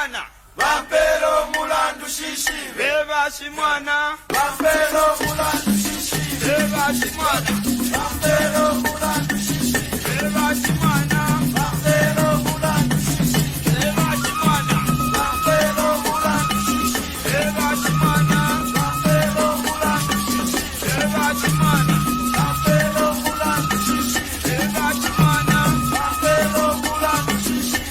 Bashimwana Vampero Mulandu Shishive Bashimwana Vampero Mulandu Shishive Bashimwana Vampero Mulandu Shishive Bashimwana Vampero Mulandu Shishive Bashimwana Vampero Mulandu Shishive Bashimwana Vampero Mulandu Shishive Bashimwana Vampero Mulandu Shishive Bashimwana Vampero Mulandu Shishive.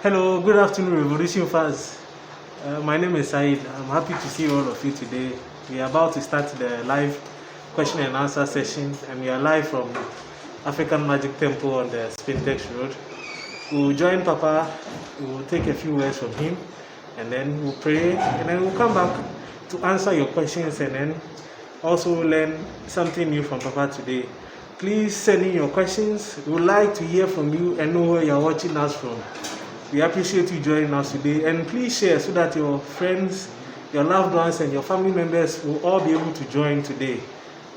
Hello, good afternoon, Revolution fans. My name is Said. I'm happy to see all of you today. We are about to start the live question and answer session, and we are live from African Magic Temple on the Spintex Road. We will join Papa, we will take a few words from him, and then we'll pray, and then we'll come back to answer your questions and then also learn something new from Papa today. Please send in your questions. We would like to hear from you and know where you are watching us from. We appreciate you joining us today, and please share so that your friends, your loved ones, and your family members will all be able to join today.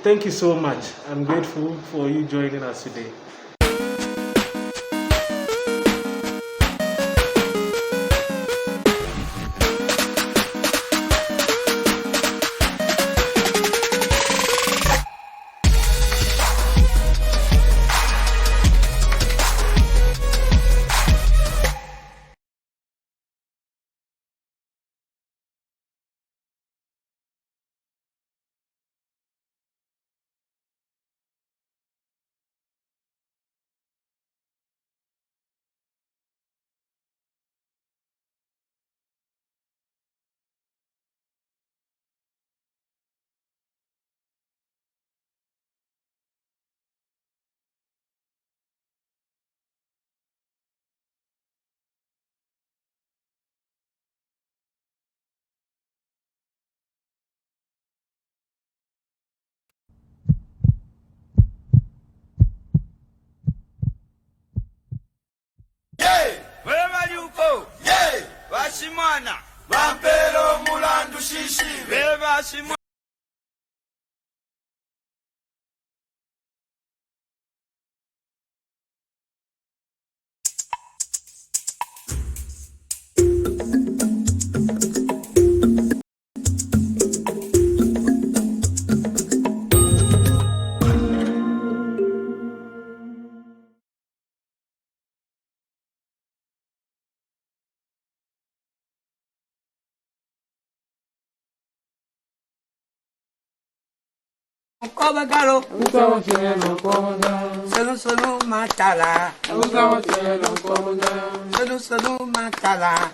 Thank you so much. I'm grateful for you joining us today. Oh, yeah, Vashimana, Vampero Mulandu Shishi, Vashimana. Cobagalo, Solo Matala, Solo Matala,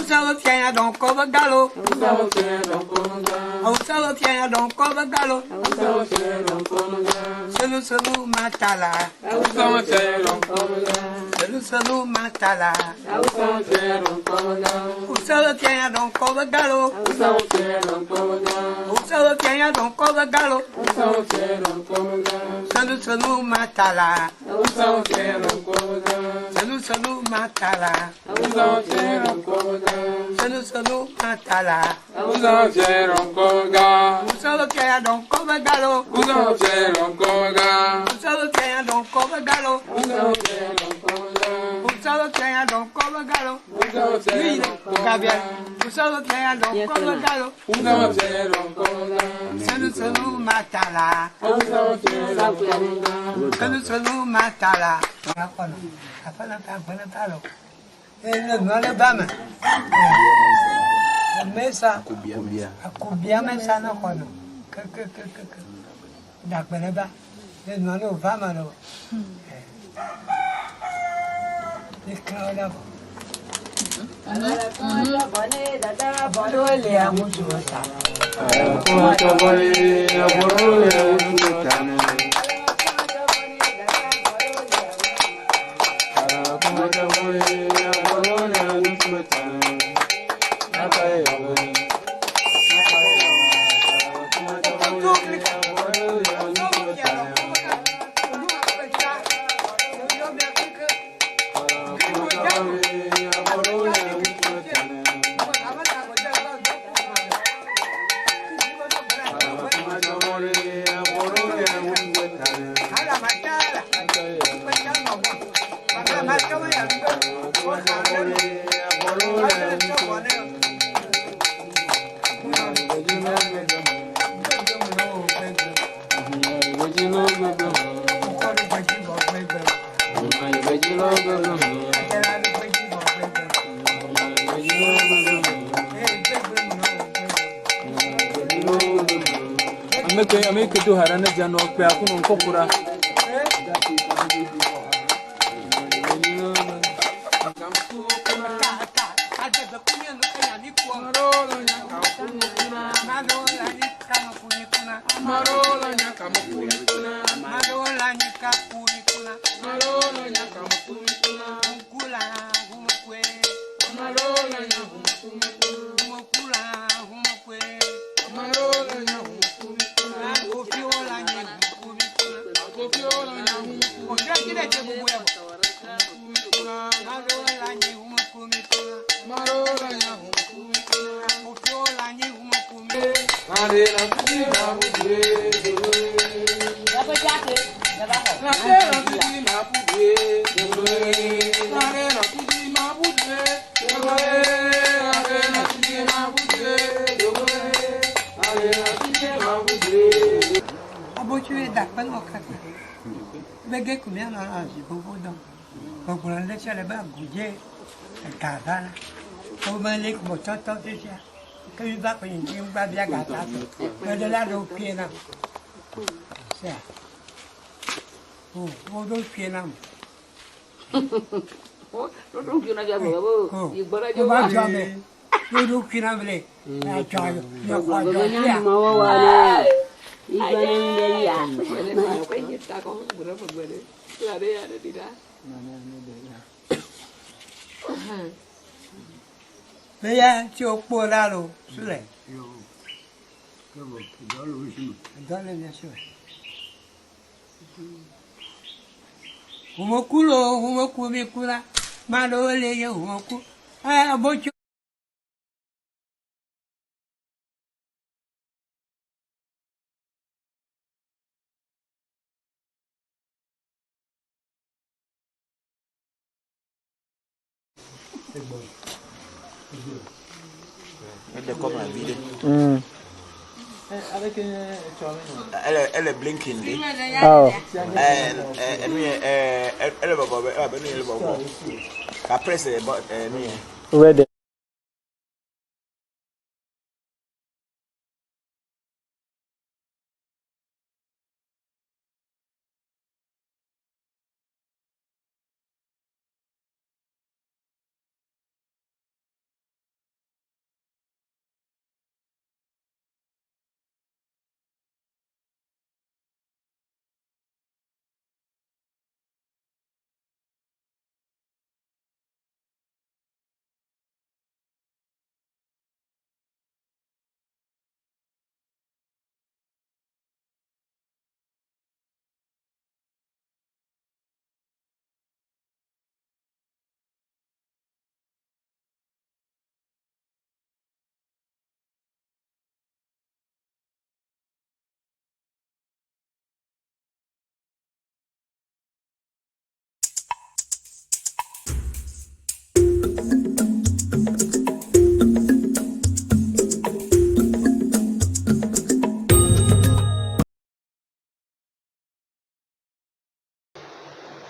Solo Piana don't Cobagalo, Solo Piana don't Cobagalo, Solo Matala, Solo Matala, Solo Piana don't Cobagalo, Solo Piana don't Cobagalo, Solo Matala, Solo Matala, Solo Matala, Solo Piana don't Cobagalo, Solo Piana don't Cobagalo, Solo Piana don't Cobagalo, Gabriel, Solo Piana don't Cobagalo, Solo Matala, Solo Matala, no le vamos. Mesa, Akubia Mesa no cono. Da Beneba, no no vamano. This crowd up. I make it to her and a general prayer from Copura. Veja, se eu pôr lá no Sulé. Dole minha senhora. Uma culo, uma comicula. Malole yo woku. Ah, bocho. Elle est comme un vide. Elle est blinking. Oh. Elle va après c'est Ready.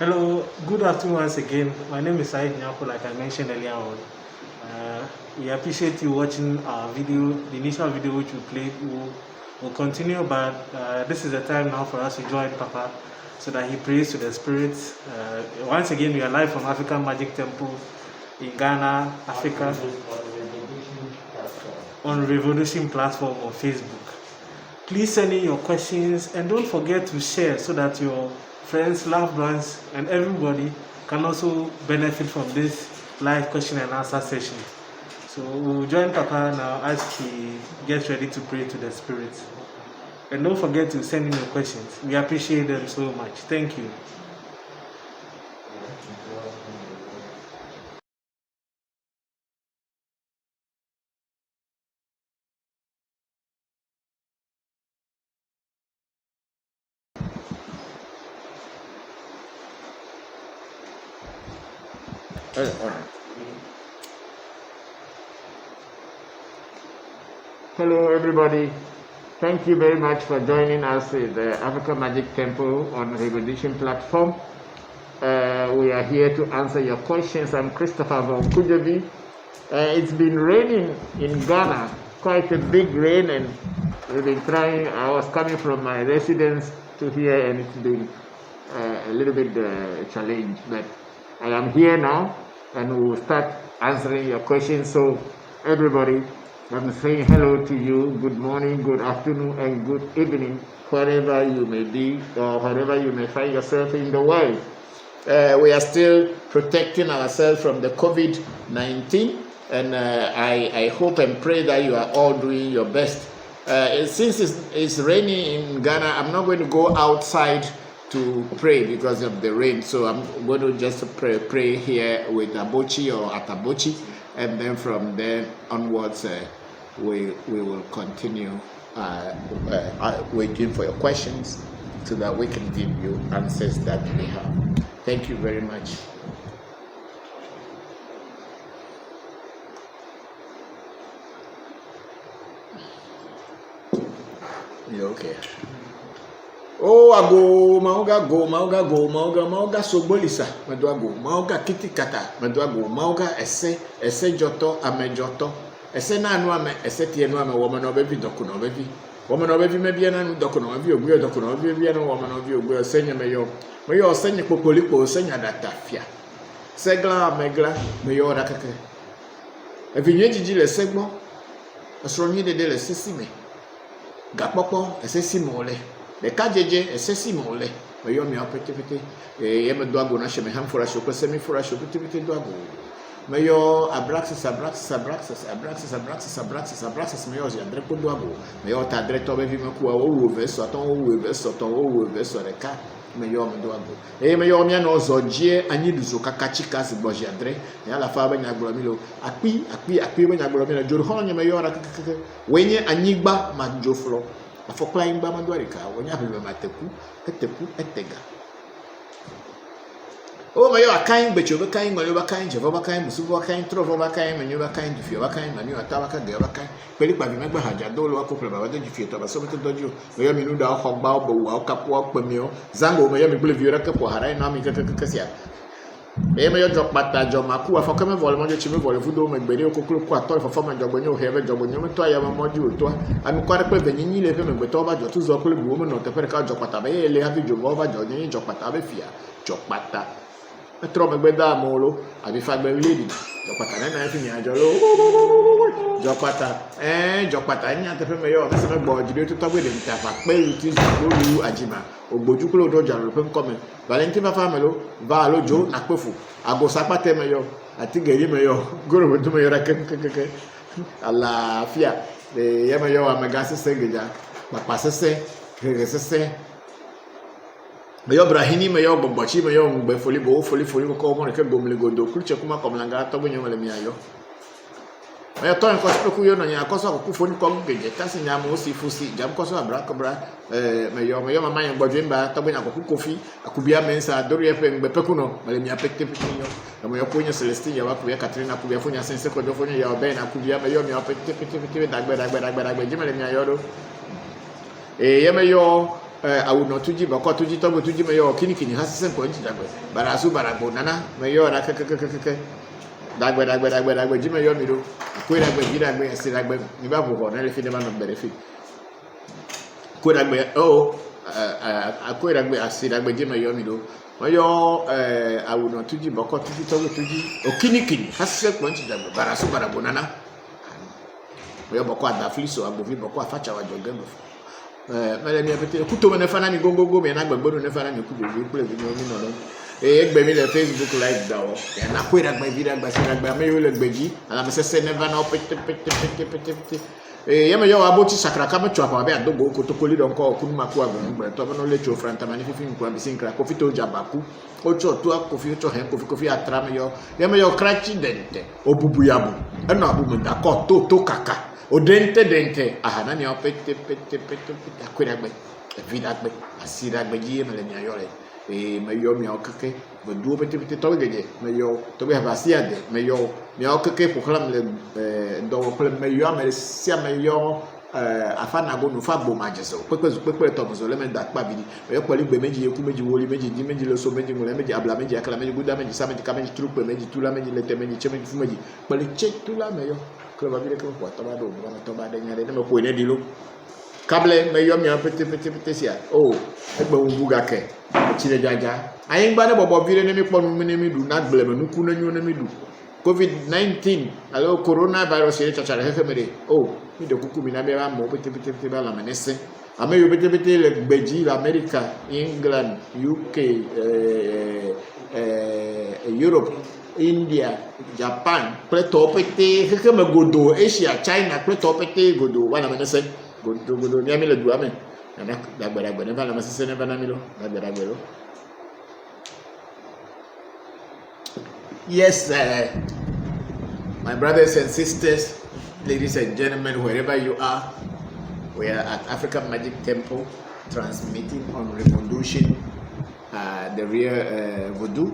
Hello, good afternoon once again. My name is Said Nyako, like I mentioned earlier on. We appreciate you watching our video, the initial video which we played. We'll continue, but this is the time now for us to join Papa so that he prays to the spirits. Once again, we are live from African Magic Temple in Ghana, Africa, on Revolution platform on Facebook. Please send in your questions and don't forget to share so that your friends, loved ones, and everybody can also benefit from this live question and answer session. So we'll join Papa now as he gets ready to pray to the spirits. And don't forget to send in your questions. We appreciate them so much. Thank you. Hello everybody, thank you very much for joining us at the African Magic Temple on Revolution platform. We are here to answer your questions. I'm Christopher Voncujovi. It's been raining in Ghana, quite a big rain, and we've been trying. I was coming from my residence to here and it's been a little bit challenge, but I am here now and we will start answering your questions. So everybody, I'm saying hello to you, good morning, good afternoon, and good evening, wherever you may be or wherever you may find yourself in the world. We are still protecting ourselves from the COVID-19, and I hope and pray that you are all doing your best. Since it's raining in Ghana, I'm not going to go outside to pray because of the rain, so I'm going to just pray here with Abochi or Atabochi, and then from there onwards we will continue waiting for your questions so that we can give you answers that we have. Thank you very much. You okay? Oh, ago, mauga sobolisa, meduago, mauga kitikata, meduago, mauga ese joto, ame joto, ese na anu ame, ese tie anu ame, woman obevi dokuno obevi, woman obevi mebi na anu dokuno obevi ogwe dokuno obevi na woman obevi ogwe senye meyo senye popoliko senye datafia, segla megla meyo rakake, evinye jiji le segmo, asronyi dede le sesime, gapopo ese simole. The kajeje esesi mole oyo mi apetepete ye me doago na sheme ham fora shoko semi fora shoko tipete doago meyo abraxis meyo ya drepo doago meyo ta dreto be vi me ku o wo verso ton o wo verso reka meyo me do agbo meyo me na ozoje anyi duso kakachika se bojadre ya la fa banya agbo mi lo akpi banya agbo mi na jor ho nya meyo ra keke wenye anyigba ma joflo afokla ingba ma do arika wonya be mateku etega o meyo akan becho be kan ngolo ba kan jeva ba kan musu ba kan trovo ba kan menyo ba kan dufio ba kan manu ata ba kan de ba kan peli pa bi megba haja do lo akopla ba de dufio to ba so meto dojo meyo mi nu da ho gba obo wa kapo opemio zango meyo mi ble viora kapo harai na mi keke sia meyo jok pata jo maku afoka me vol mojo chime vol fudo megbere okokro ku ato fofo ma jogbo nyo hebe jogbo nyo meto aya ma mojo to ami kware pe benyi le pe megbeto ba jo tu zo kole bu mo no te pere ka jok pata be le ha bi jo ba jo nyi jok pata be fia jok pata Metro megbeda molo abi fagbe lady jopata na fi nya jolo jopata jopata nya te fe meyo se me gbo jibe to togbe de nta pa pe uti lolu ajima ogboju klo do jaro pe nko me Valentine fa famelo va lojo na pefu ago sapate meyo ati geri meyo goro do meyo ra ke ala fia de ye meyo amega se geja papa se meyo brahini meyo bobochi meyo ngbe foli ko mo ke gomle godo kulche kuma komlanga to bunyo mele miayo meyo to en ko speku yo no nya ko so ku foni ko geje tasi nya mo si fusi jam ko so abra meyo mama yen gbodwe mba to bunya ko kofi akubia mensa doru ye pe ngbe peku no mele mia pekte yo na meyo ko nya Celestine ya wa ku ya Katrina ku ya fonya sense ko do fonya ya obe na akubia meyo mia pekte dagbe jimele miayo do ye meyo awu no tuji bako tuji togo tuji meyo kini hasisen ko nti dagbe barasu baragbo nana meyo ra keke dagbe ji meyo mi do ko dagbe ji dagbe esi dagbe ni ba bo na le fi de ma no bere fi ko dagbe ko dagbe asi dagbe ji meyo mi do meyo awu no tuji bako tuji togo tuji o kini hasisen ko nti dagbe barasu baragbo nana meyo bako adafliso agbofi bako afacha wa jogemo mele mi apete kuto me fana ni gongogo me na gbagbo ne fana ni ku bi kule bi mi no no egbe mi le Facebook live dawo ya na kwera gba bi dagba se dagba me yo le gbeji ala me se ne va na pete ye me yo aboti sakra ka me chwa pa be adogo ko to koli don ko kunu maku agun gbe to no le cho franta mani fi nku ambi sinkra ko fito jabaku o cho to akofi cho hen kofi atra me yo ye me yo krachi dente obubu yabu eno abu me da ko to kaka o dente ahana ni opete akwiragbe vidagbe asiragbe ji mele mi ayore meyo mi okeke bo duo pete to geje meyo to be ha siade meyo mi okeke poklam le do poklam meyo amele sia meyo afana go no fa bo majeso pepe to mo le me da pa bidi meyo poli gbe meji eku meji woli meji di meji lo so meji ngole meji abla meji akala meji guda meji sa meji ka meji trupe meji tula meji lete meji che meji fu meji poli che tula meyo ko ba bile ko to ba do ba to ba de nyare ne ko ne dilo kable meyo mi pete sia egbe wuga ke chire jaja ayin gba ne bobo vire ne mi ponu mi ne mi du na gble me nuku na nyu ne mi du COVID-19 alo coronavirus ye chachare hefe mere mi de kuku mi na be ba mo pete ba la menese ameyo pete le gbeji America England UK Europe India, Japan, pretopete, keke godo, Asia, China, pretopete godo, wana menese, godo, ni amile du amen. Dagbe, ne vala masese ne vala milo, dagbe. Yes, my brothers and sisters, ladies and gentlemen, wherever you are, we are at African Magic Temple, transmitting on Revolution, the real voodoo.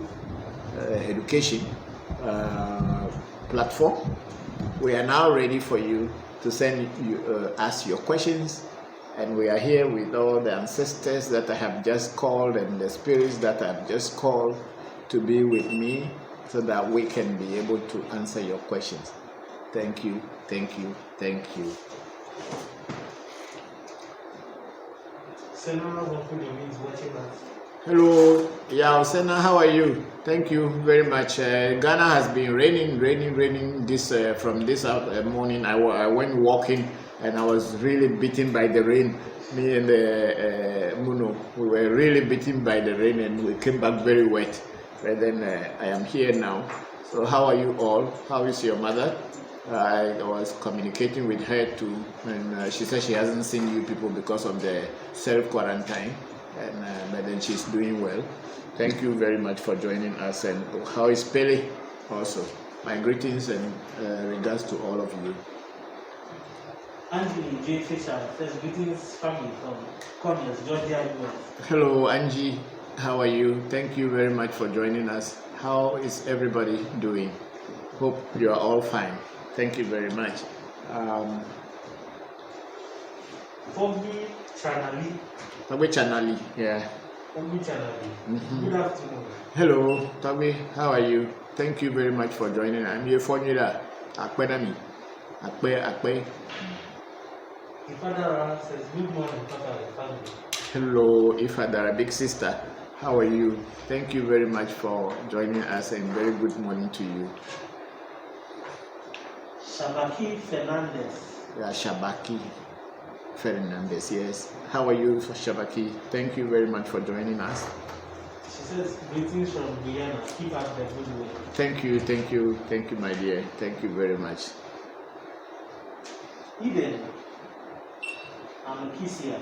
Education platform. We are now ready for you to send us your questions, and we are here with all the ancestors that I have just called and the spirits that I have just called to be with me so that we can be able to answer your questions. Thank you. Hello, Sena, how are you? Thank you very much. Ghana has been raining this from this morning. I went walking and I was really beaten by the rain. Me and Muno, we were really beaten by the rain and we came back very wet. But then I am here now. So how are you all? How is your mother? I was communicating with her too, and she said she hasn't seen you people because of the self-quarantine. and but then she's doing well. Thank you very much for joining us. And how is Pele? Also, my greetings and regards to all of you. Angie J. Fisher says greetings family from Conyers, Georgia, US. Hello, Angie. How are you? Thank you very much for joining us. How is everybody doing? Hope you are all fine. Thank you very much. Fobi Chanali. Tabi Chanali, yeah. Fobi Chanali. Good afternoon. Hello, Tabi. How are you? Thank you very much for joining. I'm your formula. Akpenami. Akpe. Ifadara says good morning, Papa and family. Hello, Ifadara, big sister. How are you? Thank you very much for joining us and very good morning to you. Shabaki Fernandez. Yeah, Shabaki Fernandez, yes. How are you, Shabaki? Thank you very much for joining us. She says greetings from Guyana. Keep up the good work. Thank you, my dear. Thank you very much. Eden Amukisia.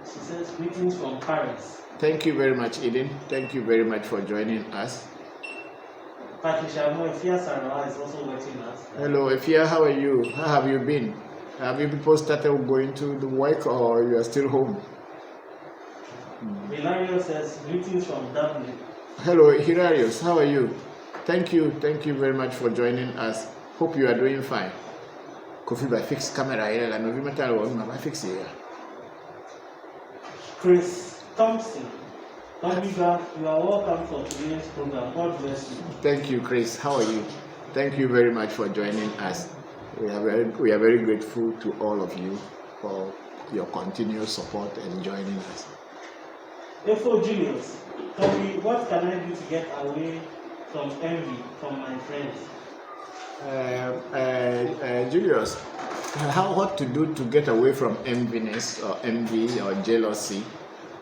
She says greetings from Paris. Thank you very much, Eden. Thank you very much for joining us. Patricia Moefia Sarawa is also watching us. Hello, Efia, how are you? How have you been? Have you people started going to the work or you are still home? Hilario says greetings from Dublin. Hello, Hilarious, how are you? Thank you very much for joining us. Hope you are doing fine. Kofi by fix camera here, and no metal one by fix here. Chris Thompson. Tomiga, you are welcome for today's program. God bless you. Thank you, Chris. How are you? Thank you very much for joining us. We are very grateful to all of you for your continued support and joining us. Efo Julius, tell me what can I do to get away from envy from my friends? Julius, what to do to get away from enviness or envy or jealousy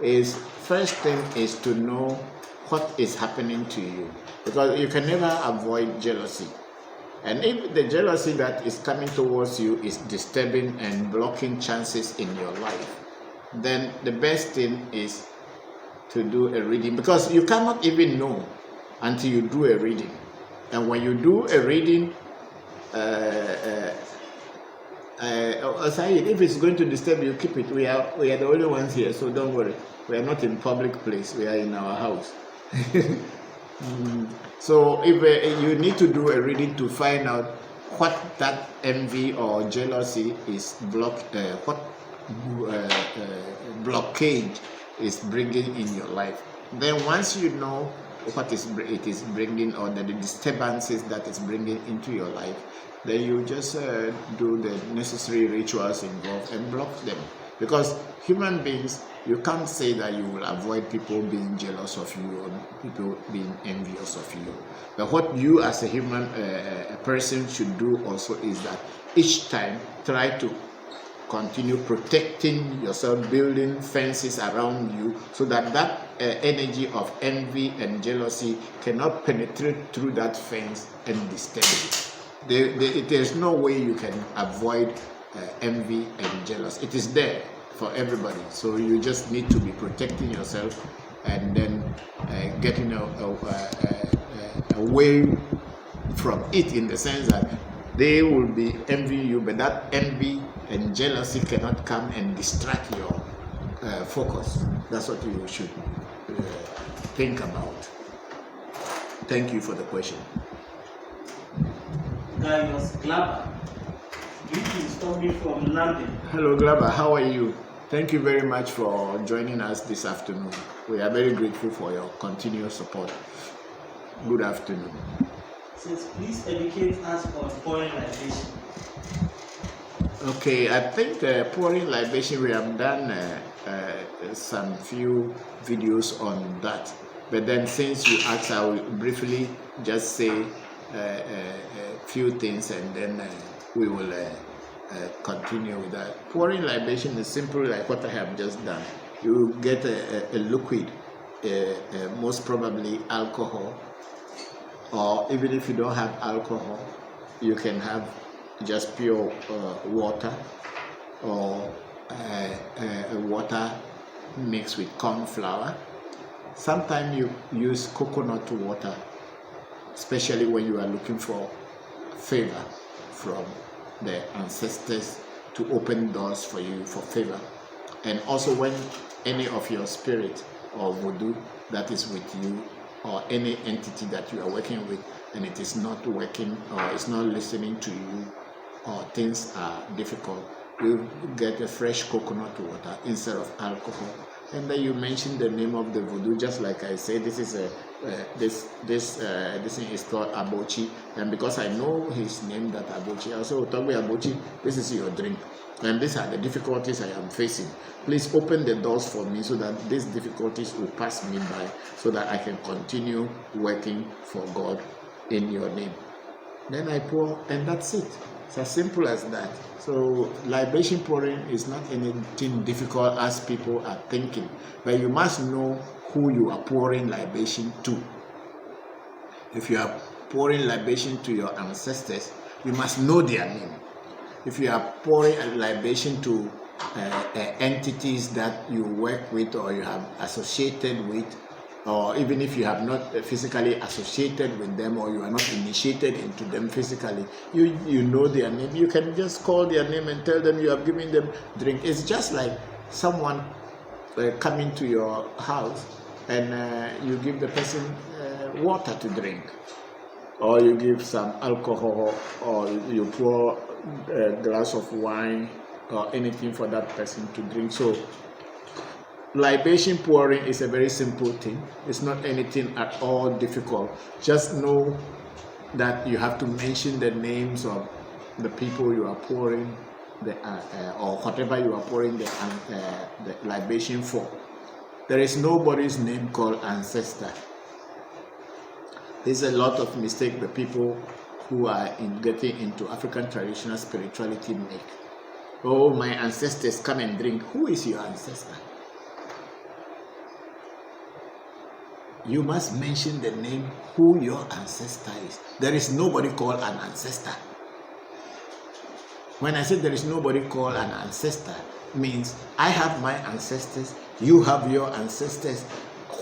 is, first thing is to know what is happening to you, because you can never avoid jealousy. And if the jealousy that is coming towards you is disturbing and blocking chances in your life, then the best thing is to do a reading, because you cannot even know until you do a reading. And when you do a reading, if it's going to disturb you, keep it. We are the only ones here, so don't worry. We are not in public place. We are in our house. So if you need to do a reading to find out what that envy or jealousy is blockage is bringing in your life, then once you know what it is bringing, or the disturbances that it's bringing into your life, then you just do the necessary rituals involved and block them. Because human beings, you can't say that you will avoid people being jealous of you or people being envious of you. But what you as a human person should do also is that each time try to continue protecting yourself, building fences around you, so that that energy of envy and jealousy cannot penetrate through that fence and disturb you. There's no way you can avoid envy and jealousy. It is there for everybody. So you just need to be protecting yourself and then getting away from it, in the sense that they will be envying you, but that envy and jealousy cannot come and distract your focus. That's what you should think about. Thank you for the question. Gaius Glaber. Greetings coming from London. Hello, Glaber. How are you? Thank you very much for joining us this afternoon. We are very grateful for your continuous support. Good afternoon. Says, please educate us on pouring libation. Okay, I think pouring libation, we have done some few videos on that. But then since you asked, I will briefly just say a few things, and then we will continue with that. Pouring libation is simply like what I have just done. You get a liquid, most probably alcohol, or even if you don't have alcohol, you can have just pure water, or water mixed with corn flour. Sometimes you use coconut water, especially when you are looking for favor from the ancestors to open doors for you for favor. And also when any of your spirit or voodoo that is with you, or any entity that you are working with, and it is not working or it's not listening to you, or things are difficult, you get a fresh coconut water instead of alcohol. And then you mention the name of the voodoo, just like I say. This is this thing is called Abochi, and because I know his name, that Abochi, I say, Otogbe Abochi, this is your drink, and these are the difficulties I am facing. Please open the doors for me so that these difficulties will pass me by, so that I can continue working for God in your name. Then I pour, and that's it. It's as simple as that. So libation pouring is not anything difficult as people are thinking, but you must know who you are pouring libation to. If you are pouring libation to your ancestors, you must know their name. If you are pouring a libation to entities that you work with or you have associated with, or even if you have not physically associated with them, or you are not initiated into them physically, you know their name. You can just call their name and tell them you have given them drink. It's just like someone coming to your house and you give the person water to drink, or you give some alcohol, or you pour a glass of wine or anything for that person to drink. So libation pouring is a very simple thing. It's not anything at all difficult. Just know that you have to mention the names of the people you are pouring or whatever you are pouring the libation for. There is nobody's name called ancestor. There's a lot of mistake the people who are getting into African traditional spirituality make. Oh, my ancestors come and drink. Who is your ancestor? You must mention the name who your ancestor is. There is nobody called an ancestor. When I say there is nobody called an ancestor, means I have my ancestors, you have your ancestors,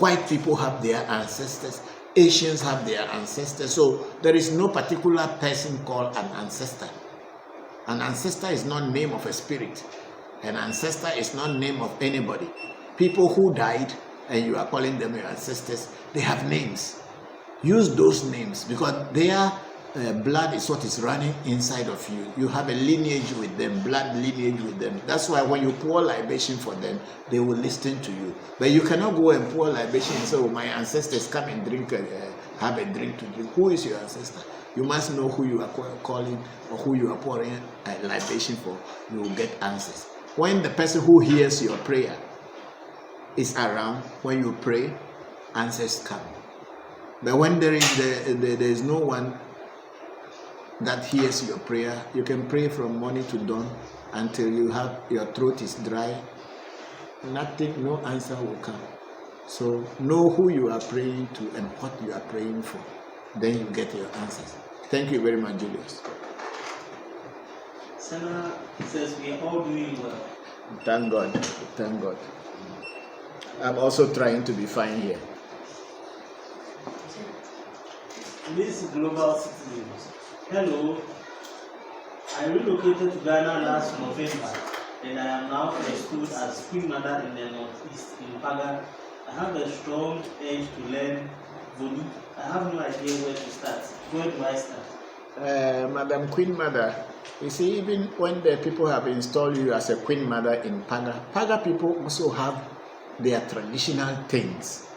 white people have their ancestors, Asians have their ancestors. So there is no particular person called an ancestor. An ancestor is not name of a spirit. An ancestor is not name of anybody. People who died and you are calling them your ancestors, they have names. Use those names because their blood is what is running inside of you. You have a lineage with them, blood lineage with them. That's why when you pour libation for them, they will listen to you. But you cannot go and pour libation and say, oh, my ancestors come and drink, have a drink to drink. Who is your ancestor? You must know who you are calling or who you are pouring a libation for. You will get answers. When the person who hears your prayer is around, when you pray, answers come. But when there is no one that hears your prayer, you can pray from morning to dawn until your throat is dry. Nothing, no answer will come. So know who you are praying to and what you are praying for. Then you get your answers. Thank you very much, Julius. Sana says we are all doing well. Thank God. Thank God. I'm also trying to be fine here. This global citizens. Hello. I relocated to Ghana last November, and I am now understood as Queen Mother in the Northeast in Paga. I have a strong urge to learn voodoo. I have no idea where to start. Where do I start? Madam Queen Mother, you see, even when the people have installed you as a Queen Mother in Paga, Paga people also have their traditional things.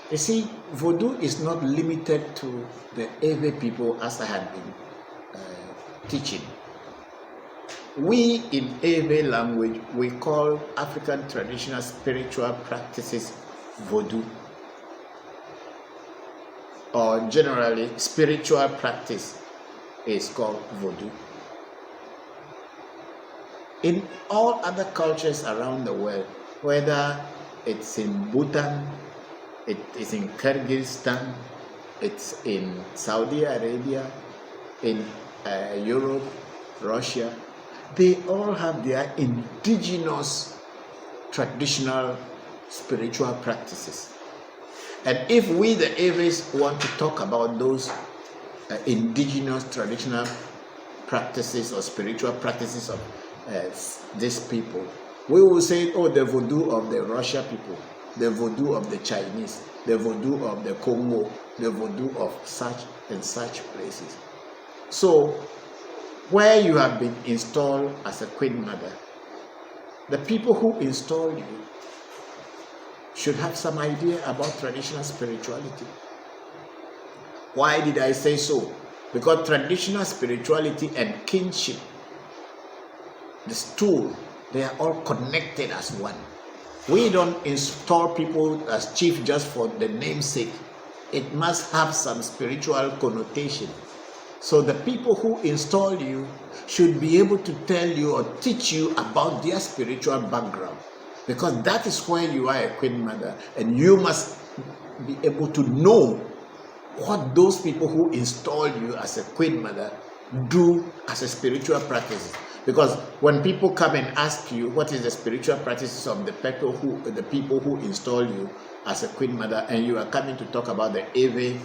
You see, voodoo is not limited to the Ewe people as I have been teaching. We in Ewe language, we call African traditional spiritual practices voodoo, or generally spiritual practice is called voodoo. In all other cultures around the world, whether it's in Bhutan, it is in Kyrgyzstan, it's in Saudi Arabia, in Europe, Russia, they all have their indigenous traditional spiritual practices. And if we, the Aves, want to talk about those indigenous traditional practices or spiritual practices of these people, we will say, oh, the voodoo of the Russia people, the voodoo of the Chinese, the voodoo of the Congo, the voodoo of such and such places. So, where you have been installed as a Queen Mother, the people who installed you should have some idea about traditional spirituality. Why did I say so? Because traditional spirituality and kinship, the stool, they are all connected as one. We don't install people as chief just for the namesake. It must have some spiritual connotation. So the people who install you should be able to tell you or teach you about their spiritual background, because that is where you are a Queen Mother, and you must be able to know what those people who installed you as a Queen Mother do as a spiritual practice. Because when people come and ask you what is the spiritual practices of the people who install you as a Queen Mother, and you are coming to talk about the Ave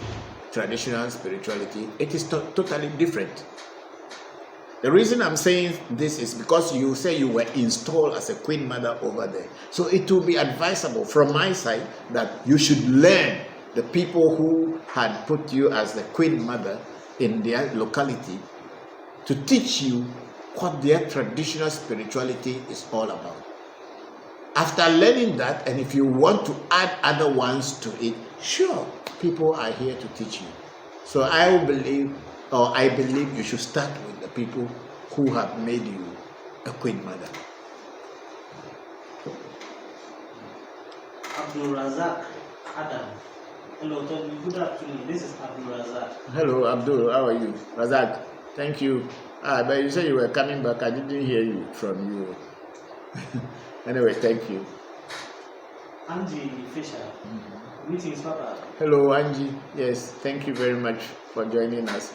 traditional spirituality, it is totally different. The reason I'm saying this is because you say you were installed as a Queen Mother over there. So it will be advisable from my side that you should learn the people who had put you as the Queen Mother in their locality to teach you what their traditional spirituality is all about. After learning that, and if you want to add other ones to it, sure, people are here to teach you. So I believe you should start with the people who have made you a Queen Mother. Abdul Razak Adam. Hello, Tony. Good afternoon. This is Abdul Razak. Hello, Abdul. How are you? Razak, thank you. But you said you were coming back. I didn't hear you from you. Anyway, thank you. Angie Fisher. Greetings, Papa. Hello, Angie. Yes, thank you very much for joining us.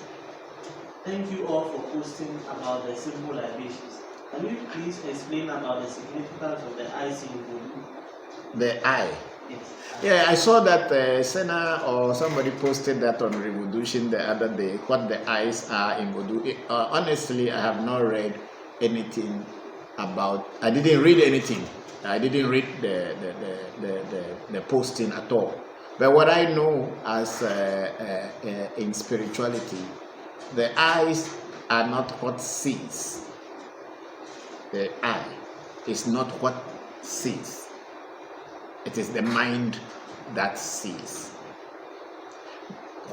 Thank you all for posting about the simple libations. Can you please explain about the significance of the eyes in voodoo? The eye. Yes. Yeah, I saw that Senna or somebody posted that on Revolution the other day, what the eyes are in voodoo. Honestly, I have not read anything about, I didn't read anything. I didn't read the posting at all. But what I know as in spirituality, the eyes are not what sees. The eye is not what sees. It is the mind that sees.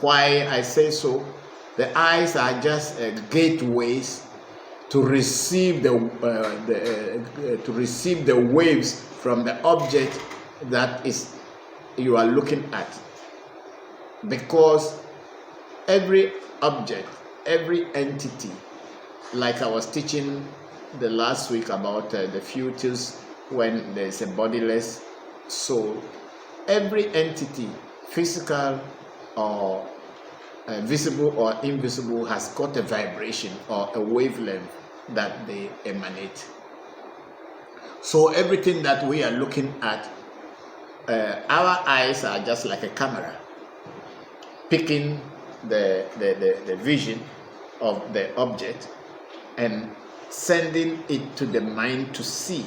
Why I say so? The eyes are just gateways to receive the waves from the object that is you are looking at. Because every object, every entity, like I was teaching the last week about the futures when there is a bodiless soul, every entity, physical or visible or invisible, has got a vibration or a wavelength that they emanate. So everything that we are looking at, our eyes are just like a camera picking the vision of the object and sending it to the mind to see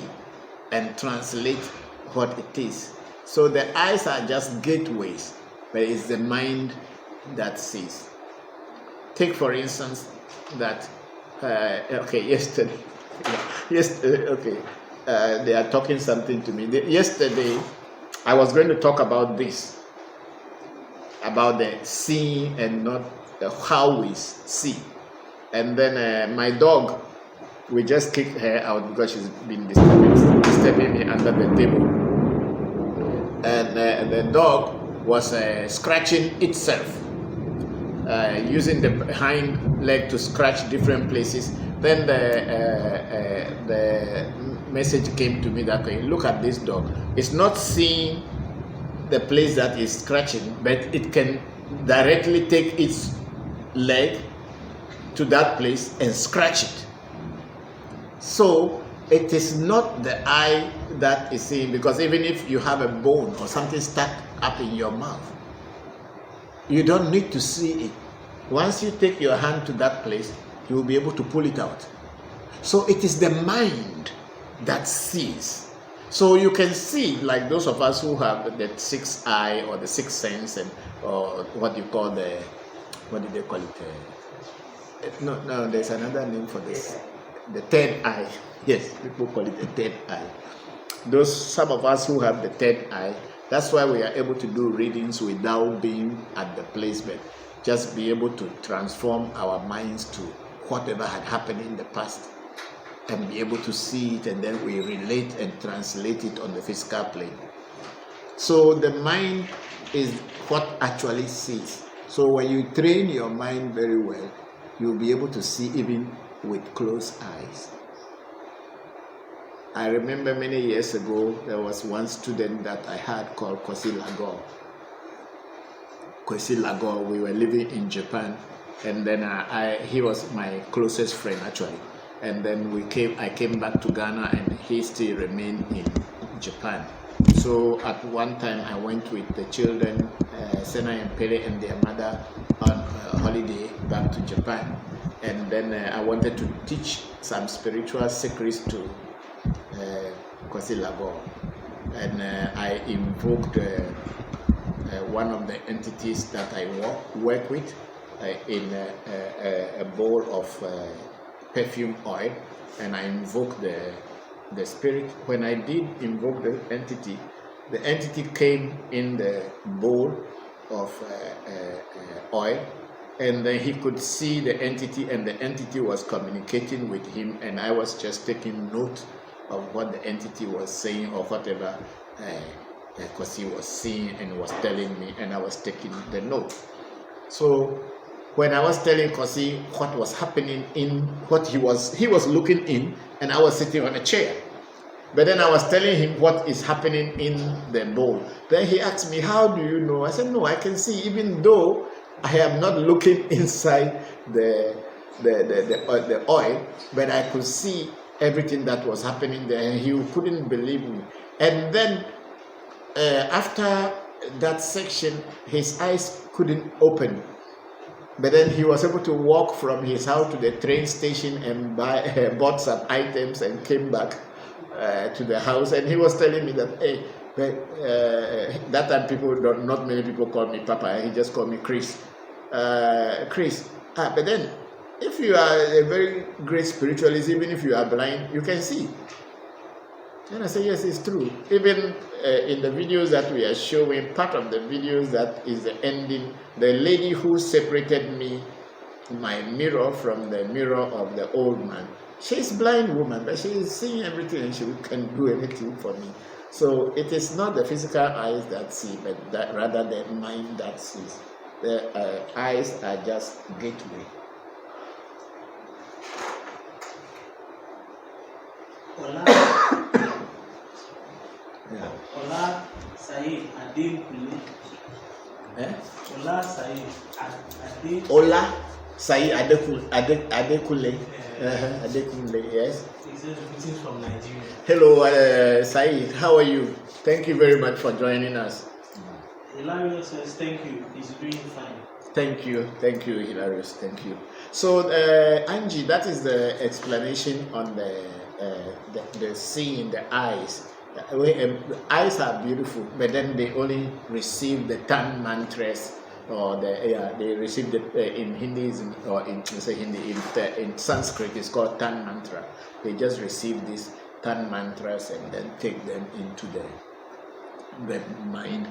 and translate what it is. So the eyes are just gateways, but it's the mind that sees. Take for instance that yesterday they are talking something to me. Yesterday I was going to talk about this, about the seeing and not how we see. And then my dog, we just kicked her out because she's been disturbing me under the table. And the dog was scratching itself, using the hind leg to scratch different places. Then the message came to me that, okay, look at this dog. It's not seeing the place that is scratching, but it can directly take its leg to that place and scratch it. So it is not the eye that is seeing, because even if you have a bone or something stuck up in your mouth, you don't need to see it. Once you take your hand to that place, you will be able to pull it out. So it is the mind that sees. So you can see, like those of us who have the sixth eye or the sixth sense, and or what you call the, what do they call it? No, there's another name for this. The third eye. Yes, people call it the third eye. Some of us who have the third eye, that's why we are able to do readings without being at the place, but just be able to transform our minds to whatever had happened in the past and be able to see it, and then we relate and translate it on the physical plane. So the mind is what actually sees. So when you train your mind very well, you'll be able to see even with closed eyes. I remember many years ago, there was one student that I had called Kwesi Lagor. Kwesi Lagor, we were living in Japan, and then he was my closest friend actually. And then I came back to Ghana, and he still remained in Japan. So at one time I went with the children, Sena and Pele and their mother, on holiday back to Japan. And then I wanted to teach some spiritual secrets to Kwesi Lagor. And I invoked one of the entities that I work with in a bowl of perfume oil, and I invoked the spirit. When I did invoke the entity came in the bowl of oil, and then he could see the entity, and the entity was communicating with him, and I was just taking note of what the entity was saying or whatever Kwesi was seeing and was telling me, and I was taking the note. So when I was telling Kwesi what was happening in what he was looking in, and I was sitting on a chair. But then I was telling him what is happening in the bowl. Then he asked me, "How do you know?" I said, "No, I can see, even though I am not looking inside the oil, but I could see everything that was happening there." And he couldn't believe me. And then after that section, his eyes couldn't open. But then he was able to walk from his house to the train station and bought some items and came back to the house. And he was telling me that, hey, that time not many people call me Papa. He just called me Chris. But then if you are a very great spiritualist, even if you are blind, you can see. And I say, yes, it's true. Even in the videos that we are showing, part of the videos that is the ending, the lady who separated my mirror from the mirror of the old man, she's a blind woman, but she is seeing everything, and she can do anything for me. So it is not the physical eyes that see, but rather the mind that sees. The eyes are just gateway. Ola Said Adin Kule. Ola Said Adin. Ola Said Adekule. Adekule, yes. He's repeating from Nigeria. Hello, Said. How are you? Thank you very much for joining us. Hilarious says thank you. He's doing fine. Thank you, Hilarious. Thank you. So, Angie, that is the explanation on the seeing, the eyes. The eyes are beautiful, but then they only receive the 10 mantras, or they receive in Hinduism, or in Sanskrit it's called 10 mantra. They just receive these 10 mantras and then take them into the mind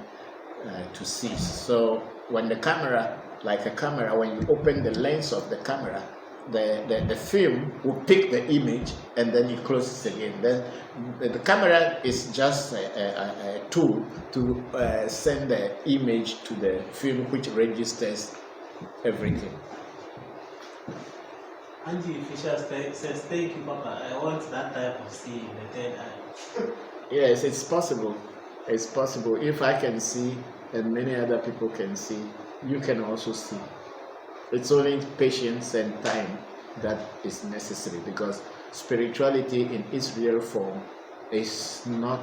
to see. So when the camera, when you open the lens of the camera, the film will pick the image and then it closes again. Then the camera is just a tool to send the image to the film, which registers everything. Angie Fisher says, thank you, Papa. I want that type of seeing, the third eye. Yes, it's possible. It's possible. If I can see and many other people can see, you can also see. It's only patience and time that is necessary, because spirituality in its real form is not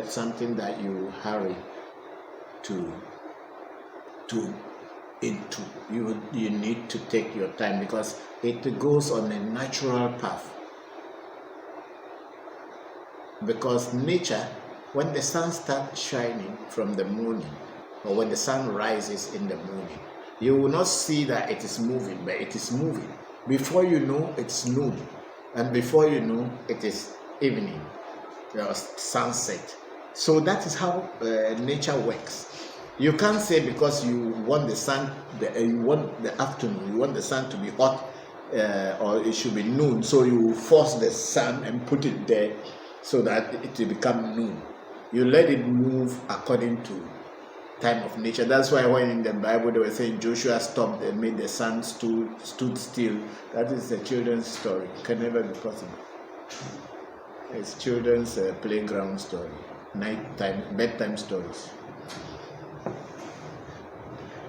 something that you hurry to into. You need to take your time because it goes on a natural path. Because nature, when the sun starts shining from the morning, or when the sun rises in the morning, you will not see that it is moving, but it is moving. Before you know, it's noon, and before you know, it is evening, or sunset. So that is how nature works. You can't say because you want the sun, you want the afternoon, you want the sun to be hot, or it should be noon, so you force the sun and put it there so that it will become noon. You let it move according to time of nature. That's why when in the Bible they were saying Joshua stopped and made the sun stood still. That is a children's story. It can never be possible. It's children's playground story, bedtime stories.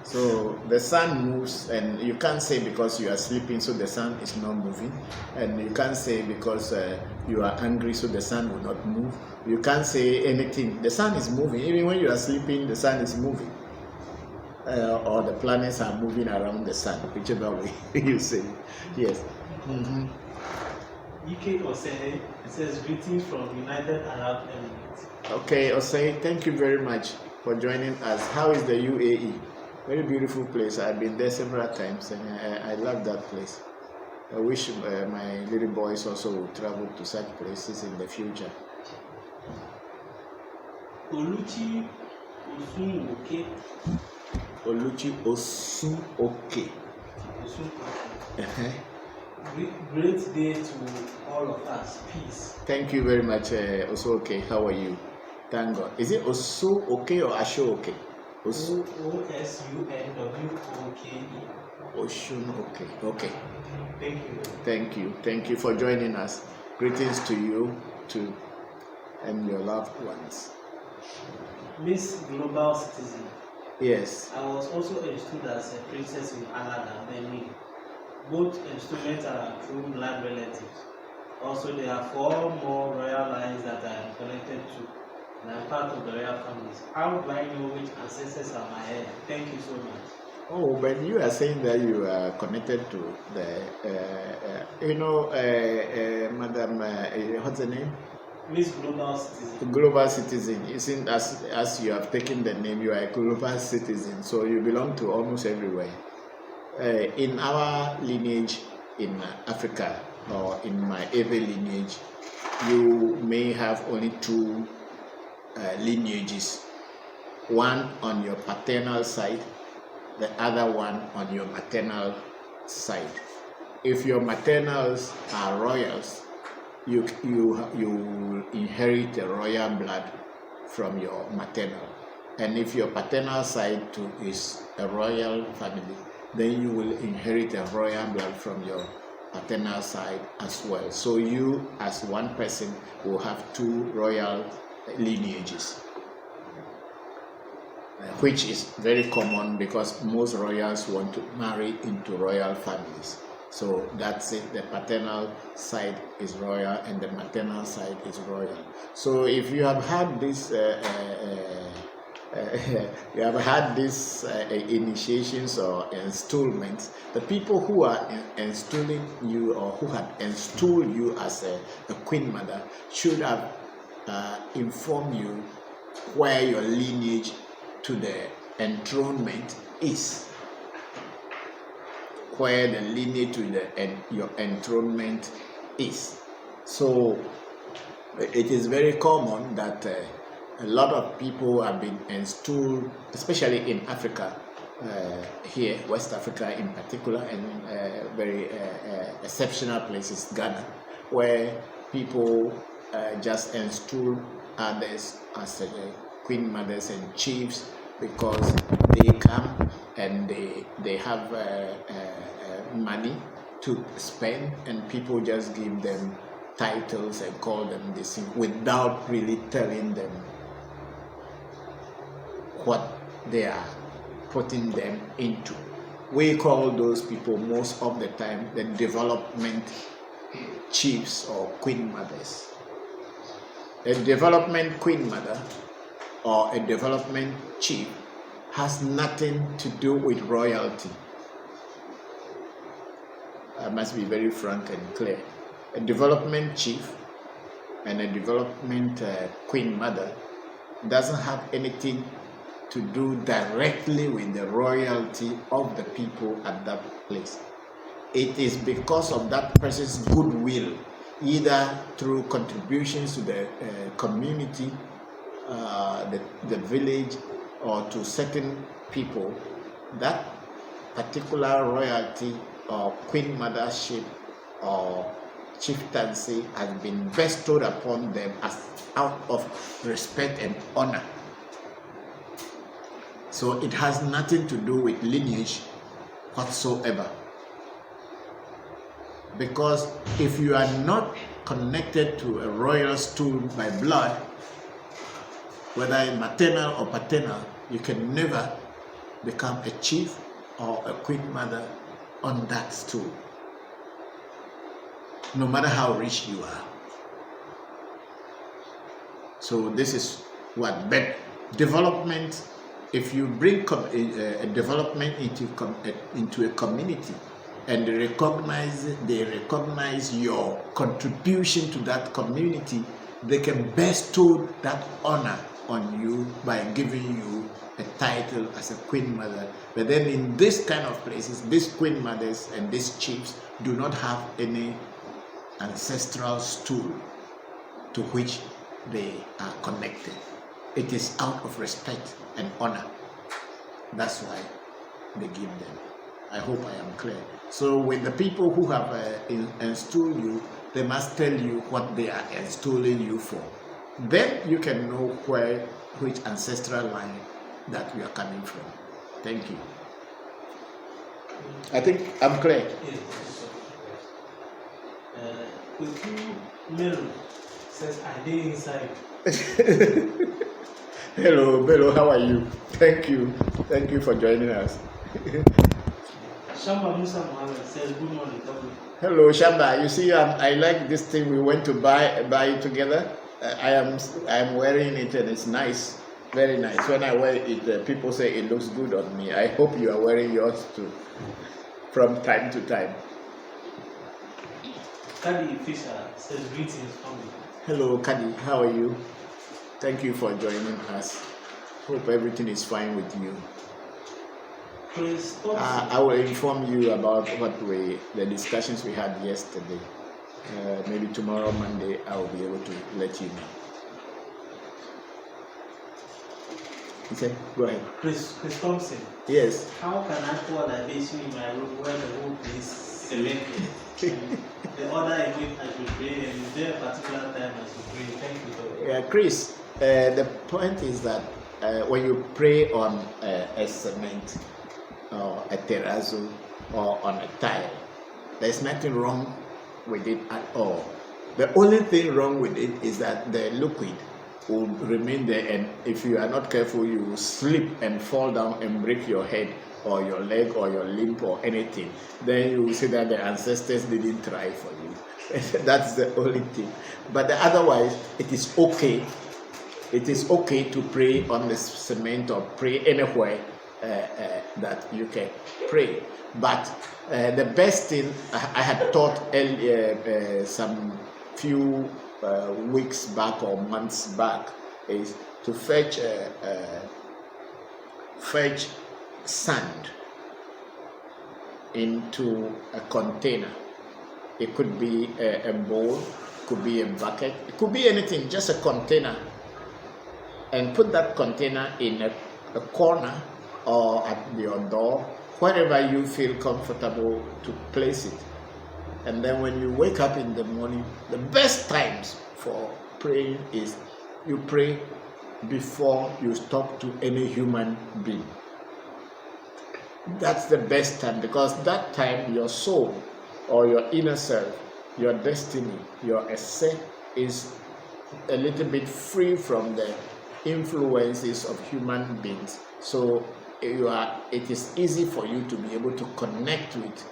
So the sun moves, and you can't say because you are sleeping so the sun is not moving, and you can't say because you are angry so the sun will not move. You can't say anything. The sun is moving. Even when you are sleeping, the sun is moving, or the planets are moving around the sun, whichever way you say. Yes. UK Osei says greetings from United Arab Emirates. Okay, Osei, thank you very much for joining us. How is the UAE? Very beautiful place. I've been there several times, and I love that place. I wish my little boys also would travel to such places in the future. Oluchi Osunoke. Oluchi Osunoke. Great day to all of us. Peace. Thank you very much, Osunoke. How are you? Thank God. Is it Osunoke or Ashoke? Osunwoke. Osunoke. Okay. Thank you. Thank you for joining us. Greetings to you too and your loved ones. Miss Global Citizen. Yes. I was also installed as a princess in Canada, Benin. Both instruments are true blood relatives. Also, there are 4 more royal lines that I am connected to, and I'm part of the royal families. How do I know which ancestors are my heir? Thank you so much. Oh, but you are saying that you are connected to the, Madam, what's the name? Miss Global Citizen. Global Citizen. You see, as you have taken the name, you are a global citizen, so you belong to almost everywhere. In our lineage in Africa, or in my Ewe lineage, you may have only 2 lineages. One on your paternal side, the other one on your maternal side. If your maternals are royals, you inherit a royal blood from your maternal. And if your paternal side too is a royal family, then you will inherit a royal blood from your paternal side as well. So you, as one person, will have 2 royal lineages, which is very common because most royals want to marry into royal families. So that's it. The paternal side is royal and the maternal side is royal. So if you have had this initiations or installments, the people who are installing you or who had installed you as a queen mother should have informed you where your lineage to the enthronement is, where the lineage to your enthronement is. So it is very common that a lot of people have been installed, especially in Africa, here, West Africa in particular, and very exceptional places, Ghana, where people just install others as queen mothers and chiefs because they come and they have money to spend, and people just give them titles and call them this thing without really telling them what they are putting them into. We call those people most of the time the development chiefs or queen mothers. A development queen mother or a development chief has nothing to do with royalty. I must be very frank and clear. A development chief and a development queen mother doesn't have anything to do directly with the royalty of the people at that place. It is because of that person's goodwill, either through contributions to the community, the village, or to certain people, that particular royalty or queen mothership or chieftaincy has been bestowed upon them as out of respect and honor. So it has nothing to do with lineage whatsoever. Because if you are not connected to a royal stool by blood, whether maternal or paternal, you can never become a chief or a queen mother on that stool, no matter how rich you are. So this is what, but development, if you bring a development into a community and they recognize your contribution to that community, they can bestow that honor on you by giving you a title as a queen mother. But then in this kind of places, these queen mothers and these chiefs do not have any ancestral stool to which they are connected. It is out of respect and honor. That's why they give them. I hope I am clear. So with the people who have installed you, they must tell you what they are installing you for. Then you can know which ancestral line that you are coming from. Thank you. I think I'm clear. Melo says, I did inside. Hello, Bello, how are you? Thank you. Thank you for joining us. Shamba Musa Mohammed says, good morning. Hello, Shamba. You see, I like this thing. We went to buy it together. I am wearing it and it's nice, very nice. When I wear it, people say it looks good on me. I hope you are wearing yours too, from time to time. Kadi Fisher says, greetings from me. Hello, Kadi. How are you? Thank you for joining us. Hope everything is fine with you. I will inform you about the discussions we had yesterday. Maybe tomorrow, Monday, I will be able to let you know. Okay, go ahead. Chris Thompson. Yes. How can I pour libation in my room when the room is cemented? The order in which I should pray, and is there a particular time I should pray? Thank you. Yeah, Chris, the point is that when you pray on a cement or a terrazzo or on a tile, there's nothing wrong with it at all. The only thing wrong with it is that the liquid will remain there, and if you are not careful, you will slip and fall down and break your head or your leg or your limb or anything. Then you will say that the ancestors didn't try for you. That's the only thing. But otherwise, it is okay. It is okay to pray on the cement or pray anywhere that you can pray. But the best thing I had taught earlier, some few weeks back or months back, is to fetch sand into a container. It could be a bowl, could be a bucket, it could be anything, just a container, and put that container in a corner or at your door, wherever you feel comfortable to place it. And then when you wake up in the morning, the best times for praying is you pray before you talk to any human being. That's the best time, because that time your soul or your inner self, your destiny, your essence is a little bit free from the influences of human beings. So it is easy for you to be able to connect with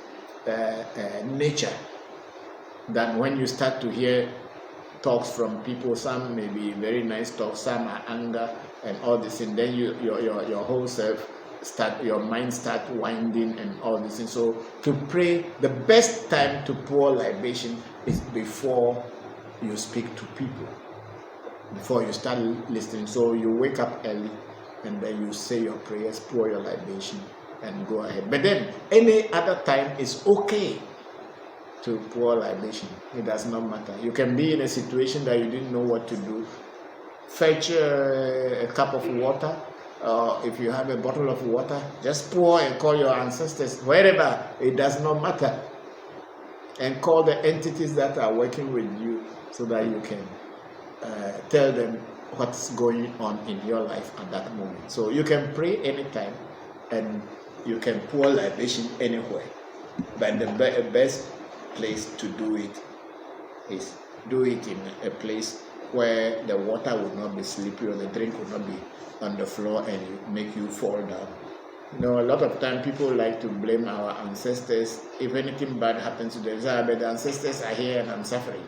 nature than when you start to hear talks from people. Some may be very nice talks, some are anger and all this, and then your whole self your mind start winding and all this. And so to pray, the best time to pour libation is before you speak to people, before you start listening. So you wake up early and then you say your prayers, pour your libation, and go ahead. But then any other time is okay to pour libation. It does not matter. You can be in a situation that you didn't know what to do. Fetch a cup of water. If you have a bottle of water, just pour and call your ancestors wherever. It does not matter. And call the entities that are working with you so that you can tell them what's going on in your life at that moment. So you can pray anytime and you can pour libation anywhere. But the best place to do it is do it in a place where the water will not be slippery or the drink will not be on the floor and make you fall down. You know, a lot of time people like to blame our ancestors. If anything bad happens to them, say, but the ancestors are here and I'm suffering,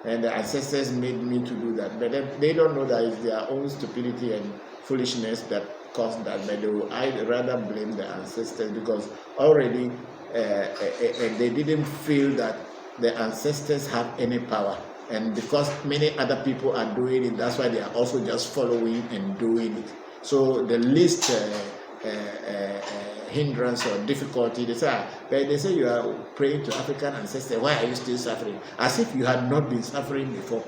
and the ancestors made me to do that. But they don't know that it's their own stupidity and foolishness that caused that. But I'd rather blame the ancestors, because already they didn't feel that the ancestors have any power. And because many other people are doing it, that's why they are also just following and doing it. So the least hindrance or difficulty, they say you are praying to African ancestors, why are you still suffering? As if you had not been suffering before.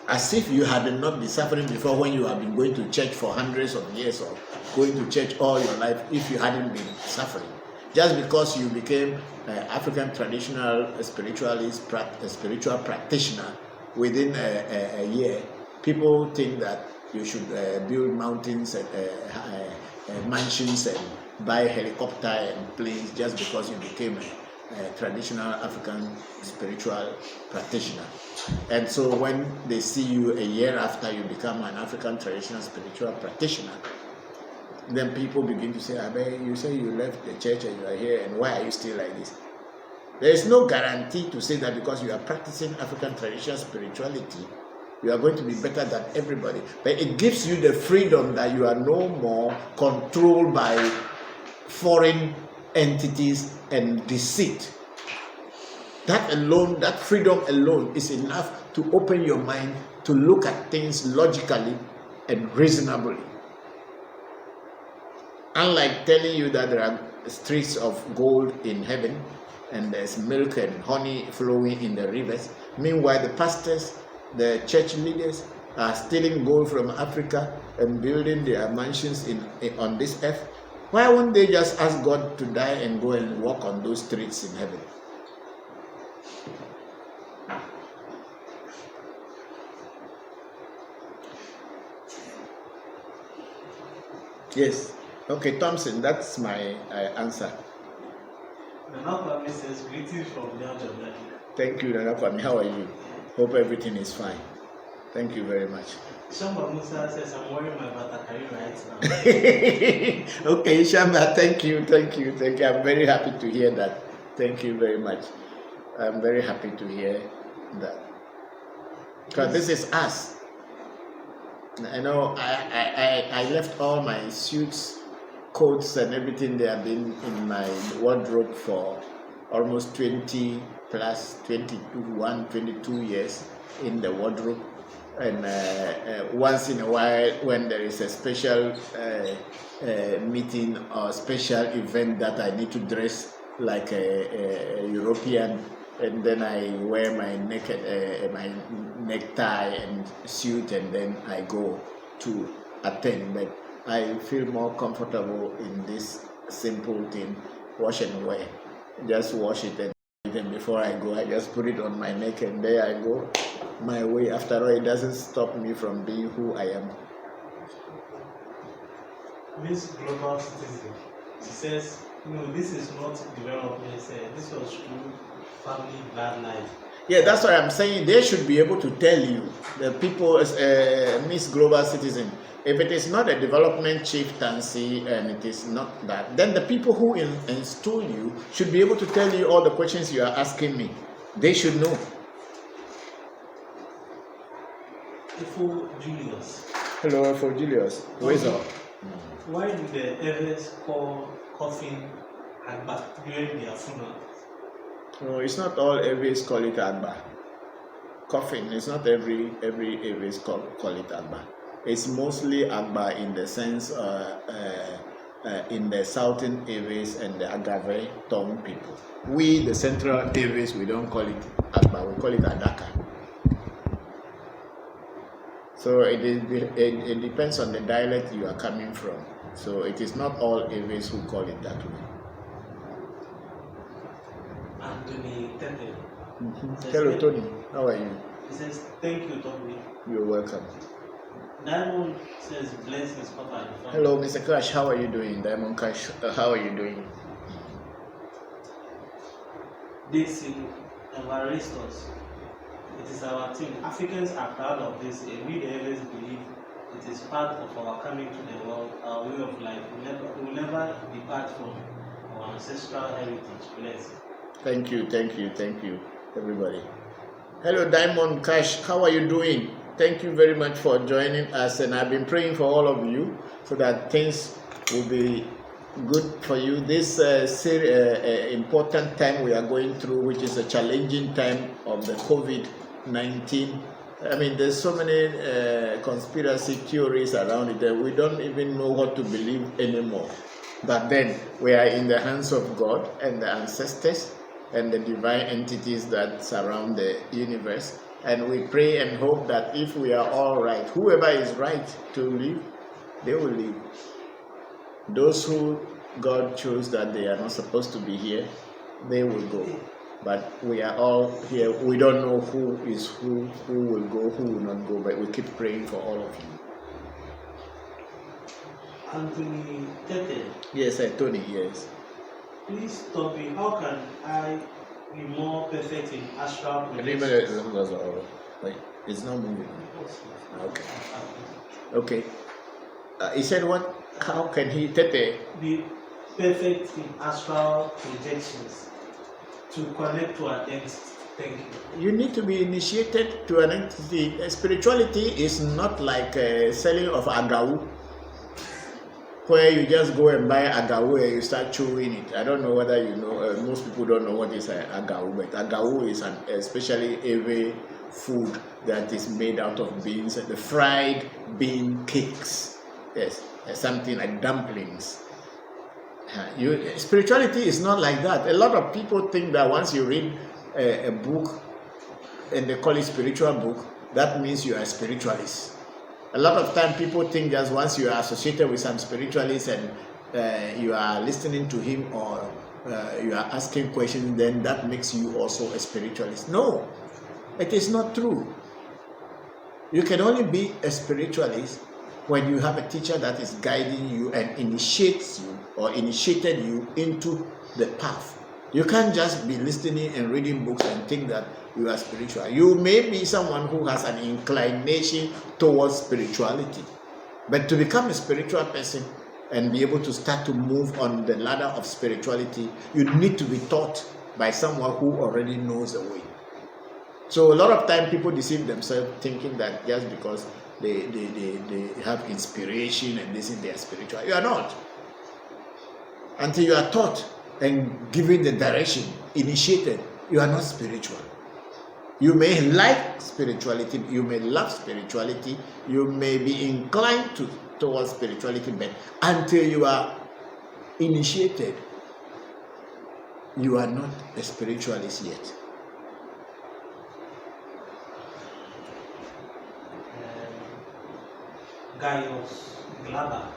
As if you had not been suffering before when you have been going to church for hundreds of years or going to church all your life, if you hadn't been suffering. Just because you became an African traditional spiritualist, spiritual practitioner within a year, people think that you should build mountains and mansions and buy helicopter and planes just because you became a traditional African spiritual practitioner. And so when they see you a year after you become an African traditional spiritual practitioner, then people begin to say, you say you left the church and you are here, and why are you still like this? There is no guarantee to say that because you are practicing African traditional spirituality, you are going to be better than everybody. But it gives you the freedom that you are no more controlled by foreign entities and deceit. That alone, that freedom alone is enough to open your mind to look at things logically and reasonably. Unlike telling you that there are streets of gold in heaven and there's milk and honey flowing in the rivers, meanwhile the pastors, the church leaders are stealing gold from Africa and building their mansions on this earth, why won't they just ask God to die and go and walk on those streets in heaven? Yes. Okay, Thompson, that's my answer. Nana Kwame says, greetings from Belgium. Thank you, Nana Kwame. How are you? Hope everything is fine. Thank you very much. Shamba Musa says, I'm wearing my batakari right now. Okay, Shamba, thank you. I'm very happy to hear that. Thank you very much. I'm very happy to hear that. Because this is us. I know I left all my suits, coats and everything. They have been in my wardrobe for almost 20 plus 22 years in the wardrobe. And once in a while, when there is a special meeting or special event that I need to dress like a European, and then I wear my necktie and suit, and then I go to attend. But I feel more comfortable in this simple thing, wash and wear. Just wash it, and then before I go, I just put it on my neck, and there I go my way. After all, it doesn't stop me from being who I am. Miss Global Citizen, she says, no, this is not development. This was true family bloodline. Yeah, that's what I'm saying. They should be able to tell you, the people, Miss Global Citizen, if it is not a development chieftaincy and it is not that, then the people who install you should be able to tell you all the questions you are asking me. They should know. For Julius. Hello, for Julius. Where's up? Why do the Eves call coffin Agba during their funeral? No, it's not all Eves call it Agba. Coffin, it's not every Eves call it Agba. It's mostly Agba in the sense in the southern Eves and the Agave tongue people. We, the central Eves, we don't call it Agba, we call it Adaka. So it depends on the dialect you are coming from. So it is not all Eves who call it that way. Anthony Tete. Hello, Tony. How are you? He says, thank you, Tony. You're welcome. Diamond says, blessings, Papa. Hello, Mr. Cash. How are you doing? Diamond Cash, how are you doing? Daisy Evaristos. It is our team. Africans are proud of this, and we the Eves believe it is part of our coming to the world, our way of life. We will never depart from our ancestral heritage. Bless. Thank you, everybody. Hello, Diamond Cash. How are you doing? Thank you very much for joining us, and I've been praying for all of you so that things will be good for you. This important time we are going through, which is a challenging time of the COVID-19. I mean, there's so many conspiracy theories around it that we don't even know what to believe anymore. But then we are in the hands of God and the ancestors and the divine entities that surround the universe. And we pray and hope that if we are all right, whoever is right to live, they will live. Those who God chose that they are not supposed to be here, they will go. But we are all here. We don't know who is who will go, who will not go, but we keep praying for all of you. Anthony Tete. Yes, Tony, yes. Please, Toby, how can I be more perfect in astral projection? Wait, it's not moving. Okay. Okay. He said what? How can he, Tete? Be perfect in astral projections to connect to an entity. Thank you. You need to be initiated to an entity. Spirituality is not like selling of agau, where you just go and buy agau and you start chewing it. I don't know whether you know, most people don't know what is agau, but agau is an especially every food that is made out of beans, the fried bean cakes. Yes, something like dumplings. Spirituality is not like that. A lot of people think that once you read a book and they call it spiritual book, that means you are a spiritualist. A lot of time people think that once you are associated with some spiritualist and you are listening to him or you are asking questions, then that makes you also a spiritualist. No, it is not true. You can only be a spiritualist when you have a teacher that is guiding you and initiates you or initiated you into the path. You can't just be listening and reading books and think that you are spiritual. You may be someone who has an inclination towards spirituality, but to become a spiritual person and be able to start to move on the ladder of spirituality, you need to be taught by someone who already knows the way. So a lot of time people deceive themselves thinking that just because they have inspiration and this is their spiritual. You are not. Until you are taught and given the direction, initiated, you are not spiritual. You may like spirituality, you may love spirituality, you may be inclined towards spirituality, but until you are initiated, you are not a spiritualist yet. Gaius Glaba.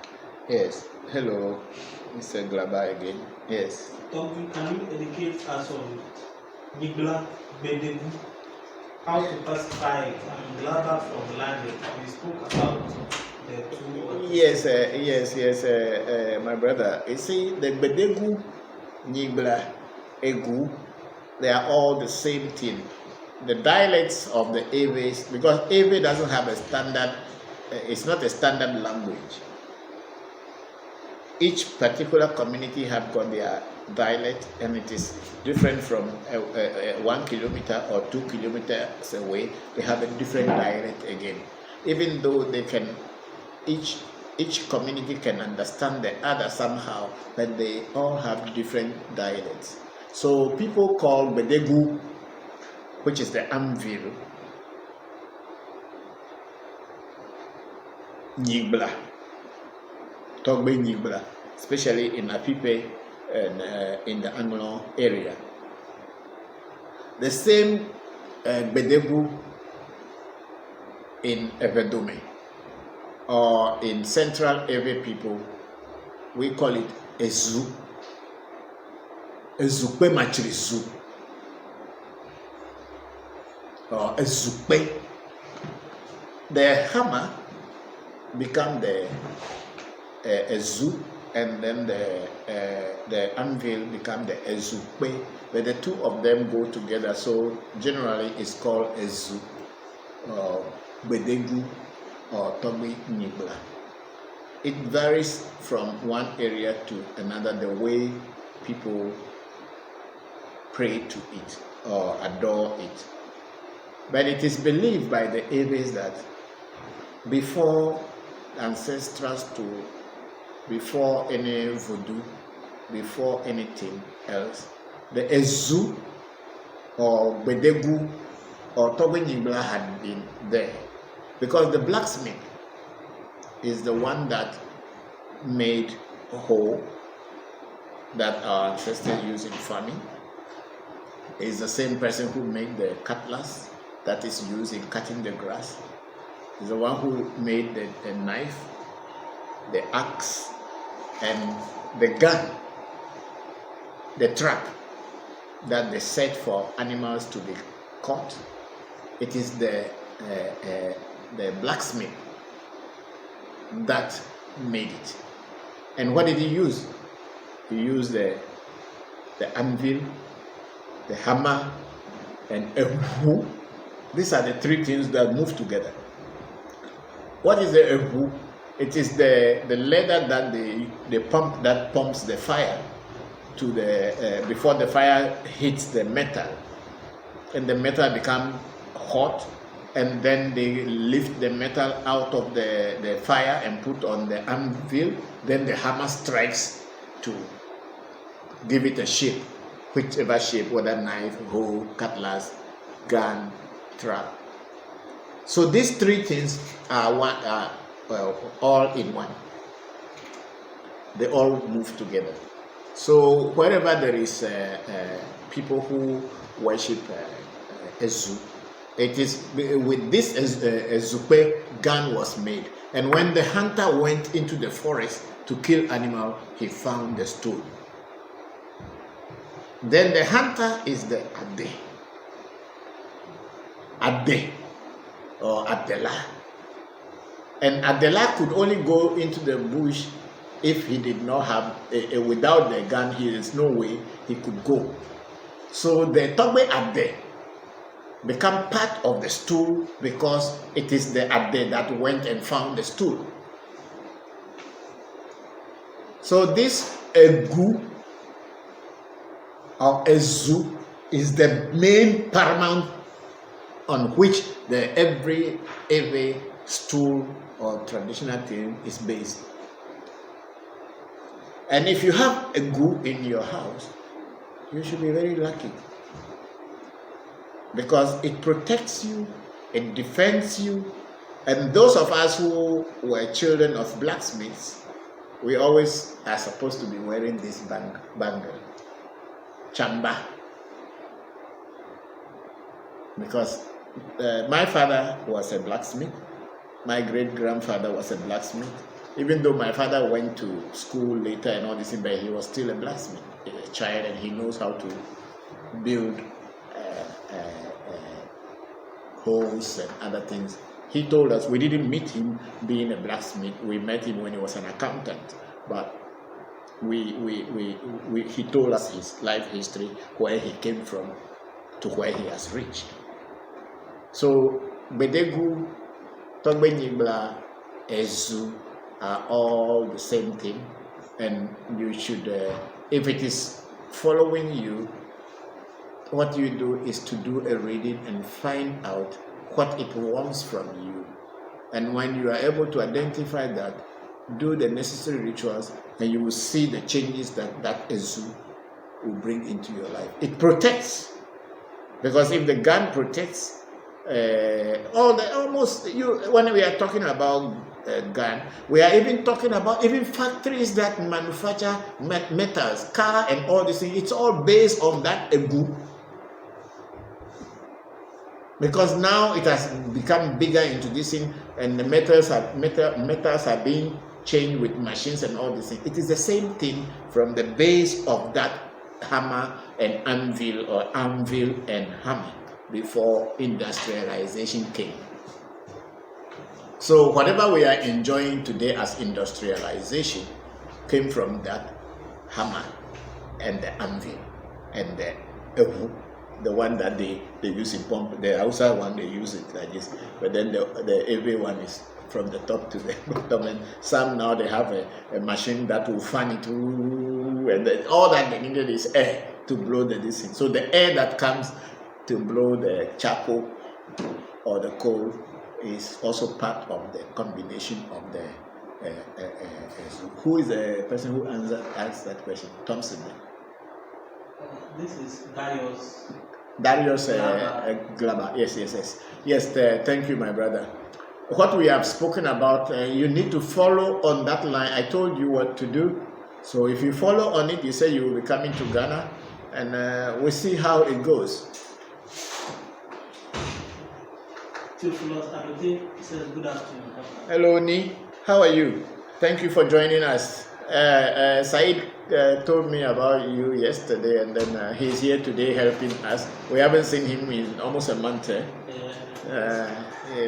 Yes. Hello, Mr. Glaba again. Yes. Toby, can you educate us on Nibla Bedegu? How to pacify it? I'm Glaba from London. We spoke about the two. Yes, my brother. You see, the Bedegu, Nibla, Egu, they are all the same thing. the dialects of the Ewe's, because Ewe doesn't have a standard, it's not a standard language. Each particular community have got their dialect, and it is different from 1 kilometer or 2 kilometers away. They have a different dialect again, even though they can, each community can understand the other somehow, but they all have different dialects. So people call Bedegu, which is the anvil, Nyibla, Togbe Nyibla, especially in Apipe and in the Anglo area. The same Bedegu in Evedome, or in Central Ewe people, we call it Ezu. Ezukpe Machirizu, or Ezukpe. The hammer become the Ezu, and then the anvil become the Ezukpe, but the two of them go together, so generally it's called Ezu, or Bedegu, or Tobi Nibla. It varies from one area to another, the way people pray to it or adore it. But it is believed by the Ewes that before ancestors, before any voodoo, before anything else, the Ezu or Bedegu or Tobi Nibla had been there, because the blacksmith is the one that made hoe that our ancestors used in farming. Is the same person who made the cutlass that is used in cutting the grass. Is the one who made the knife, the axe, and the gun, the trap that they set for animals to be caught. It is the blacksmith that made it. And what did he use? He used the anvil, the hammer, and a hoe. These are the three things that move together. What is the hoe? It is the leather that the pump that pumps the fire to the before the fire hits the metal, and the metal become hot, and then they lift the metal out of the fire and put on the anvil. Then the hammer strikes to give it a shape, whichever shape, whether knife, hoe, cutlass, gun, trap. So these three things are all in one. They all move together. So wherever there is people who worship Ezu, it is with this Ezukwe gun was made. And when the hunter went into the forest to kill animal, he found the stone. Then the hunter is the Ade or Adela. And Adela could only go into the bush if he did not have, without the gun, there is no way he could go. So the Togbe Ade become part of the stool because it is the Ade that went and found the stool. So this Egu or Ezu is the main paramount on which every stool or traditional thing is based. And if you have a Egu in your house, you should be very lucky, because it protects you, it defends you. And those of us who were children of blacksmiths, we always are supposed to be wearing this bangle, chamba, because my father was a blacksmith, my great-grandfather was a blacksmith. Even though my father went to school later and all this, but he was still a blacksmith, a child, and he knows how to build holes and other things. He told us, we didn't meet him being a blacksmith, we met him when he was an accountant, but he told us his life history, where he came from to where he has reached. So Bedegu, Togbenyibla, Ezu are all the same thing, and you should, if it is following you, what you do is to do a reading and find out what it wants from you. And when you are able to identify that, do the necessary rituals, and you will see the changes that Ezu will bring into your life. It protects, because if the gun protects, when we are talking about gun, we are even talking about even factories that manufacture metals, car, and all these things. It's all based on that egu. Because now it has become bigger into this thing, and the metals are being changed with machines and all these things. It is the same thing from the base of that hammer and anvil, or anvil and hammer, before industrialization came. So whatever we are enjoying today as industrialization came from that hammer and the anvil and the ehu. The one that they use in pump, the outside one they use it like this, but then the everyone is from the top to the bottom, and some now they have a machine that will fan it, and then all that they needed is air to blow the this thing. So the air that comes to blow the charcoal or the coal is also part of the combination of the who is the person who asked that question? Thompson. This is Darius. Darius Glaba. Yes. Thank you, my brother. What we have spoken about, you need to follow on that line. I told you what to do. So if you follow on it, you say you will be coming to Ghana, and we'll see how it goes. Theophilus Adote says, good afternoon. Hello, Ni. How are you? Thank you for joining us. Said told me about you yesterday, and then he's here today helping us. We haven't seen him in almost a month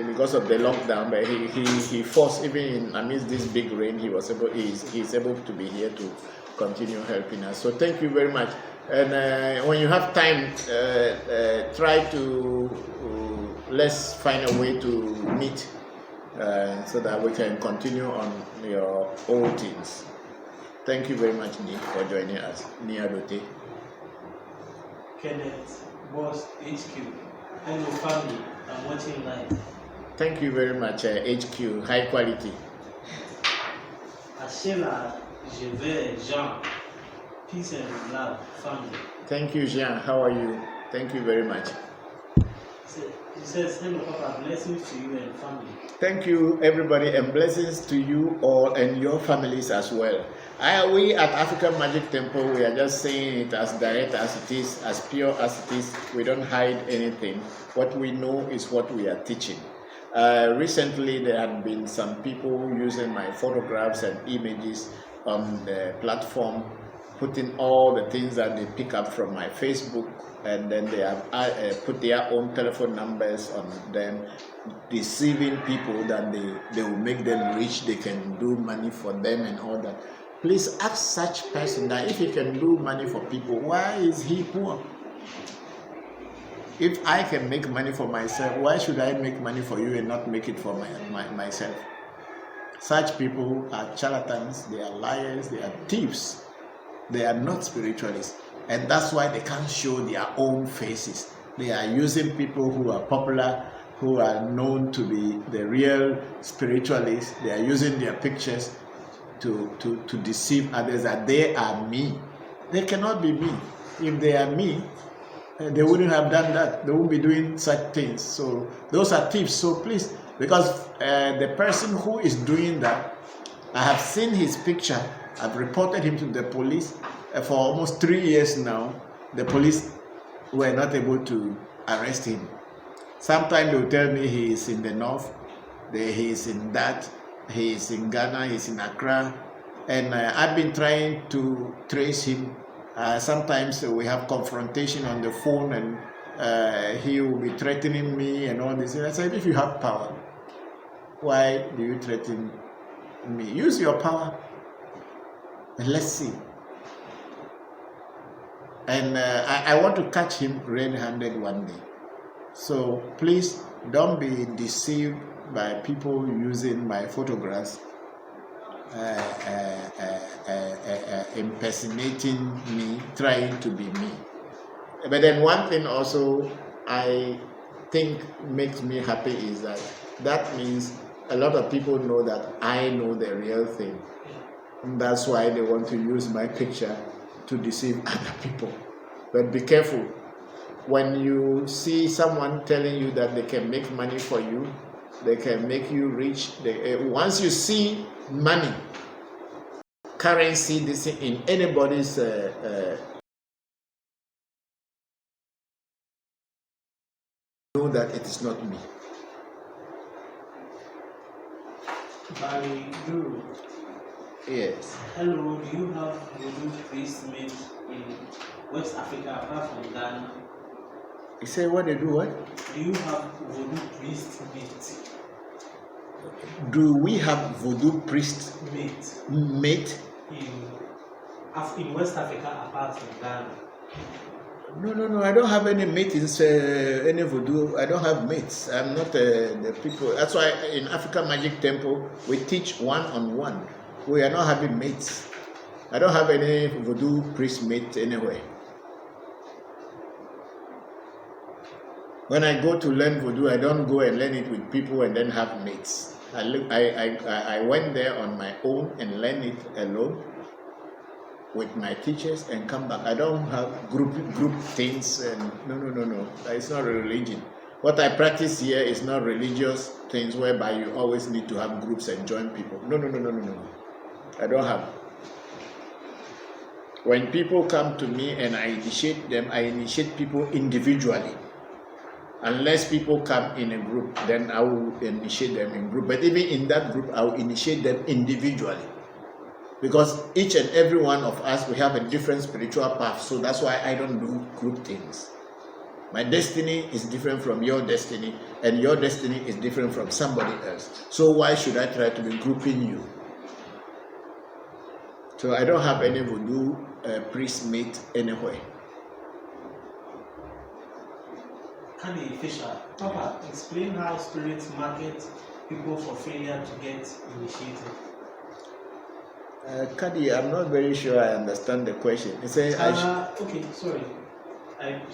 because of the lockdown, but he forced, even in amidst this big rain, he's able to be here to continue helping us. So thank you very much. And when you have time, try to let's find a way to meet so that we can continue on your old things. Thank you very much, Ni, for joining us. Ni Adote. Kenneth, Boss HQ. Hello, family. I'm watching live. Thank you very much, HQ. High quality. Ashela, Jean. Peace and love, family. Thank you, Jean. How are you? Thank you very much. He says, hello, Papa. Blessings to you and family. Thank you, everybody, and blessings to you all and your families as well. We at African Magic Temple, we are just saying it as direct as it is, as pure as it is. We don't hide anything. What we know is what we are teaching. Recently, there had been some people using my photographs and images on the platform, putting all the things that they pick up from my Facebook, and then they have put their own telephone numbers on them, deceiving people that they will make them rich, they can do money for them and all that. Please ask such person that if he can do money for people, why is he poor? If I can make money for myself, why should I make money for you and not make it for myself? Such people are charlatans, they are liars, they are thieves. They are not spiritualists. And that's why they can't show their own faces. They are using people who are popular, who are known to be the real spiritualists. They are using their pictures to deceive others that they are me. They cannot be me. If they are me, they wouldn't have done that. They wouldn't be doing such things. So those are thieves. So please, because the person who is doing that, I have seen his picture. I've reported him to the police for almost 3 years now. The police were not able to arrest him. Sometimes they will tell me he is in the north, he is in that, he is in Ghana, he is in Accra, and I've been trying to trace him. Sometimes we have confrontation on the phone, and he will be threatening me and all this. And I said, if you have power, why do you threaten me? Use your power. Let's see. And I want to catch him red-handed one day. So please don't be deceived by people using my photographs, impersonating me, trying to be me. But then one thing also I think makes me happy is that means a lot of people know that I know the real thing. And that's why they want to use my picture to deceive other people. But be careful. When you see someone telling you that they can make money for you, they can make you rich, once you see money, currency, this in anybody's know that it is not me. Balidu. Yes. Hello, do you have voodoo priest made in West Africa apart from Ghana? You say what they do? What? Do you have voodoo priest made? Do we have voodoo priest mate in West Africa apart from Ghana? No. I don't have any mates. Any voodoo. I don't have mates. I'm not the people. That's why in African Magic Temple we teach one-on-one. We are not having mates. I don't have any voodoo priest mate anywhere. When I go to learn voodoo, I don't go and learn it with people and then have mates. I went there on my own and learned it alone with my teachers and come back. I don't have group things and no. It's not a religion. What I practice here is not religious things whereby you always need to have groups and join people. No. I don't have. When people come to me and I initiate them, I initiate people individually. Unless people come in a group, then I will initiate them in group. But even in that group, I will initiate them individually. Because each and every one of us, we have a different spiritual path. So that's why I don't do group things. My destiny is different from your destiny, and your destiny is different from somebody else. So why should I try to be grouping you? So I don't have any voodoo priest mate anywhere. Kadi Fisher, Papa, explain how spirits market people for failure to get initiated. Kadi, I'm not very sure I understand the question. Okay, sorry.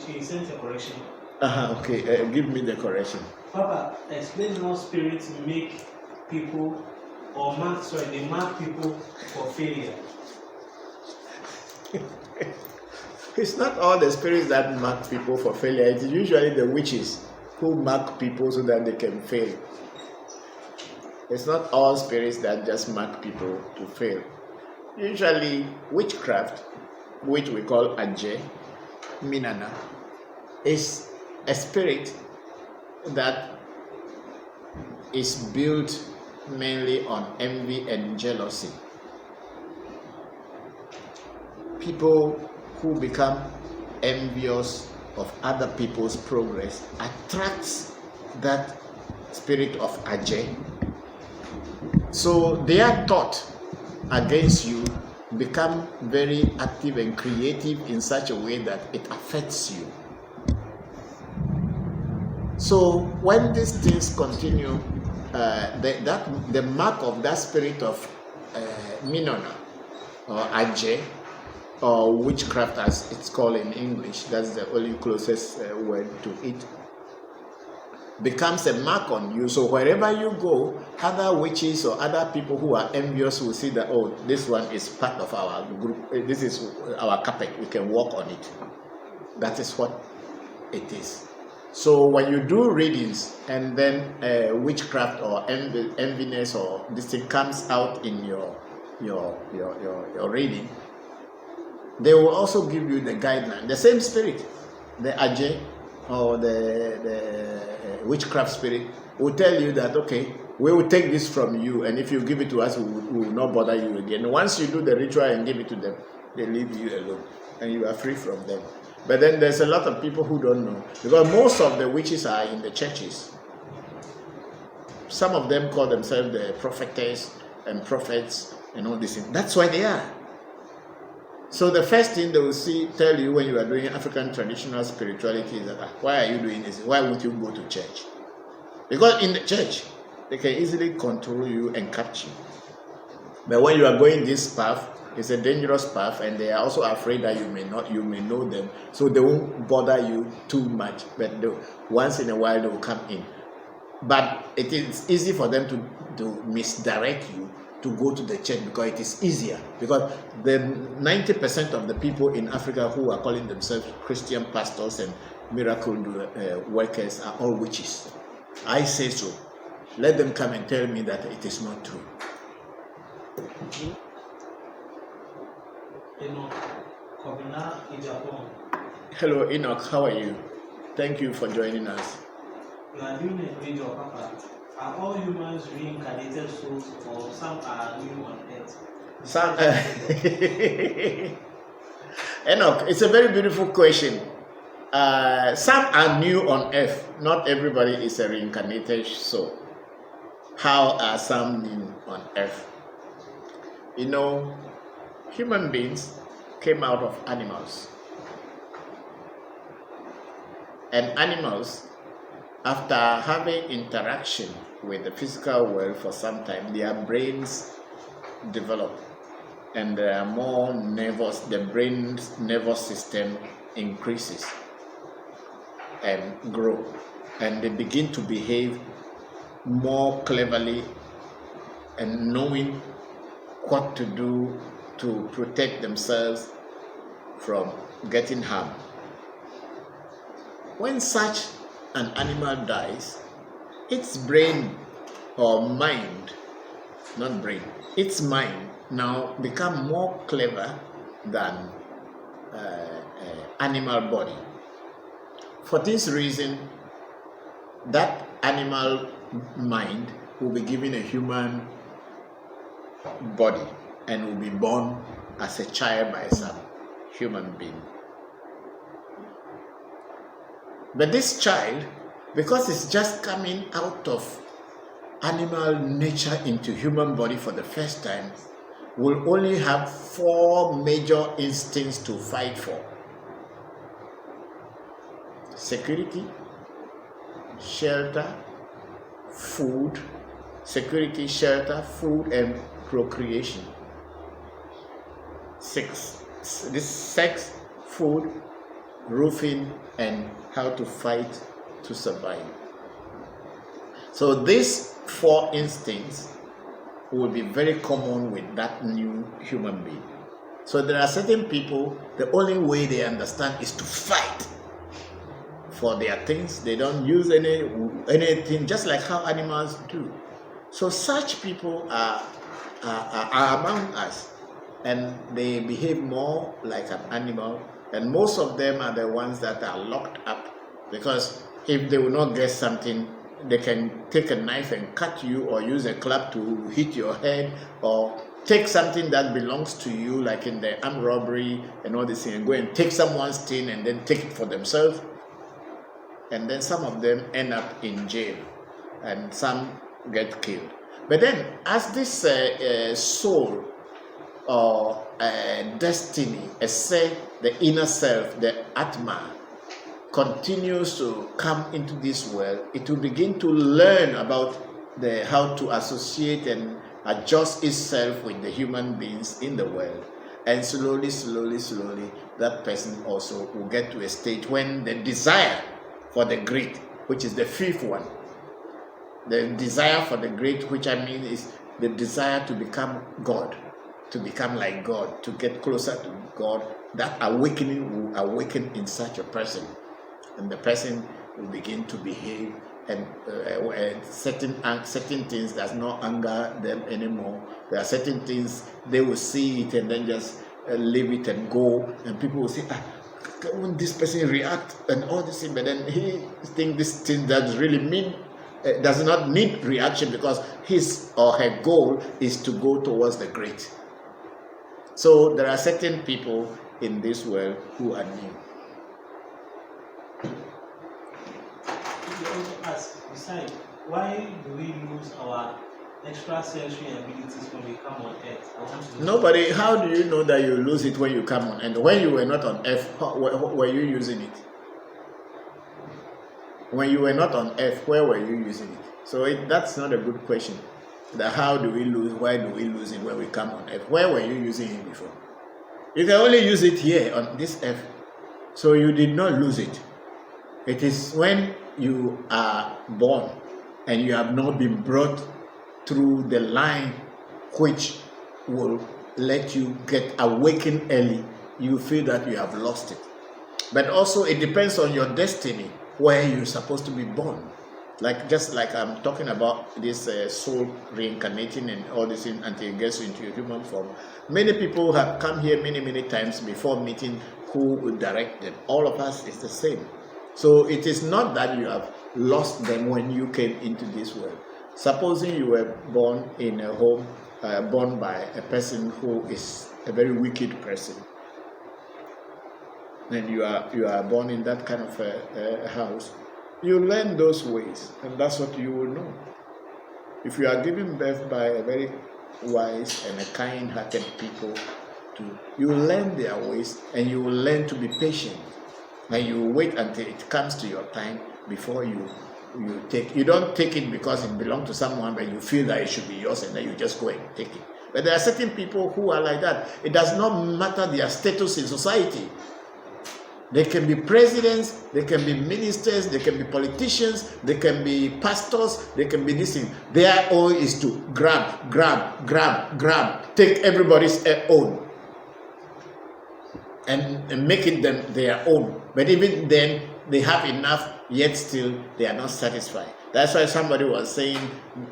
She sent a correction. Okay, give me the correction. Papa, explain how spirits make people they mark people for failure. It's not all the spirits that mark people for failure. It is usually the witches who mark people so that they can fail. It's not all spirits that just mark people to fail. Usually, witchcraft, which we call Aje, Minana, is a spirit that is built mainly on envy and jealousy. People who become envious of other people's progress attracts that spirit of Aje. So their thought against you become very active and creative in such a way that it affects you. So when these things continue, the mark of that spirit of Minona or Aje, or witchcraft as it's called in English, that's the only closest word to it, becomes a mark on you. So wherever you go, other witches or other people who are envious will see that, oh, this one is part of our group, this is our carpet, we can walk on it. That is what it is. So when you do readings and then witchcraft or enviness or this thing comes out in your reading, they will also give you the guideline. The same spirit, the Aje or the witchcraft spirit, will tell you that, okay, we will take this from you, and if you give it to us, we will not bother you again. Once you do the ritual and give it to them, they leave you alone, and you are free from them. But then there's a lot of people who don't know, because most of the witches are in the churches. Some of them call themselves the prophetess and prophets and all this. That's why they are. So the first thing they will tell you when you are doing African traditional spirituality is that, why are you doing this? Why won't you go to church? Because in the church, they can easily control you and capture you. But when you are going this path, it's a dangerous path, and they are also afraid that you may know them, so they won't bother you too much. But once in a while they will come in. But it is easy for them to misdirect you to go to the church because it is easier. Because the 90% of the people in Africa who are calling themselves Christian pastors and miracle workers are all witches. I say so. Let them come and tell me that it is not true. Hello Enoch, how are you? Thank you for joining us. You are doing a great job, Papa. Are all humans reincarnated souls, or some are new on earth? Some, Enoch, it's a very beautiful question. Some are new on earth. Not everybody is a reincarnated soul. How are some new on earth? You know, human beings came out of animals. And animals, after having interaction with the physical world for some time, their brains develop, and they are more nervous. The brain's nervous system increases and grow, and they begin to behave more cleverly and knowing what to do to protect themselves from getting harmed. When such an animal dies, its brain or mind, not brain, its mind now become more clever than animal body. For this reason, that animal mind will be given a human body and will be born as a child by some human being. But this child, because it's just coming out of animal nature into human body for the first time, will only have 4 major instincts to fight for: security, shelter, food, security, shelter, food, and procreation. 6. This sex, food, roofing, and how to fight to survive. So these 4 instincts will be very common with that new human being. So there are certain people, the only way they understand is to fight for their things. They don't use anything, just like how animals do. So such people are among us, and they behave more like an animal, and most of them are the ones that are locked up, because if they will not get something, they can take a knife and cut you, or use a club to hit your head, or take something that belongs to you, like in the armed robbery and all this thing, and go and take someone's thing and then take it for themselves. And then some of them end up in jail, and some get killed. But then, as this soul or destiny, the inner self, the Atma, continues to come into this world, it will begin to learn about how to associate and adjust itself with the human beings in the world. And slowly, that person also will get to a state when the desire for the great, which is the 5th one, the desire for the great, which I mean is the desire to become God, to become like God, to get closer to God, that awakening will awaken in such a person. And the person will begin to behave, and certain things does not anger them anymore. There are certain things they will see it and then just leave it and go, and people will say, won't this person react and all this thing? But then he thinks this thing does not need reaction, because his or her goal is to go towards the great. So there are certain people in this world who are new. You also ask, besides, why do we lose our extrasensory abilities when we come on earth? Nobody, how do you know that you lose it when you come on? And when you were not on earth, were you using it? When you were not on earth, where were you using it? So that's not a good question. How do we lose? Why do we lose it when we come on earth? Where were you using it before? You can only use it here on this earth. So you did not lose it. It is when you are born and you have not been brought through the line which will let you get awakened early, you feel that you have lost it. But also it depends on your destiny, where you're supposed to be born. Just like I'm talking about this soul reincarnating and all this thing until it gets into a human form. Many people have come here many times before meeting who will direct them. All of us is the same. So it is not that you have lost them when you came into this world. Supposing you were born in a home, born by a person who is a very wicked person, and you are born in that kind of a house, you learn those ways, and that's what you will know. If you are given birth by a very wise and a kind-hearted people, you will learn their ways, and you will learn to be patient, and you will wait until it comes to your time before you take. You don't take it because it belongs to someone, but you feel that it should be yours, and then you just go and take it. But there are certain people who are like that. It does not matter their status in society. They can be presidents, they can be ministers, they can be politicians, they can be pastors, they can be this thing. Their own is to grab, take everybody's own and make it them their own. But even then, they have enough, yet still they are not satisfied. That's why somebody was saying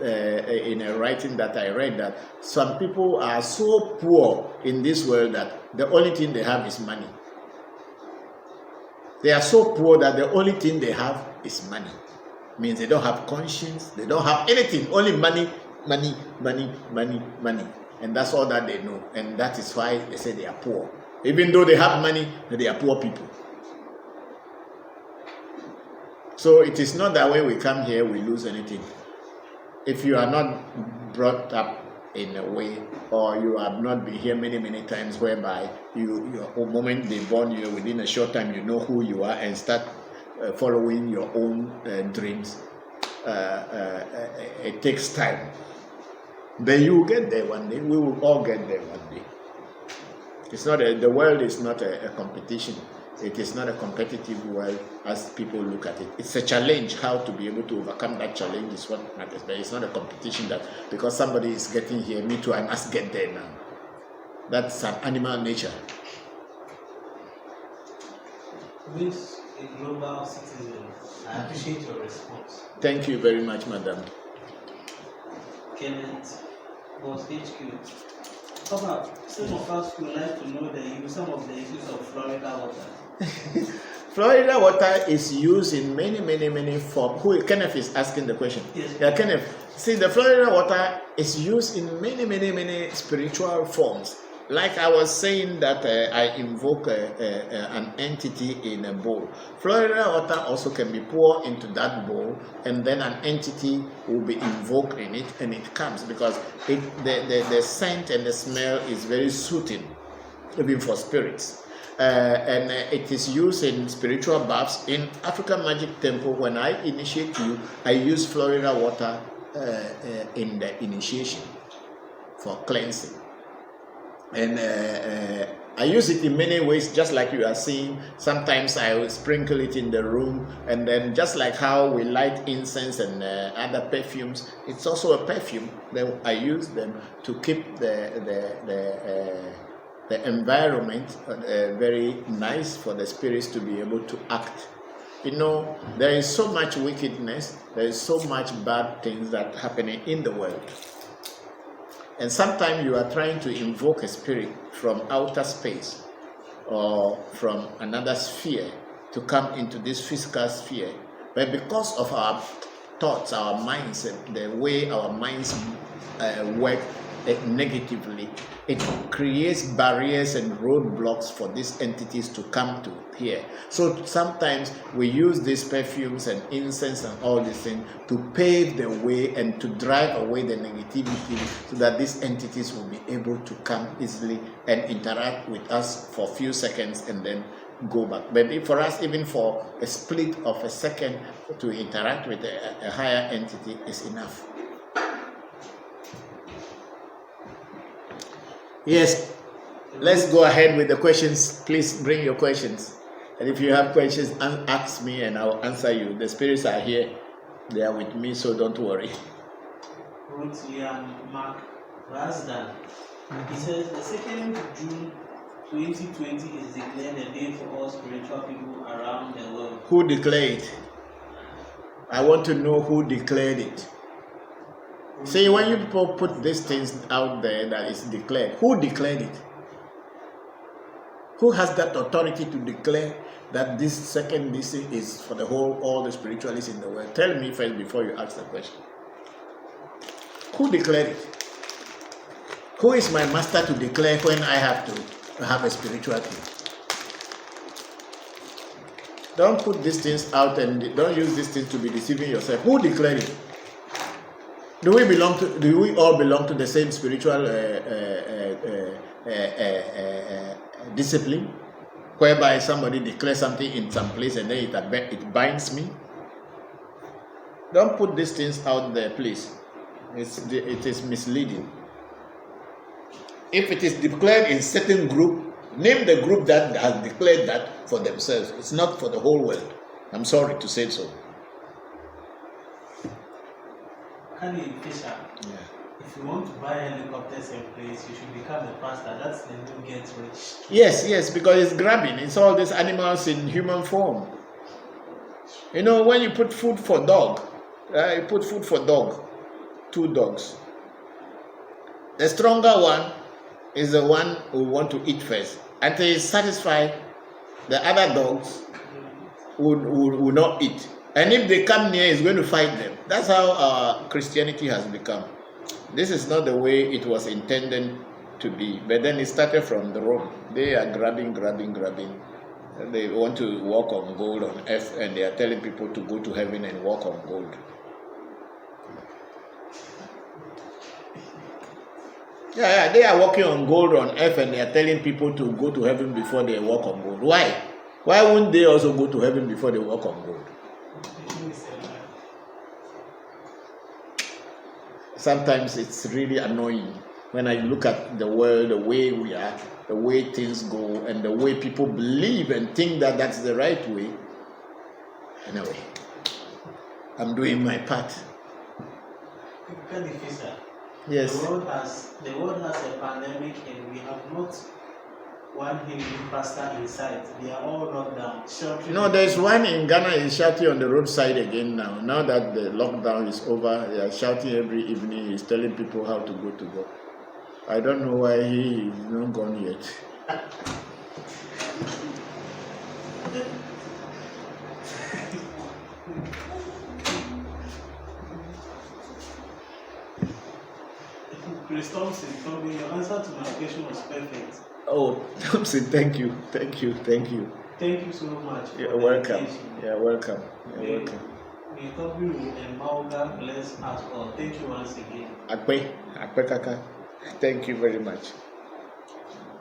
in a writing that I read that some people are so poor in this world that the only thing they have is money. They are so poor that the only thing they have is money. Means they don't have conscience, they don't have anything, only money. And that's all that they know. And that is why they say they are poor. Even though they have money, they are poor people. So it is not that when we come here, we lose anything. If you are not brought up in a way, or you have not been here many times, whereby the moment they born you, within a short time you know who you are and start following your own dreams. It takes time. Then you will get there one day. We will all get there one day. It's not the world is not a competition. It is not a competitive world as people look at it. It's a challenge. How to be able to overcome that challenge is what matters. But it's not a competition that because somebody is getting here, me too, I must get there now. That's an animal nature. Miss a global citizen, I appreciate your response. Thank you very much, madam. Kenneth was HQ. Papa, some of us would like to know some of the uses of Florida water. Florida water is used in many forms. Kenneth is asking the question. Yes. Yeah, Kenneth. See, the Florida water is used in many spiritual forms. Like I was saying that I invoke an entity in a bowl. Florida water also can be poured into that bowl, and then an entity will be invoked in it, and it comes because the scent and the smell is very soothing, even for spirits. And it is used in spiritual baths. In African Magic Temple, when I initiate you, I use Florida water in the initiation for cleansing. And I use it in many ways, just like you are seeing. Sometimes I will sprinkle it in the room, and then just like how we light incense and other perfumes, it's also a perfume. Then I use them to keep the environment very nice for the spirits to be able to act. You know, there is so much wickedness, there is so much bad things that are happening in the world. And sometimes you are trying to invoke a spirit from outer space or from another sphere to come into this physical sphere. But because of our thoughts, our minds, the way our minds work negatively, it creates barriers and roadblocks for these entities to come to here. So sometimes we use these perfumes and incense and all these things to pave the way and to drive away the negativity so that these entities will be able to come easily and interact with us for a few seconds and then go back. But for us, even for a split of a second to interact with a higher entity is enough. Yes, let's go ahead with the questions. Please bring your questions. And if you have questions, ask me and I'll answer you. The spirits are here. They are with me, so don't worry. Ruth Liam Mark Rasdan. He says the 2nd of June 2020 is declared a day for all spiritual people around the world. Who declared it? I want to know who declared it. See, when you people put these things out there that is declared, who declared it? Who has that authority to declare that this second DC is for all the spiritualists in the world? Tell me first before you ask the question. Who declared it? Who is my master to declare when I have to have a spiritual thing? Don't put these things out and don't use these things to be deceiving yourself. Who declared it? Do we all belong to the same spiritual discipline, whereby somebody declares something in some place and then it binds me? Don't put these things out there, please. It is misleading. If it is declared in certain group, name the group that has declared that for themselves. It's not for the whole world. I'm sorry to say so. Fisher, if you want to buy helicopters and planes, you should become a pastor. That's the new get rich. Yes, because it's grabbing. It's all these animals in human form. You know, when you put food for dog, you put food for dog, 2 dogs. The stronger one is the one who want to eat first. Until he's satisfied, the other dogs will not eat. And if they come near, he's going to fight them. That's how Christianity has become. This is not the way it was intended to be. But then it started from the Rome. They are grabbing. They want to walk on gold on earth, and they are telling people to go to heaven and walk on gold. Yeah, they are walking on gold on earth, and they are telling people to go to heaven before they walk on gold. Why? Why wouldn't they also go to heaven before they walk on gold? Sometimes it's really annoying when I look at the world, the way we are, the way things go, and the way people believe and think that that's the right way. Anyway, I'm doing my part. Yes. The world has a pandemic, and we have not one Hindu pastor in sight. They are all locked down. No, there's one in Ghana is shouting on the roadside again now. Now that the lockdown is over, they are shouting every evening. He's telling people how to go to God. I don't know why he is not gone yet. Chris Thompson told me your answer to my question was perfect. Oh, Thompson, thank you. Thank you so much. You're welcome. You're welcome. May God will empower God bless us all. Thank you once again. Akpe Kaka. Thank you very much.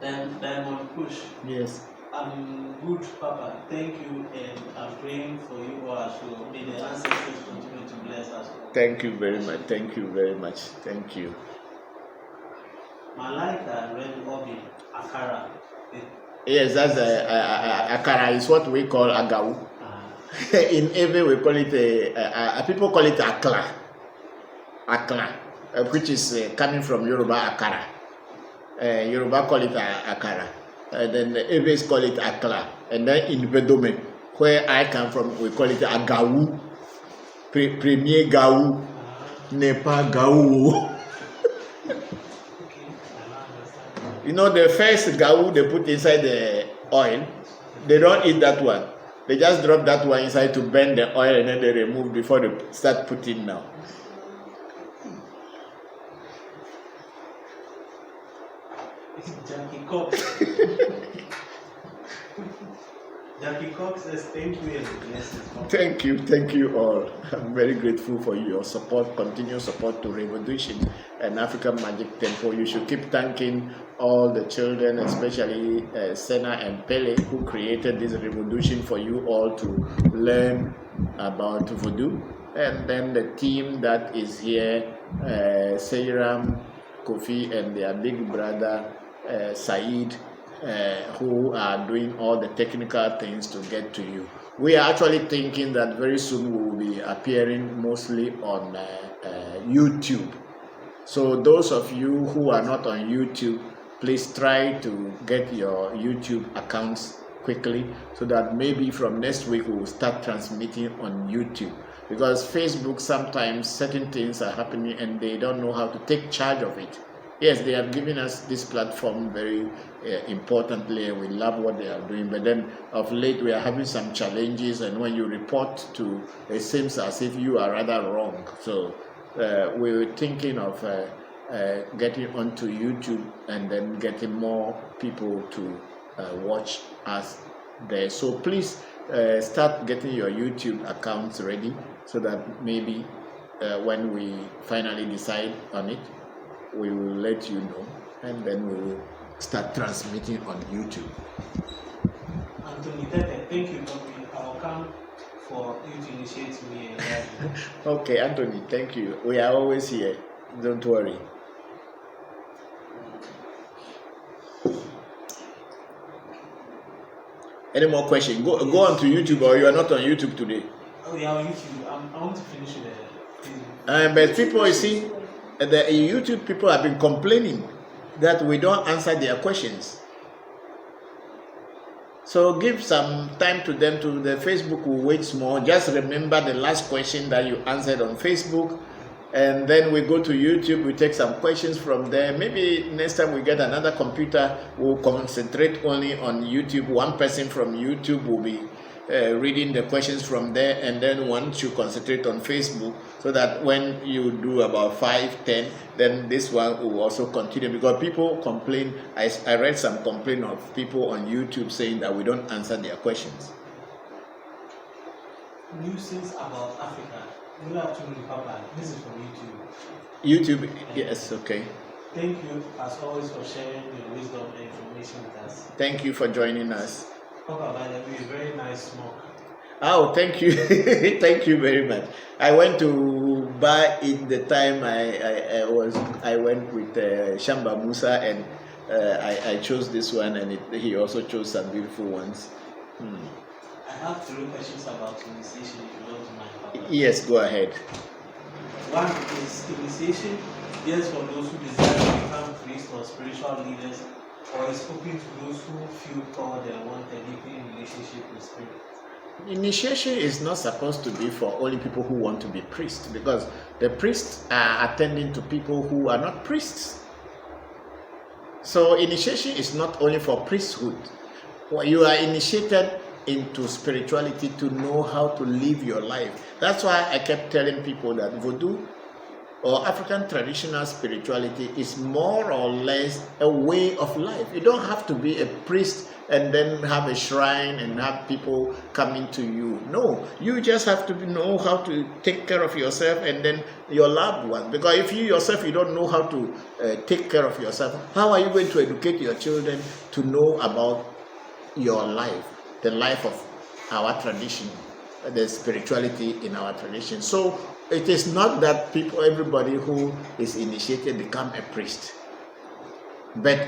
Then Diamond Push. Yes. I'm good, Papa. Thank you, and I'm praying for you all as well. May the ancestors continue to bless us all. Thank you very much. Thank you very much. Thank you. Malaika Red Obi Akara. Yes, that's akara is what we call agawu. In Ewe we call it people call it akla, which is coming from Yoruba akara. Yoruba call it akara. Then the Eves call it akla, and then in Bedome, where I come from, we call it agawu. Premier gawu, nepa gawu. You know, the first gawu they put inside the oil, they don't eat that one. They just drop that one inside to burn the oil, and then they remove before they start putting now. Jackie Cox says thank you and blessings. Thank you all. I'm very grateful for your support, continued support to Revolution and African Magic Temple. You should keep thanking all the children, especially Senna and Pele, who created this revolution for you all to learn about voodoo. And then the team that is here, Seiram, Kofi, and their big brother, Said, who are doing all the technical things to get to you. We are actually thinking that very soon we will be appearing mostly on YouTube. So those of you who are not on YouTube, please try to get your YouTube accounts quickly so that maybe from next week we will start transmitting on YouTube. Because Facebook, sometimes certain things are happening and they don't know how to take charge of it. Yes, they have given us this platform very importantly. We love what they are doing, but then of late we are having some challenges, and when you report to, it seems as if you are rather wrong. So we were thinking of getting onto YouTube and then getting more people to watch us there. So please start getting your YouTube accounts ready so that maybe when we finally decide on it, we will let you know, and then we will start transmitting on YouTube. Anthony, thank you, Tommy. I'll come for you to initiate me. Okay, Anthony, thank you. We are always here. Don't worry. Any more questions? Go on to YouTube, or you are not on YouTube today? Oh, yeah, on YouTube. I want to finish the. But people, you see, the YouTube people have been complaining that we don't answer their questions. So give some time to them. To the Facebook will wait small. Just remember the last question that you answered on Facebook, and then we go to YouTube. We take some questions from there. Maybe next time we get another computer, we'll concentrate only on YouTube. One person from YouTube will be reading the questions from there, and then once you concentrate on Facebook, so that when you do about 5, 10, then this one will also continue, because people complain. I read some complaint of people on YouTube saying that we don't answer their questions. New things about Africa. Good afternoon, Papa. This is from YouTube, yes, okay. Thank you as always for sharing your wisdom and information with us. Thank you for joining us. Papa, by the way, very nice smoke. Oh, thank you. Thank you very much. I went to buy it the time I went with Shamba Musa, and I chose this one, and he also chose some beautiful ones. I have 3 questions about initiation, if you don't mind, Papa. Yes, go ahead. One is initiation, yes, for those who desire to become priests or spiritual leaders, or is open to those who feel called and want a deeper relationship with spirit? Initiation is not supposed to be for only people who want to be priests, because the priests are attending to people who are not priests. So initiation is not only for priesthood. You are initiated into spirituality to know how to live your life. That's why I kept telling people that voodoo or African traditional spirituality is more or less a way of life. You don't have to be a priest and then have a shrine and have people coming to you. No, you just have to know how to take care of yourself and then your loved ones. Because if you yourself, you don't know how to take care of yourself, how are you going to educate your children to know about your life, the life of our tradition, the spirituality in our tradition? So it is not that everybody who is initiated become a priest. But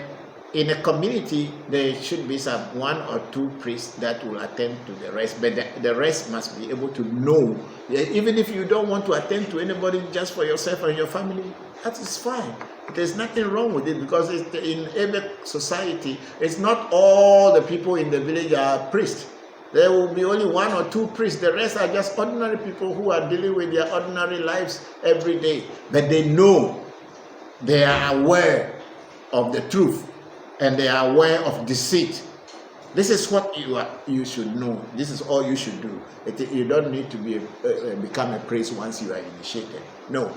in a community, there should be some 1 or 2 priests that will attend to the rest. But the rest must be able to know. Even if you don't want to attend to anybody, just for yourself and your family, that is fine. There's nothing wrong with it, because in every society, it's not all the people in the village are priests. There will be only 1 or 2 priests. The rest are just ordinary people who are dealing with their ordinary lives every day. But they know, they are aware of the truth, and they are aware of deceit. This is what you should know. This is all you should do. You don't need to become a priest once you are initiated. No.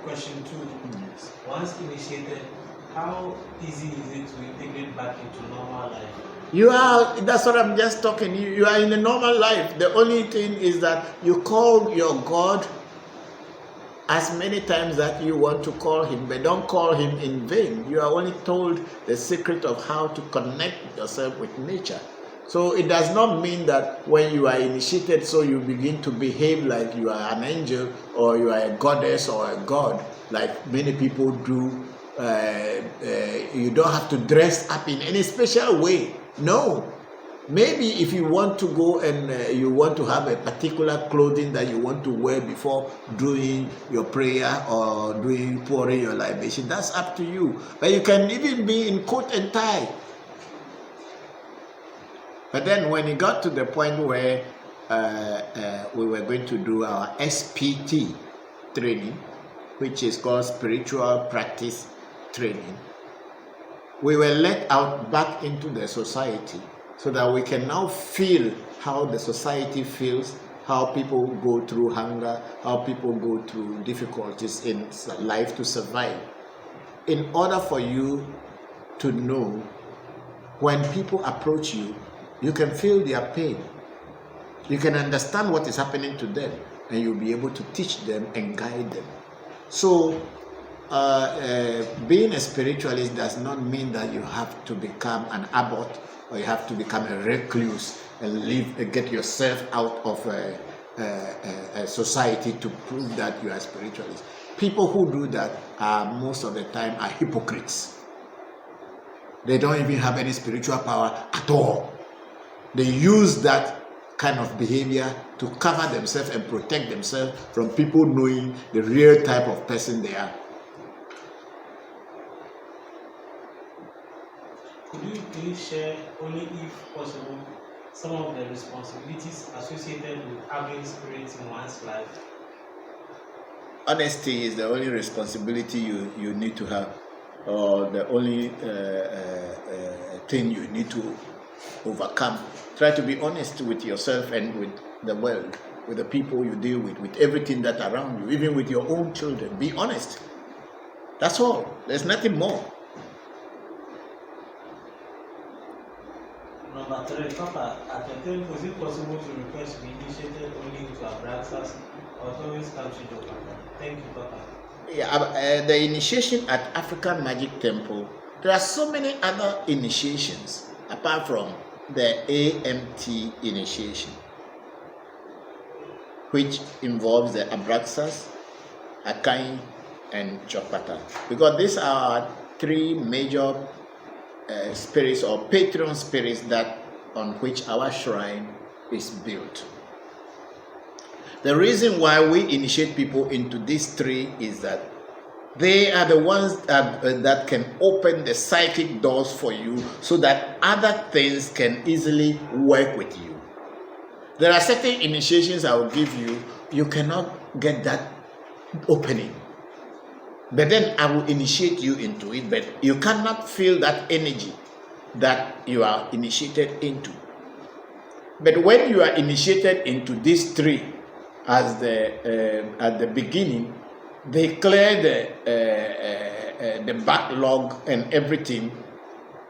Question 2. Once initiated, how easy is it to integrate back into normal life? That's what I'm just talking. You are in a normal life. The only thing is that you call your God as many times that you want to call him, but don't call him in vain. You are only told the secret of how to connect yourself with nature. So it does not mean that when you are initiated, so you begin to behave like you are an angel or you are a goddess or a god, like many people do. You don't have to dress up in any special way. No. Maybe if you want to go and you want to have a particular clothing that you want to wear before doing your prayer or pouring your libation, that's up to you. But you can even be in coat and tie. But then when it got to the point where we were going to do our SPT training, which is called Spiritual Practice Training, we were let out back into the society so that we can now feel how the society feels, how people go through hunger, how people go through difficulties in life to survive. In order for you to know when people approach you, you can feel their pain. You can understand what is happening to them, and you'll be able to teach them and guide them. So, being a spiritualist does not mean that you have to become an abbot or you have to become a recluse and get yourself out of a society to prove that you are a spiritualist. People who do that most of the time are hypocrites. They don't even have any spiritual power at all. They use that kind of behavior to cover themselves and protect themselves from people knowing the real type of person they are. Could you please share, only if possible, some of the responsibilities associated with having spirits in one's life? Honesty is the only responsibility you need to have, or the only thing you need to overcome. Try to be honest with yourself and with the world, with the people you deal with everything that around you, even with your own children. Be honest. That's all. There's nothing more. Number 3, Papa, at the time, was it possible to request to be initiated only into Abraxas or it always comes to your Papa? Thank you, Papa. Yeah, the initiation at African Magic Temple, there are so many other initiations apart from the AMT initiation, which involves the Abraxas, Akai, and Chokpata. Because these are 3 major spirits or patron spirits that on which our shrine is built. The reason why we initiate people into these 3 is that they are the ones that can open the psychic doors for you so that other things can easily work with you. There are certain initiations I will give you, you cannot get that opening. But then I will initiate you into it, but you cannot feel that energy that you are initiated into. But when you are initiated into these 3 as at the beginning, they clear the backlog and everything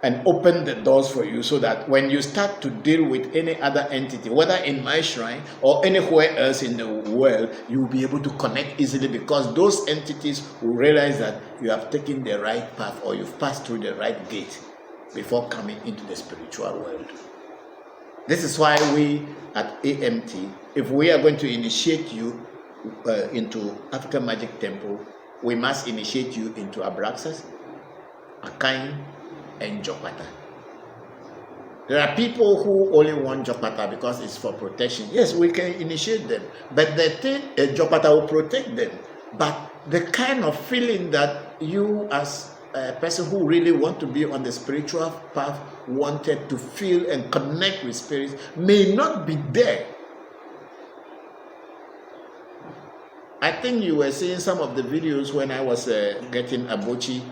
and open the doors for you so that when you start to deal with any other entity, whether in my shrine or anywhere else in the world, you will be able to connect easily because those entities will realize that you have taken the right path or you've passed through the right gate before coming into the spiritual world. This is why we at AMT, if we are going to initiate you into African Magic Temple, we must initiate you into Abraxas, Akai, and Jokpata. There are people who only want Jokpata because it's for protection. Yes, we can initiate them, but the thing, Jokpata will protect them. But the kind of feeling that you as a person who really want to be on the spiritual path wanted to feel and connect with spirits may not be there. I think you were seeing some of the videos when I was getting Abochi,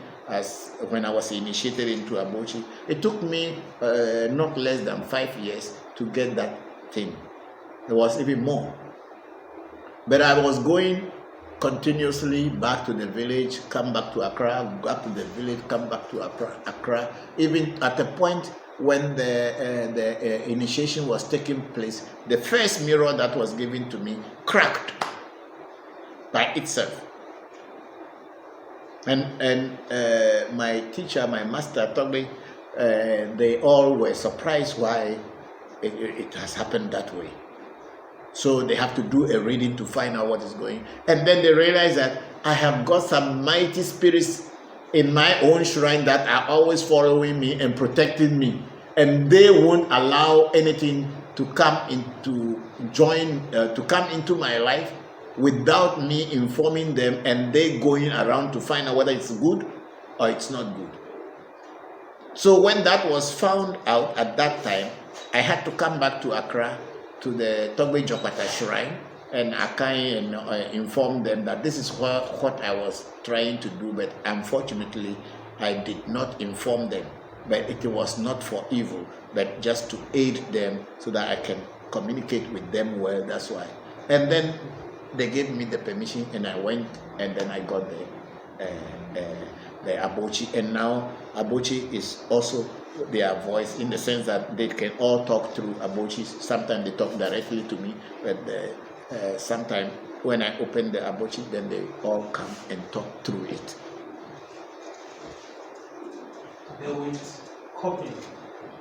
when I was initiated into Abochi. It took me not less than 5 years to get that thing. There was even more. But I was going continuously back to the village, come back to Accra, back to the village, come back to Accra. Even at the point when the initiation was taking place, the first mirror that was given to me cracked by itself. And my teacher, my master, told me they all were surprised why it has happened that way. So they have to do a reading to find out what is going. And then they realize that I have got some mighty spirits in my own shrine that are always following me and protecting me. And they won't allow anything to come into my life without me informing them, and they going around to find out whether it's good or it's not good. So when that was found out at that time, I had to come back to Accra to the Togbe Jokwata shrine, and I informed them that this is what I was trying to do, but unfortunately I did not inform them. But it was not for evil, but just to aid them so that I can communicate with them well. That's why. And then they gave me the permission, and I went, and then I got the Abochi, and now Abochi is also their voice, in the sense that they can all talk through Abochi. Sometimes they talk directly to me, but sometimes when I open the Abochi, then they all come and talk through it. David Copy.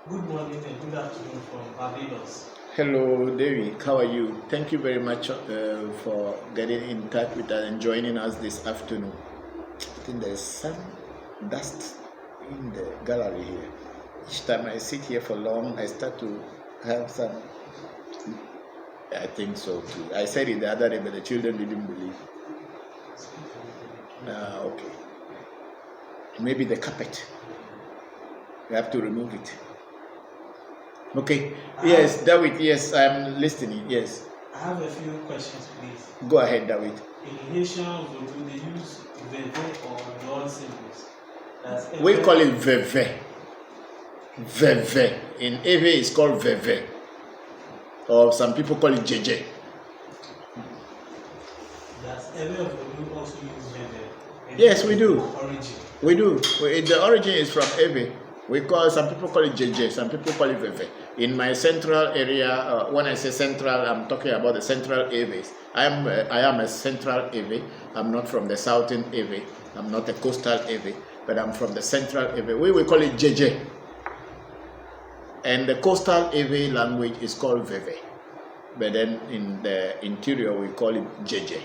Good morning and good afternoon from Barbados. Hello, David. How are you? Thank you very much for getting in touch with us and joining us this afternoon. I think there's some dust in the gallery here. Each time I sit here for long, I start to have some. I think so too. I said it the other day, but the children didn't believe. Okay. Maybe the carpet. We have to remove it. Okay. Yes, David. Yes, I'm listening. Yes. I have a few questions, please. Go ahead, David. In Haitian vodu, they use veve or non symbols. We call it veve. Veve. In Ewe, it's called veve. Or some people call it jeje. Does Ewe vodu also use veve? Yes, we do. Origin. We do. The origin is from Ewe. Some people call it jeje, some people call it veve. In my central area, when I say central, I'm talking about the central Ewe. I am a central Ewe. I'm not from the southern Ewe. I'm not a coastal Ewe, but I'm from the central Ewe. We will call it jeje. And the coastal Ewe language is called veve. But then in the interior, we call it jeje.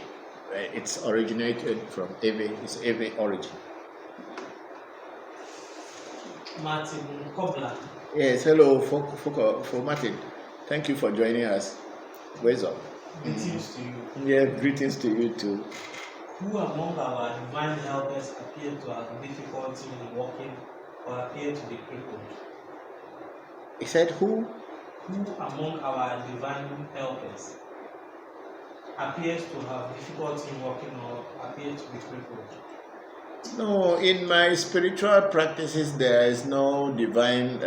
It's originated from Ewe. It's Ewe origin. Martin Kobler. Yes, hello, for Martin. Thank you for joining us. Where's up? Greetings to you. Yeah, greetings to you too. Who among our divine helpers appear to have difficulty in walking or appear to be crippled? He said who? Who among our divine helpers appears to have difficulty in walking or appear to be crippled? No, in my spiritual practices, there is no divine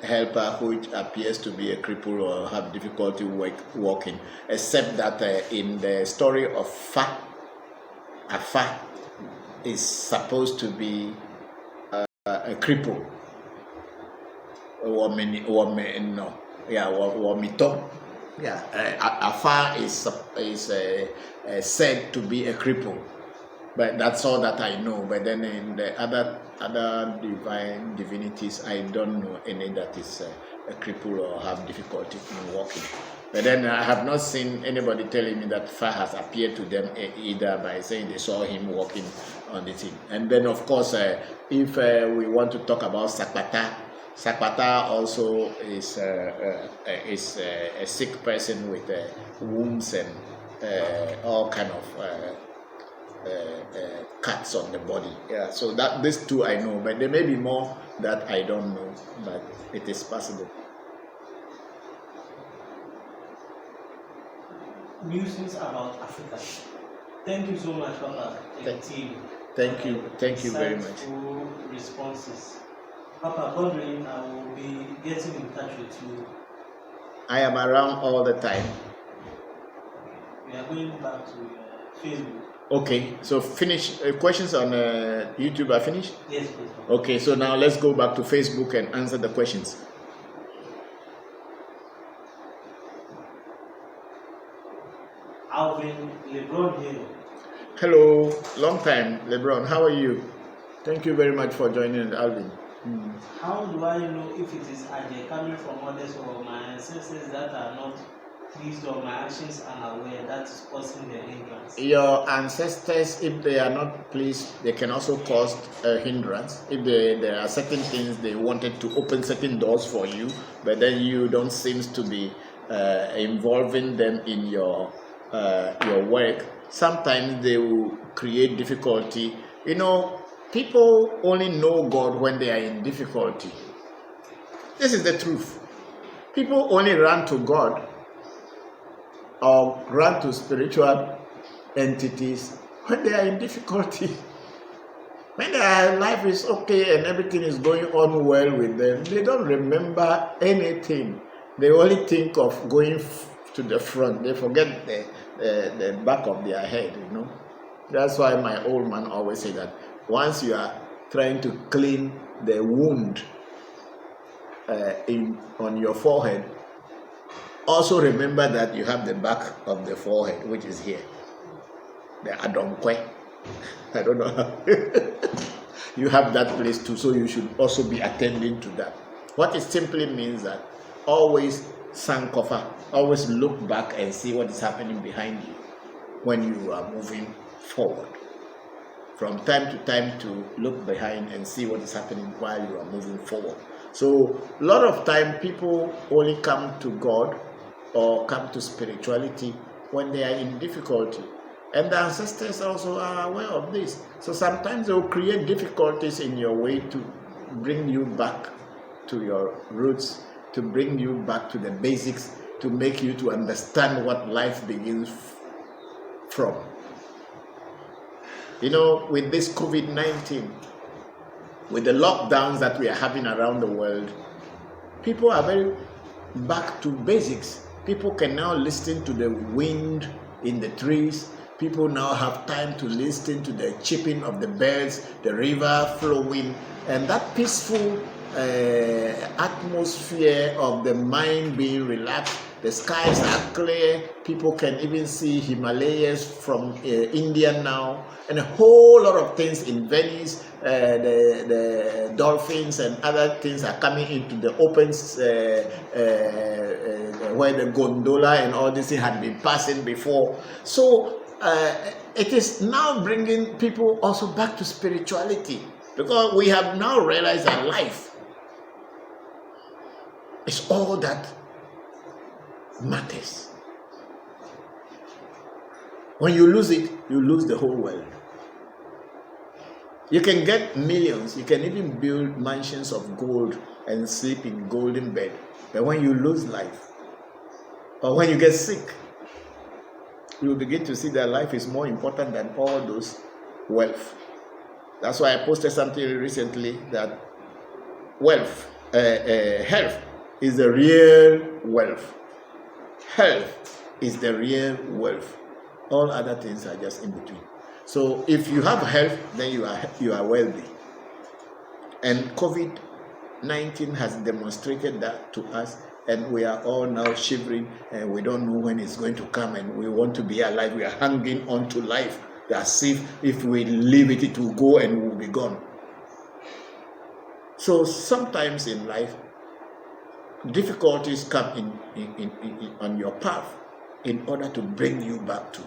helper which appears to be a cripple or have difficulty walking, except that in the story of Afa is supposed to be a cripple. Afa is said to be a cripple. But that's all that I know. But then in the other divine divinities, I don't know any that is a cripple or have difficulty in walking. But then I have not seen anybody telling me that Fa has appeared to them either by saying they saw him walking on the thing. And then of course, if we want to talk about Sakpata also is a sick person with wounds and all kind of cuts on the body. Yeah, so that these two I know, but there may be more that I don't know, but it is possible. Musings about Africa. Thank you so much, Papa. Thank you very much. Insightful responses. Papa, God willing, I will be getting in touch with you. I am around all the time. We are going back to Facebook. Okay, so finish questions on YouTube are finished? Yes, please. Okay, so now let's go back to Facebook and answer the questions. Alvin LeBron here. Hello, long time, LeBron. How are you? Thank you very much for joining, Alvin. How do I know if it is Ajay coming from others or my ancestors that are not pleased or my actions unaware that is causing the hindrance? Your ancestors, if they are not pleased, they can also cause a hindrance. If there are certain things they wanted to open certain doors for you, but then you don't seem to be involving them in your work, sometimes they will create difficulty. You know, people only know God when they are in difficulty. This is the truth. People only run to God or run to spiritual entities when they are in difficulty. When their life is okay and everything is going on well with them, they don't remember anything. They only think of going to the front. They forget the back of their head, you know. That's why my old man always say that once you are trying to clean the wound on your forehead, also remember that you have the back of the forehead, which is here, the adonkwe. I don't know. You have that place too, so you should also be attending to that. What it simply means that always sankofa, always look back and see what is happening behind you when you are moving forward. From time to time to look behind and see what is happening while you are moving forward. So a lot of time people only come to God or come to spirituality when they are in difficulty. And the ancestors also are aware of this. So sometimes they will create difficulties in your way to bring you back to your roots, to bring you back to the basics, to make you to understand what life begins from. You know, with this COVID-19, with the lockdowns that we are having around the world, people are very back to basics. People can now listen to the wind in the trees. People now have time to listen to the chirping of the birds, the river flowing, and that peaceful atmosphere of the mind being relaxed. The skies are clear. People can even see Himalayas from India now, and a whole lot of things in Venice. The dolphins and other things are coming into the open where the gondola and all this thing had been passing before. So it is now bringing people also back to spirituality, because we have now realized that life is all that matters. When you lose it, you lose the whole world. You can get millions, you can even build mansions of gold and sleep in golden bed, but when you lose life, or when you get sick, you will begin to see that life is more important than all those wealth. That's why I posted something recently that wealth, health is the real wealth. Health is the real wealth. All other things are just in between. So if you have health, then you are wealthy. And COVID-19 has demonstrated that to us, and we are all now shivering, and we don't know when it's going to come, and we want to be alive. We are hanging on to life as if we leave it, it will go and we will be gone. So sometimes in life, difficulties come on your path in order to bring you back to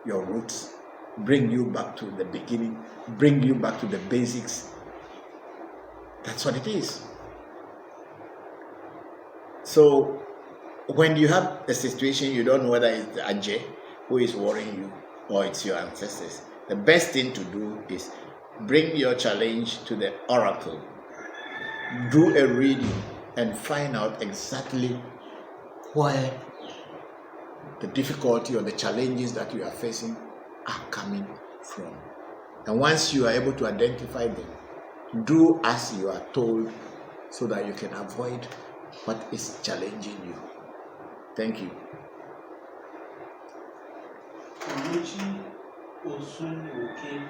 your roots, bring you back to the beginning, bring you back to the basics. That's what it is. So when you have a situation, you don't know whether it's the Ajay who is worrying you or it's your ancestors. The best thing to do is bring your challenge to the oracle, do a reading, and find out exactly where the difficulty or the challenges that you are facing are coming from. And once you are able to identify them, do as you are told so that you can avoid what is challenging you. Thank you. Osunoke.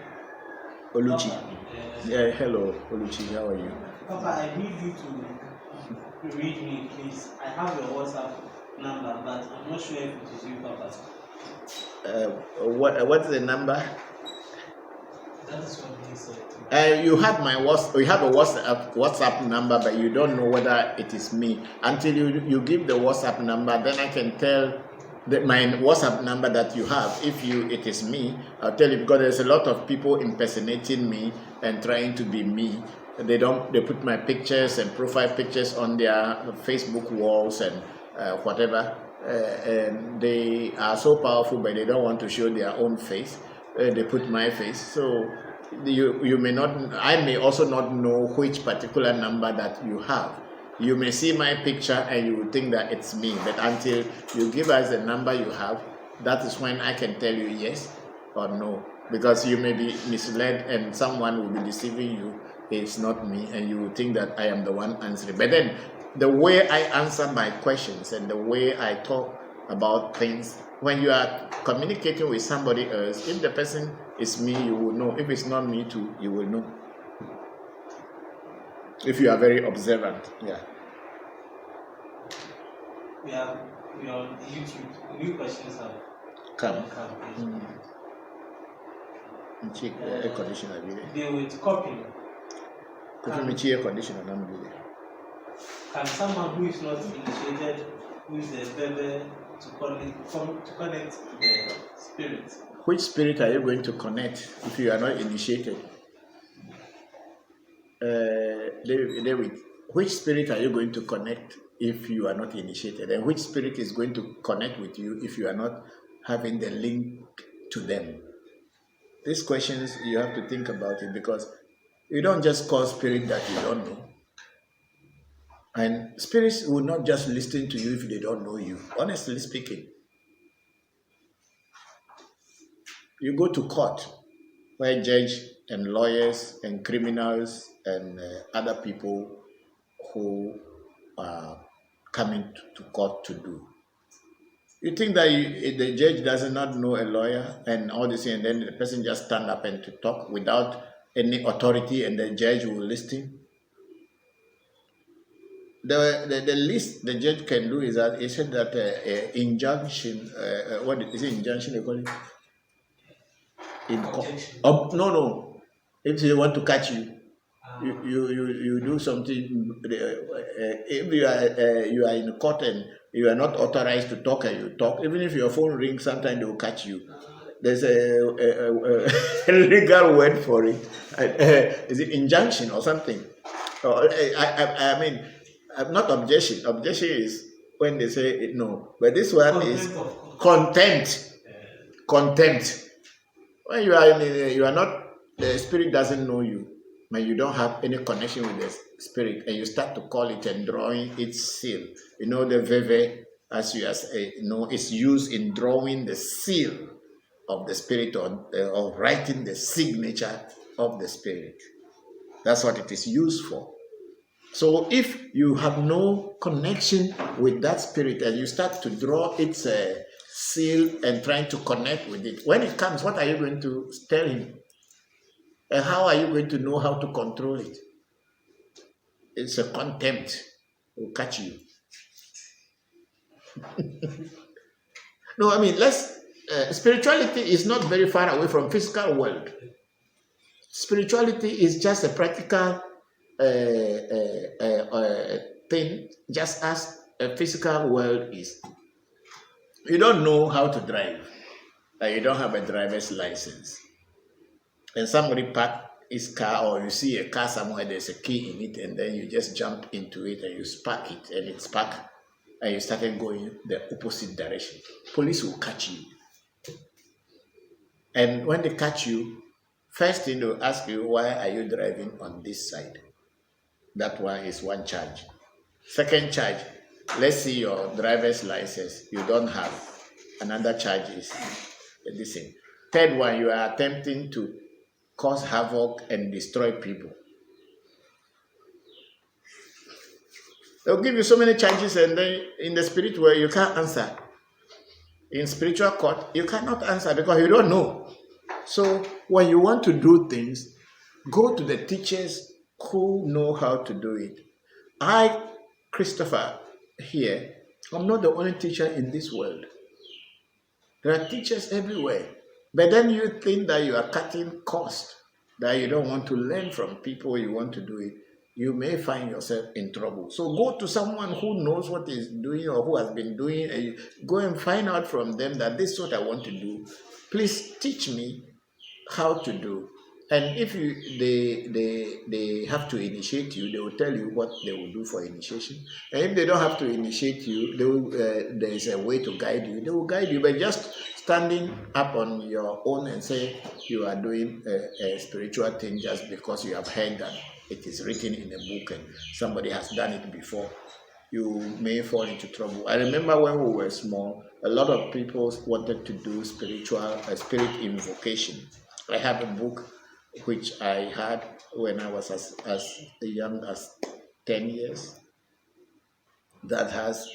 Oluchi. Papa, Hello, Oluchi. How are you? Papa, I need you to read me, please. I have your WhatsApp number, but I'm not sure if it is you, Papa. What's the number? That is what he said. You have my you have a WhatsApp number, but you don't know whether it is me until you give the WhatsApp number. Then I can tell my WhatsApp number that you have. If it is me, I'll tell you, because there's a lot of people impersonating me and trying to be me. They put my pictures and profile pictures on their Facebook walls and whatever. And they are so powerful, but they don't want to show their own face. They put my face. So you may not, I may also not know which particular number that you have. You may see my picture and you will think that it's me, but until you give us the number you have, that is when I can tell you yes or no, because you may be misled and someone will be deceiving you. It's not me, and you will think that I am the one answering. But then the way I answer my questions and the way I talk about things, when you are communicating with somebody else, if the person is me, you will know. If it's not me too, you will know. If you are very observant, yeah. We are on YouTube. New questions have Come. Check Air conditioner. Deal with copying. Air conditioner. Can someone who is not initiated use the bebe to connect to the spirit? Which spirit are you going to connect if you are not initiated? David, which spirit are you going to connect if you are not initiated? And which spirit is going to connect with you if you are not having the link to them? These questions, you have to think about it, because you don't just call spirit that you don't know. And spirits will not just listen to you if they don't know you, honestly speaking. You go to court where judge and lawyers and criminals and other people who are coming to court to do. You think that the judge does not know a lawyer and all this, and then the person just stand up and to talk without any authority, and the judge will listen? The least the judge can do is that he said that injunction. What is it? Injunction they call it? No. If they want to catch you, you do something. If you are in court and you are not authorized to talk and you talk, even if your phone rings, sometimes they will catch you. There's a legal word for it. Is it injunction or something? I mean, not objection. Objection is when they say no, but this one is contempt. Contempt. When you are not, the spirit doesn't know you, and you don't have any connection with the spirit, and you start to call it and drawing its seal. You know, the veve, as you know, is used in drawing the seal of the spirit, or writing the signature of the spirit. That's what it is used for. So if you have no connection with that spirit and you start to draw its seal and trying to connect with it, when it comes, what are you going to tell him? And how are you going to know how to control it? It's a contempt. It will catch you. No, I mean, spirituality is not very far away from physical world. Spirituality is just a practical thing, just as a physical world is. You don't know how to drive, you don't have a driver's license, and somebody park his car, or you see a car somewhere, there's a key in it, and then you just jump into it and you spark it, and it's parked, and you started going the opposite direction. Police will catch you, and when they catch you, first thing they'll ask you, why are you driving on this side? That one is one charge. Second charge, let's see your driver's license. You don't have. Another charge is this thing. Third one, you are attempting to cause havoc and destroy people. They'll give you so many charges, and then in the spirit world, you can't answer. In spiritual court, you cannot answer because you don't know. So when you want to do things, go to the teachers who know how to do it. I, Christopher, here, I'm not the only teacher in this world. There are teachers everywhere. But then you think that you are cutting cost, that you don't want to learn from people, you want to do it. You may find yourself in trouble. So go to someone who knows what is doing or who has been doing, and you go and find out from them that this is what I want to do. Please teach me how to do. And if they have to initiate you, they will tell you what they will do for initiation. And if they don't have to initiate you, there is a way to guide you. They will guide you, but just standing up on your own and say you are doing a spiritual thing just because you have heard that it is written in a book and somebody has done it before, you may fall into trouble. I remember when we were small, a lot of people wanted to do spirit invocation. I have a book which I had when I was as young as 10 years that has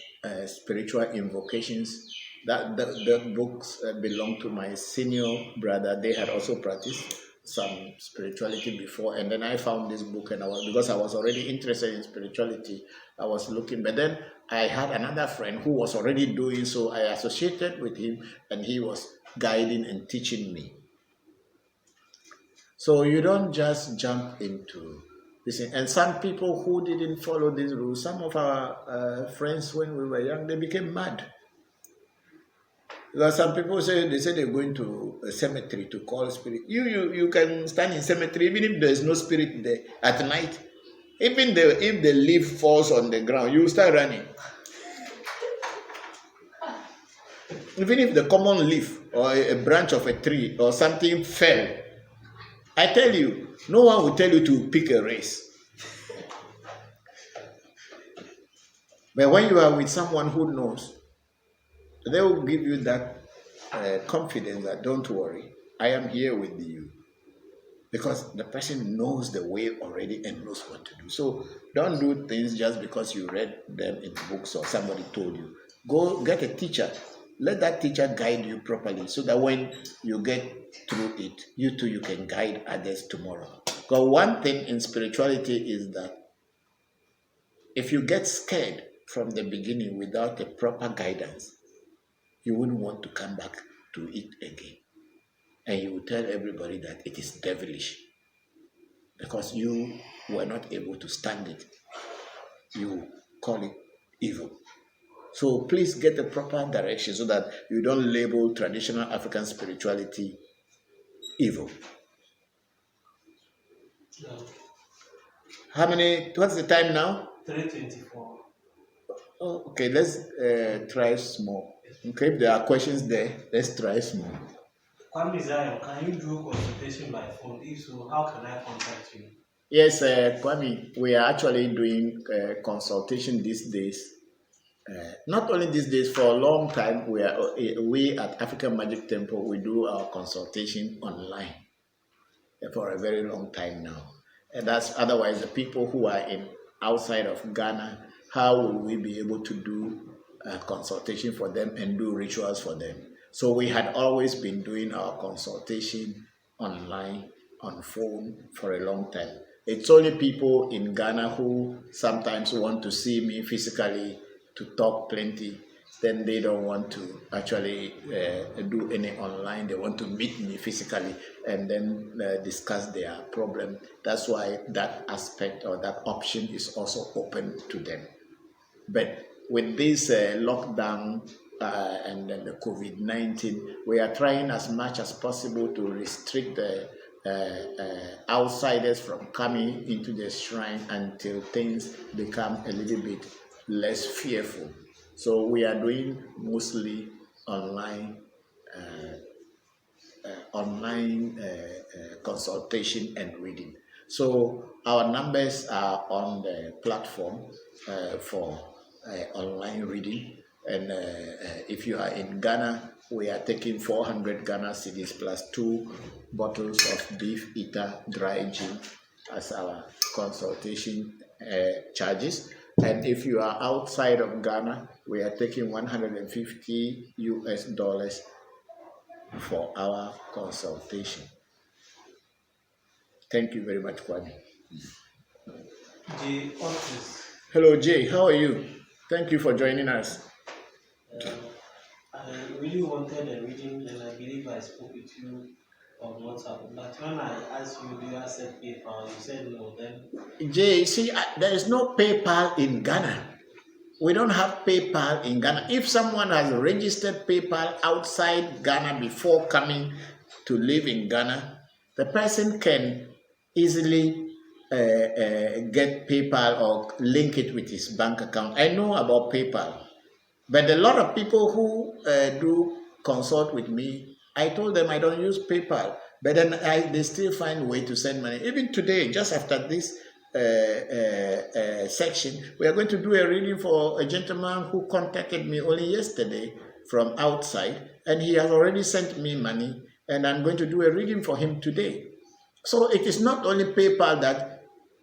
spiritual invocations. The books belong to my senior brother. They had also practiced some spirituality before, and then I found this book, and because I was already interested in spirituality, I was looking. But then I had another friend who was already doing so. I associated with him, and he was guiding and teaching me. So you don't just jump into this. And some people who didn't follow these rules, some of our friends when we were young, they became mad. Because some people say they're going to a cemetery to call spirit. You can stand in cemetery even if there's no spirit there at night. Even if the leaf falls on the ground, you start running. Even if the common leaf or a branch of a tree or something fell, I tell you, no one will tell you to pick a race. But when you are with someone who knows, they will give you that confidence that don't worry, I am here with you. Because the person knows the way already and knows what to do. So don't do things just because you read them in books or somebody told you. Go get a teacher. Let that teacher guide you properly so that when you get through it, you too, you can guide others tomorrow. Because one thing in spirituality is that if you get scared from the beginning without a proper guidance, you wouldn't want to come back to it again. And you will tell everybody that it is devilish because you were not able to stand it. You call it evil. So please get the proper direction so that you don't label traditional African spirituality evil. No. What's the time now? 3:24. Oh, okay, let's try small. Okay, if there are questions there, let's try small. Kwame Zion, can you do consultation by phone? If so, how can I contact you? Yes, Kwame, we are actually doing consultation these days. Not only these days, for a long time, we at African Magic Temple, we do our consultation online for a very long time now. And that's otherwise the people who are outside of Ghana, how will we be able to do consultation for them and do rituals for them? So we had always been doing our consultation online, on phone for a long time. It's only people in Ghana who sometimes want to see me physically to talk plenty, then they don't want to actually do any online. They want to meet me physically and then discuss their problem. That's why that aspect or that option is also open to them. But with this lockdown and then the COVID-19, we are trying as much as possible to restrict the outsiders from coming into the shrine until things become a little bit less fearful. So we are doing mostly online consultation and reading. So our numbers are on the platform for online reading. And if you are in Ghana, we are taking 400 Ghana cedis plus 2 bottles of beef eater dry gin as our consultation charges. And if you are outside of Ghana, we are taking $150 for our consultation. Thank you very much, Kwame. Jay Otis. Hello, Jay. How are you? Thank you for joining us. I really wanted a reading, and I believe I spoke with you on WhatsApp. But when I asked you, do you accept PayPal? You said no. Then Jay, see, there is no PayPal in Ghana. We don't have PayPal in Ghana. If someone has registered PayPal outside Ghana before coming to live in Ghana, the person can easily get PayPal or link it with his bank account. I know about PayPal, but a lot of people who do consult with me, I told them I don't use PayPal, but then they still find a way to send money. Even today, just after this section, we are going to do a reading for a gentleman who contacted me only yesterday from outside, and he has already sent me money, and I'm going to do a reading for him today. So it is not only PayPal that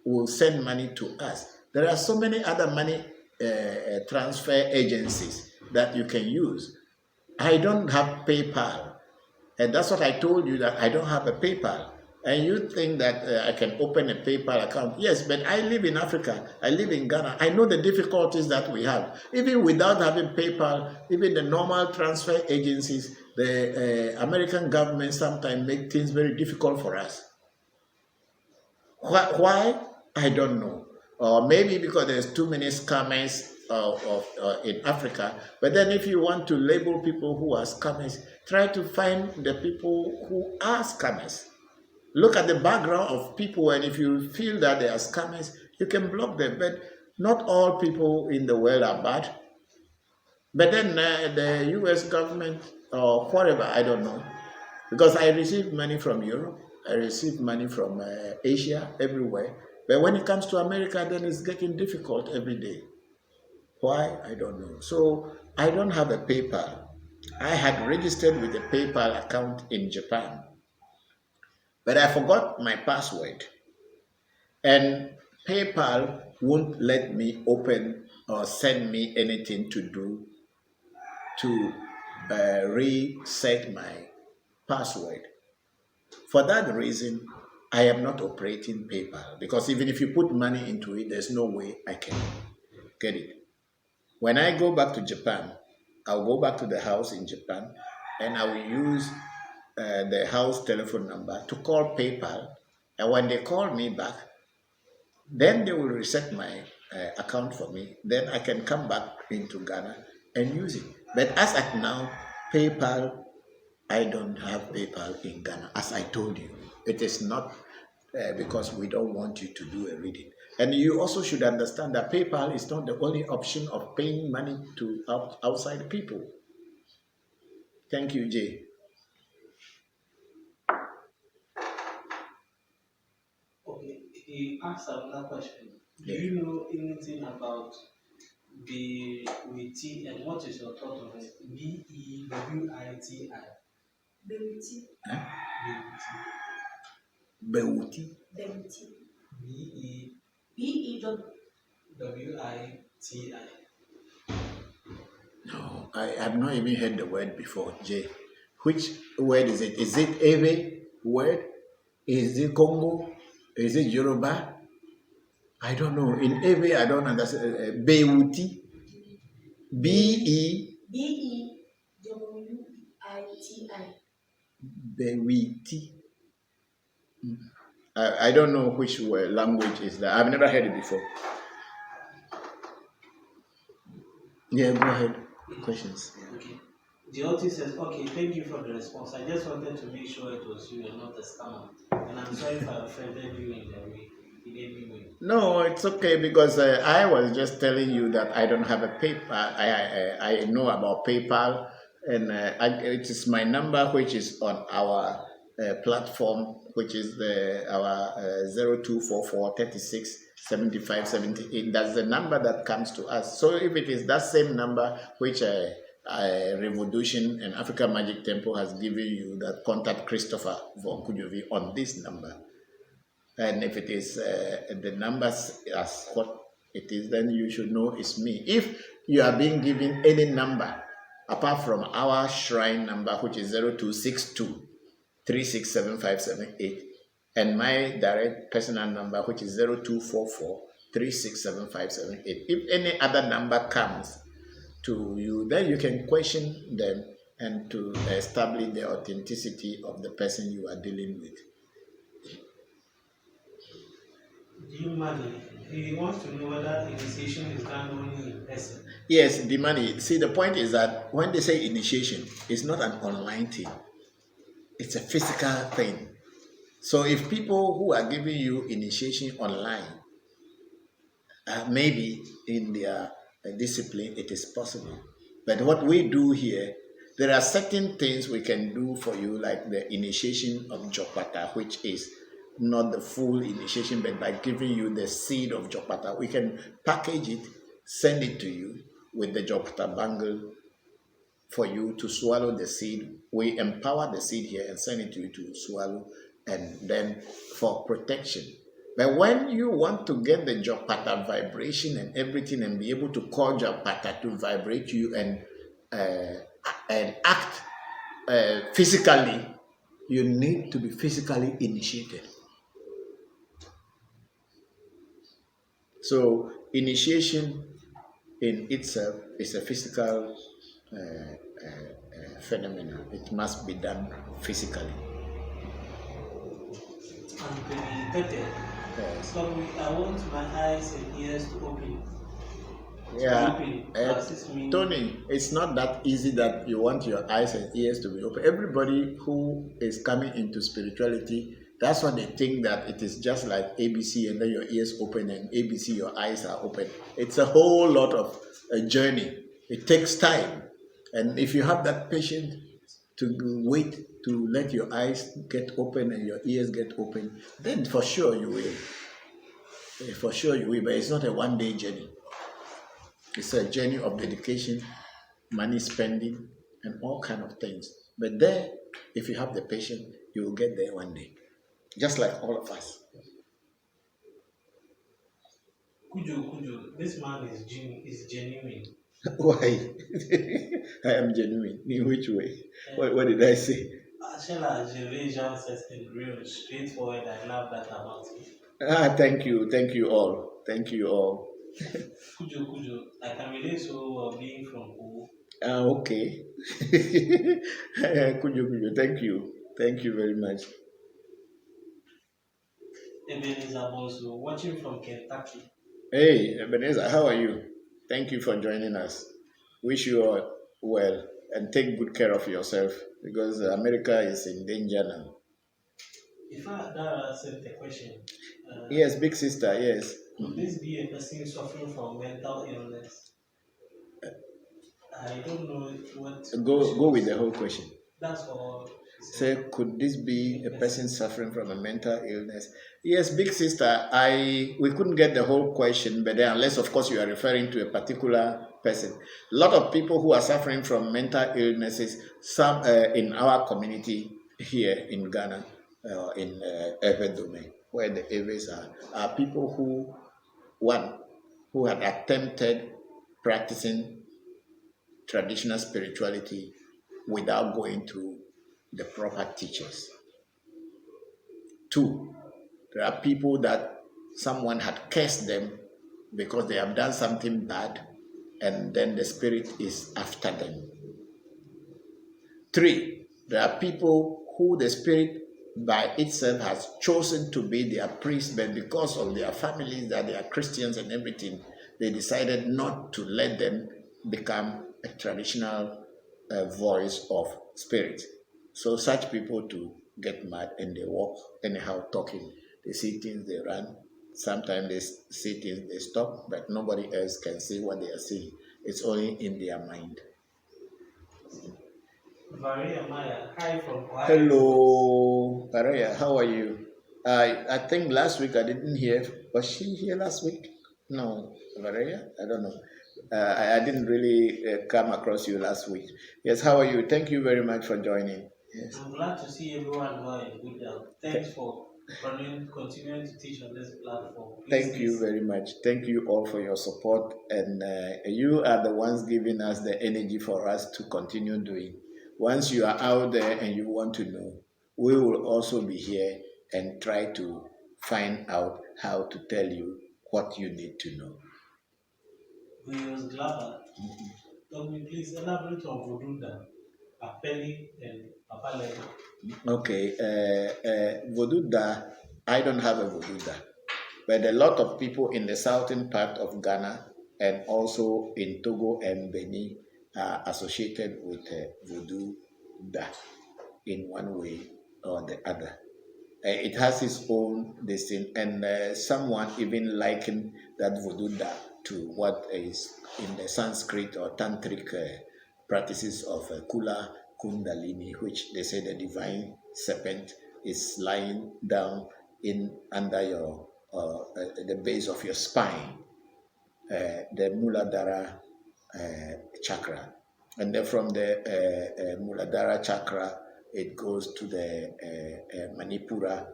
will send money to us. There are so many other money transfer agencies that you can use. I don't have PayPal, and that's what I told you, that I don't have a PayPal. And you think that I can open a PayPal account? Yes, but I live in Africa. I live in Ghana. I know the difficulties that we have. Even without having PayPal, even the normal transfer agencies, the American government sometimes make things very difficult for us. Why? I don't know. Or maybe because there's too many scammers in Africa. But then if you want to label people who are scammers, try to find the people who are scammers. Look at the background of people, and if you feel that they are scammers, you can block them. But not all people in the world are bad. But then the US government or whatever, I don't know. Because I receive money from Europe, I receive money from Asia, everywhere. But when it comes to America, then it's getting difficult every day. Why? I don't know. So I don't have a PayPal. I had registered with a PayPal account in Japan, but I forgot my password. And PayPal won't let me open or send me anything to do to reset my password. For that reason, I am not operating PayPal, because even if you put money into it, there's no way I can get it. When I go back to Japan, I'll go back to the house in Japan, and I will use the house telephone number to call PayPal. And when they call me back, then they will reset my account for me. Then I can come back into Ghana and use it. But as at now, PayPal, I don't have PayPal in Ghana. As I told you, it is not because we don't want you to do a reading. And you also should understand that PayPal is not the only option of paying money to outside people. Thank you, Jay. okay, he asked another question. Do you know anything about BWIT, and what is your thought on it? BEWITI. Bewiti. Bewuti. Bewiti. BEWITI. No, I have not even heard the word before, Jay. Which word is it? Is it Ewe word? Is it Congo? Is it Yoruba? I don't know. In Ewe, I don't understand. Bewuti. B-E. BEWITI. Bewiti. I don't know which language is that. I've never heard it before. Yeah, go ahead. Questions. Okay. The author says, okay, thank you for the response. I just wanted to make sure it was you and not a scammer. And I'm sorry if I offended you in any way. No, it's okay, because I was just telling you that I don't have a PayPal. I know about PayPal, and it is my number, which is on our platform, which is our 0244 36 75 78. That's the number that comes to us. So if it is that same number which Revolution and Africa Magic Temple has given you, that contact Christopher Voncujovi on this number. And if it is the numbers as what it is, then you should know it's me. If you are being given any number apart from our shrine number, which is 0262 3675778, and my direct personal number, which is 0244 3675778. If any other number comes to you, then you can question them and to establish the authenticity of the person you are dealing with. He wants to know whether initiation is done only in person. Yes, the money. See, the point is that when they say initiation, it's not an online thing. It's a physical thing. So if people who are giving you initiation online, maybe in their discipline, it is possible. But what we do here, there are certain things we can do for you, like the initiation of Jopata, which is not the full initiation, but by giving you the seed of Jopata, we can package it, send it to you with the Jopata bangle for you to swallow the seed. We empower the seed here and send it to you to swallow, and then for protection. But when you want to get the Jopata vibration and everything and be able to call Jopata to vibrate you and act physically, you need to be physically initiated. So initiation in itself is a physical phenomenon. It must be done physically. Yes. So I want my eyes and ears to open. Yeah, Tony, it's not that easy that you want your eyes and ears to be open. Everybody who is coming into spirituality, that's what they think, that it is just like ABC and then your ears open, and ABC your eyes are open. It's a whole lot of a journey. It takes time. And if you have that patience to wait to let your eyes get open and your ears get open, then for sure you will. For sure you will, but it's not a one-day journey. It's a journey of dedication, money spending, and all kind of things. But there, if you have the patience, you will get there one day. Just like all of us. Kujo, this man is genuine. Why? I am genuine. In which way? What did I say? Real, straightforward. I love that about him. Thank you. Thank you all. Thank you all. Kujo, I can relate so well being from Kujo. Okay. Kujo, thank you. Thank you very much. Ebenezer also watching from Kentucky. Hey, Ebenezer, how are you? Thank you for joining us. Wish you all well and take good care of yourself, because America is in danger now. If I had sent a question. Yes, big sister, yes. Could this be a person suffering from mental illness? I don't know what. Go with the whole question. That's all. Say, could this be a person suffering from a mental illness? Yes, big sister, we couldn't get the whole question, but then unless, of course, you are referring to a particular person. A lot of people who are suffering from mental illnesses, some in our community here in Ghana, in Ewe domain, where the Ewes are people who had attempted practicing traditional spirituality without going through the proper teachers. 2, there are people that someone had cursed them because they have done something bad, and then the spirit is after them. 3, there are people who the spirit by itself has chosen to be their priest, but because of their families, that they are Christians and everything, they decided not to let them become a traditional voice of spirit. So such people to get mad and they walk anyhow talking. They see things, they run. Sometimes they see things, they stop, but nobody else can see what they are seeing. It's only in their mind. Varia Maya, hi from Ohio. Hello, Varia, how are you? I think last week I didn't hear. Was she here last week? No, Varia? I don't know. I didn't really come across you last week. Yes, how are you? Thank you very much for joining. Yes. I'm glad to see everyone going good health. Thanks for continuing to teach on this platform. Thank you very much. Thank you all for your support, and you are the ones giving us the energy for us to continue doing. Once you are out there and you want to know, we will also be here and try to find out how to tell you what you need to know. Please elaborate on vodu, apeli, and papalego. Okay, voodoo da, I don't have a voodoo da, but a lot of people in the southern part of Ghana and also in Togo and Benin are associated with voodoo da in one way or the other. It has its own destiny, and someone even likened that voodoo da to what is in the Sanskrit or tantric practices of Kula Kundalini, which they say the divine serpent is lying down in under your the base of your spine, the Muladhara chakra, and then from the Muladhara chakra it goes to the Manipura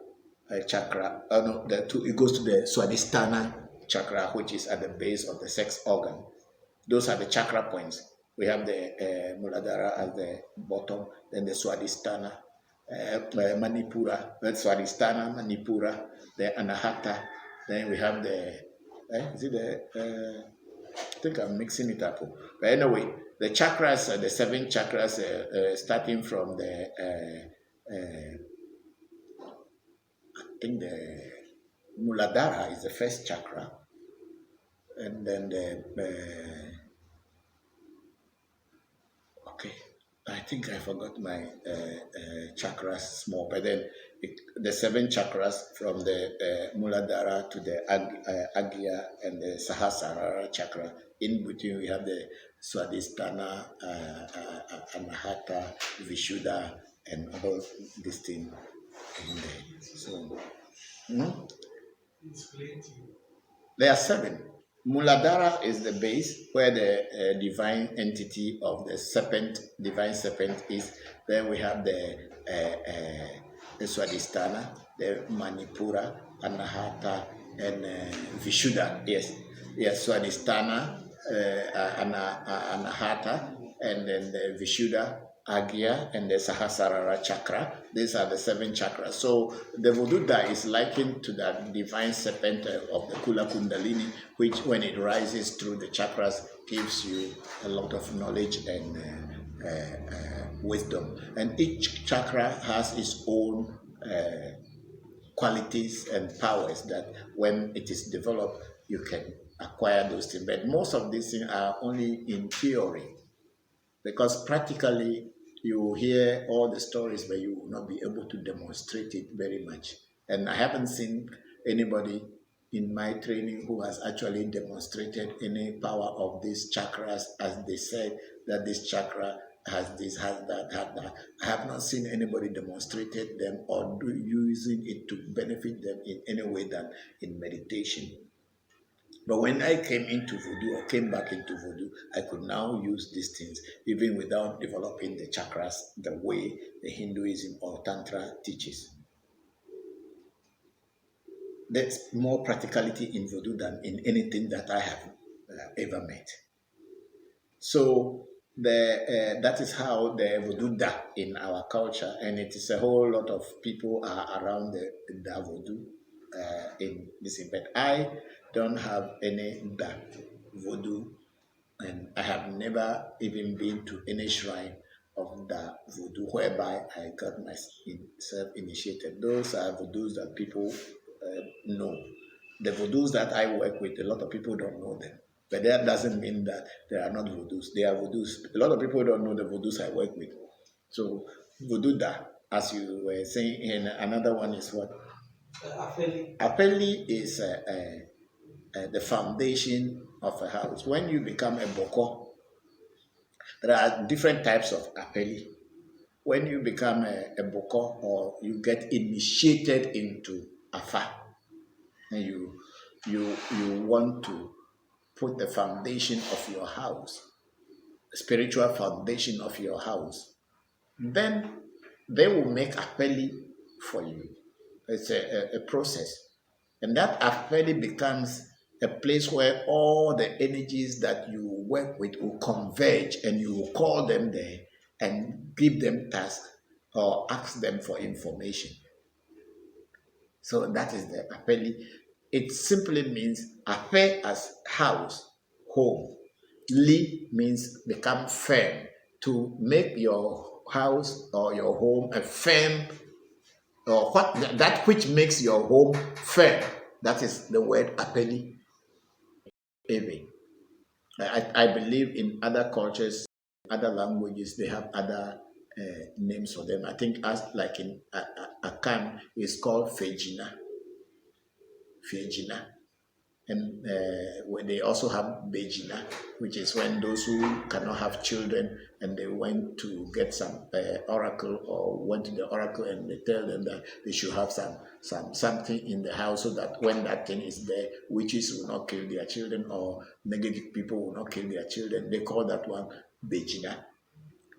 chakra. It goes to the Swadhisthana chakra, which is at the base of the sex organ. Those are the chakra points. We have the Muladhara at the bottom, then the Swadhisthana, Manipura, Swadhisthana, Manipura, the Anahata. Then we have the, I think I'm mixing it up. But anyway, the chakras, the 7 chakras, starting from the, I think the Muladhara is the first chakra, and then okay, I think I forgot my chakras small, but then the 7 chakras from the Muladhara to the Agya and the Sahasrara chakra. In between we have the Swadhisthana, Anahata, Vishuddha, and all these things in there. So, there are 7. Muladhara is the base where the divine entity of the serpent, divine serpent is. Then we have the Swadhisthana, the Manipura, Anahata, and Vishuddha. Yes, Swadhisthana, Anahata, and then the Vishuddha, Agya, and the Sahasrara chakra. These are the 7 chakras. So the voodoo da is likened to that divine serpent of the Kula Kundalini, which when it rises through the chakras gives you a lot of knowledge and wisdom. And each chakra has its own qualities and powers that when it is developed, you can acquire those things. But most of these things are only in theory, because practically you will hear all the stories, but you will not be able to demonstrate it very much. And I haven't seen anybody in my training who has actually demonstrated any power of these chakras, as they said that this chakra has this, has that, has that. I have not seen anybody demonstrated them or using it to benefit them in any way than in meditation. But when I came into voodoo or came back into voodoo, I could now use these things even without developing the chakras the way the Hinduism or Tantra teaches. There's more practicality in voodoo than in anything that I have ever met. So that is how the voodoo da in our culture, and it is a whole lot of people are around the da voodoo in this. But I don't have any da voodoo, and I have never even been to any shrine of the voodoo whereby I got myself initiated. Those are voodoos that people know. The voodoos that I work with, a lot of people don't know them. But that doesn't mean that there are not voodoos. There are voodoos. A lot of people don't know the voodoos I work with. So voodoo da, as you were saying, and another one is what? Apeli. Apeli is the foundation of a house. When you become a Bokor, there are different types of apeli. When you become a Bokor or you get initiated into Afa, and you want to put the foundation of your house, the spiritual foundation of your house, then they will make apeli for you. It's a process. And that apeli becomes a place where all the energies that you work with will converge, and you will call them there and give them tasks or ask them for information. So that is the apeli. It simply means ape as house, home. Li means become firm, to make your house or your home a firm, or what that which makes your home firm. That is the word apeli. I believe in other cultures, other languages, they have other names for them. I think as like in Akan is called Fejina. Fejina. And when they also have Bejina, which is when those who cannot have children and they went to get some oracle, or went to the oracle and they tell them that they should have something in the house, so that when that thing is there, witches will not kill their children, or negative people will not kill their children. They call that one Bejina.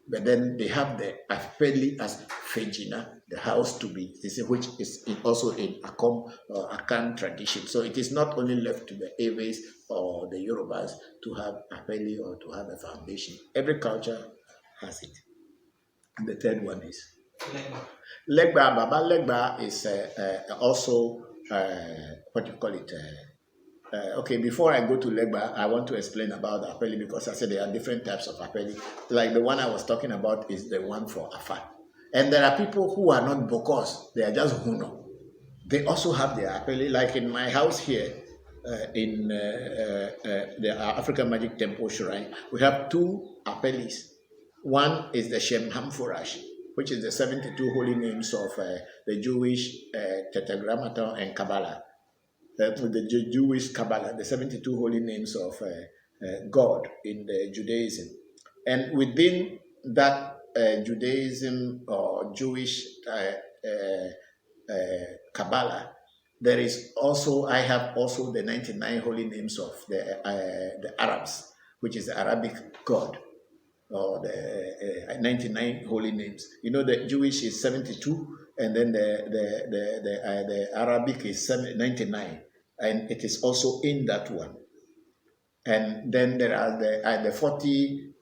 But then they have the Afeli as Fejina, the house to be, which is also in Akan tradition. So it is not only left to the Eves or the Yorubas to have Afeli or to have a foundation. Every culture has it. And the third one is Legba. Baba Legba is also, what do you call it? Okay, before I go to Legba, I want to explain about Apeli, because I said there are different types of Apeli. Like the one I was talking about is the one for Afa. And there are people who are not Bokors, they are just Huno. They also have their Apeli. Like in my house here, in the African Magic Temple Shrine, we have two Apelis. One is the Shem Hamfurash, which is the 72 holy names of the Jewish Tetragrammaton and Kabbalah. With the Jewish Kabbalah, the 72 holy names of God in the Judaism. And within that Judaism or Jewish Kabbalah, there is also, I have also the 99 holy names of the Arabs, which is the Arabic God, or the 99 holy names. You know, the Jewish is 72, and then the Arabic is 99, and it is also in that one. And then there are the 40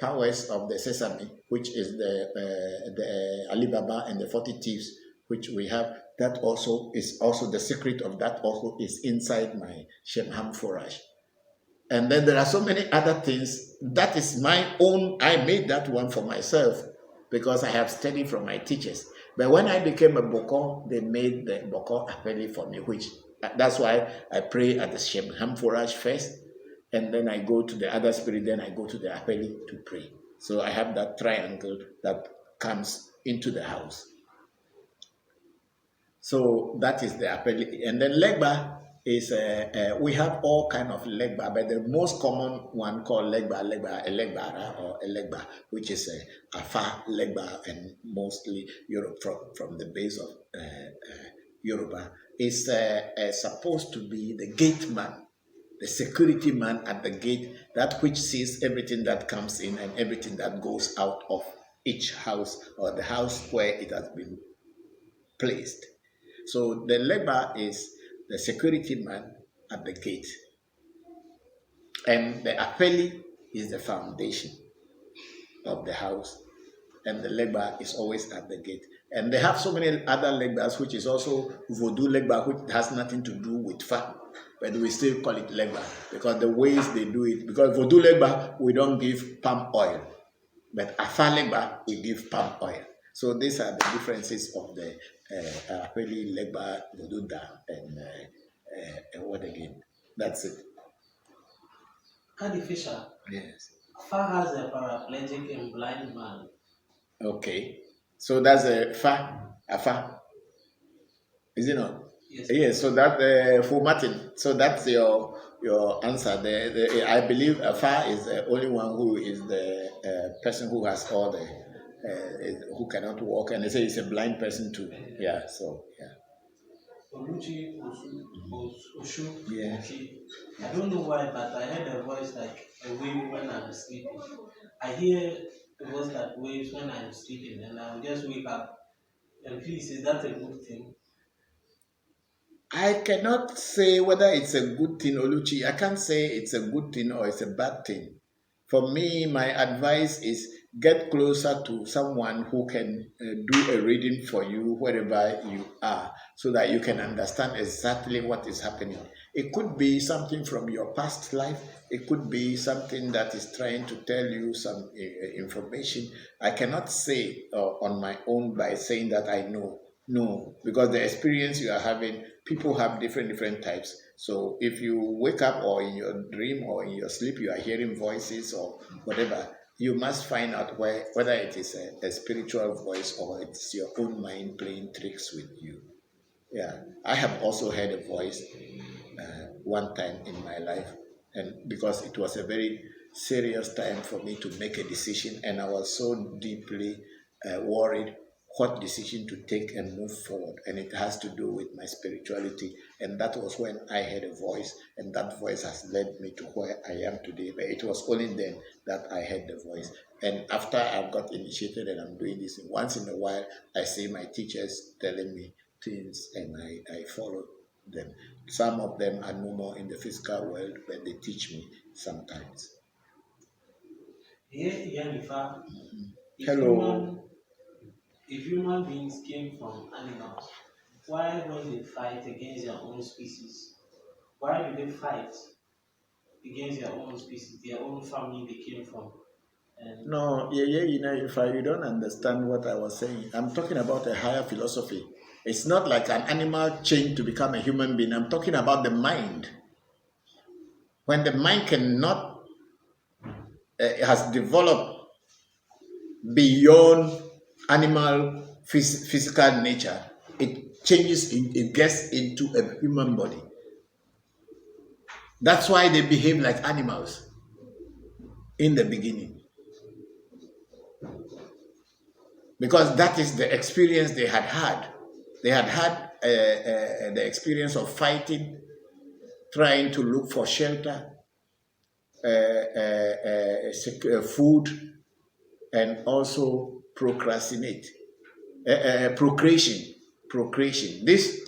powers of the sesame, which is the Alibaba and the 40 thieves, which we have. That also is also the secret of that also is inside my Shemham Forage. And then there are so many other things. That is my own, I made that one for myself because I have studied from my teachers. But when I became a Bokor, they made the Bokor Apeli for me, which that's why I pray at the Shemham Forage first, and then I go to the other spirit, then I go to the Apeli to pray. So I have that triangle that comes into the house. So that is the Apeli. And then Legba is, we have all kind of Legba, but the most common one called Elegbara or Elegba, which is Afa Legba, and mostly Europe from the base of Yoruba, is supposed to be the gate man, the security man at the gate, that which sees everything that comes in and everything that goes out of each house or the house where it has been placed. So the Legba is the security man at the gate, and the Apeli is the foundation of the house, and the Legba is always at the gate. And they have so many other Legbas, which is also vodu Legba, which has nothing to do with Fa, but we still call it Legba because the ways they do it. Because vodu Legba, we don't give palm oil, but Afa Legba, we give palm oil. So these are the differences of the Apeli, Legba, Voduda, and what again? That's it. Candy Fisher. Yes. Far has a paraplegic and blind man. Okay. So that's a Afa. Is it not? Yes. Yes. So that for Martin. So that's your answer. I believe Afa is the only one who is the person who has all the who cannot walk, and they say he's a blind person too. Yeah. So yeah. Oluchi, Oshu, Yeah. I don't know why, but I heard a voice like a wave when I'm sleeping. I hear a voice that waves when I'm sleeping, and I'll just wake up. And please, is that a good thing? I cannot say whether it's a good thing, Oluchi. I can't say it's a good thing or it's a bad thing. For me, my advice is get closer to someone who can do a reading for you wherever you are so that you can understand exactly what is happening. It could be something from your past life. It could be something that is trying to tell you some information. I cannot say on my own by saying that I know. No, because the experience you are having, people have different types. So if you wake up or in your dream or in your sleep, you are hearing voices or whatever, you must find out whether it is a spiritual voice or it's your own mind playing tricks with you. Yeah, I have also heard a voice one time in my life, and because it was a very serious time for me to make a decision, and I was so deeply worried what decision to take and move forward, and it has to do with my spirituality. And that was when I heard a voice, and that voice has led me to where I am today. But it was only then that I heard the voice. And after I got initiated and I'm doing this, once in a while I see my teachers telling me things, and I follow them. Some of them are no more in the physical world, but they teach me sometimes. Hello. If human beings came from animals, why don't they fight against their own species? Why do they fight against their own species, their own family they came from? No, if you don't understand what I was saying, I'm talking about a higher philosophy. It's not like an animal changed to become a human being. I'm talking about the mind. When the mind cannot, has developed beyond animal physical nature, it changes, it gets into a human body. That's why they behave like animals in the beginning. Because that is the experience they had had. They had had the experience of fighting, trying to look for shelter, food, and also procrastinate. Procreation. These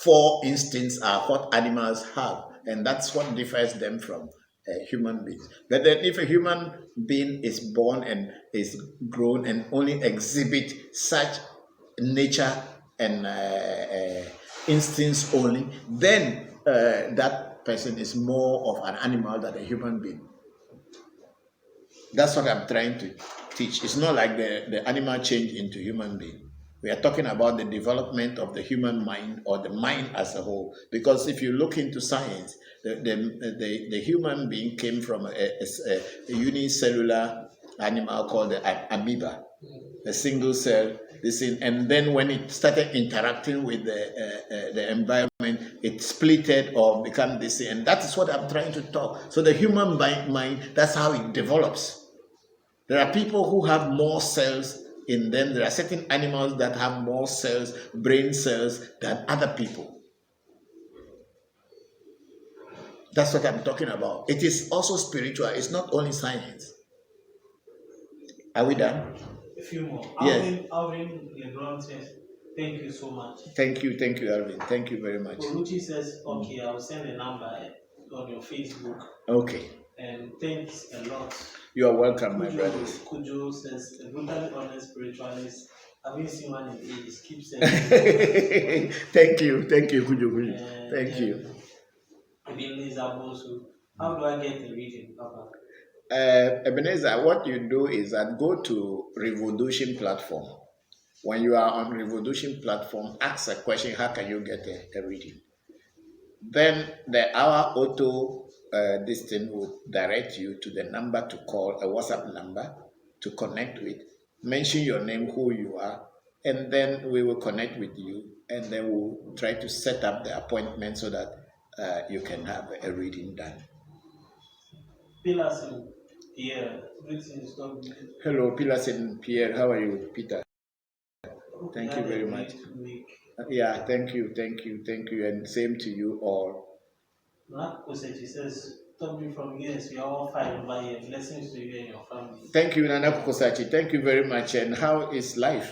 four instincts are what animals have, and that's what differs them from human beings. But then if a human being is born and is grown and only exhibit such nature and instincts only, then that person is more of an animal than a human being. That's what I'm trying to teach. It's not like the animal changed into human being. We are talking about the development of the human mind or the mind as a whole. Because if you look into science, the human being came from a unicellular animal called the amoeba, a single cell. And then when it started interacting with the environment, it splitted or became this. And that is what I'm trying to talk. So the human mind, that's how it develops. There are people who have more cells in them. There are certain animals that have more cells, brain cells, than other people. That's what I'm talking about. It is also spiritual. It's not only science. Are we done? A few more. Yes. Alvin LeBron says, thank you so much. Thank you, Alvin. Thank you very much. Oluchi says, okay, I'll send a number on your Facebook. Okay. And thanks a lot. You are welcome, my brothers. Kujo says, a brutally honest spiritualist. Having seen one in ages, keep saying. Thank you, Kujo. Thank you. Ebenezer Bosu, how do I get the reading, Papa? Ebenezer, what you do is that go to Revolution platform. When you are on Revolution platform, ask a question, how can you get a reading? Then our auto this thing will direct you to the number to call, a WhatsApp number to connect with. Mention your name, who you are, and then we will connect with you, and then we'll try to set up the appointment so that you can have a reading done. Pilasin Pierre, greetings. Hello, Pilasin Pierre. How are you, Peter? Thank you very much. Yeah, thank you, and same to you all. Mark Kosechi says, Toby from US, we are all fine over here. Blessings to you and your family. Thank you, Nana Kosachi. Thank you very much. And how is life?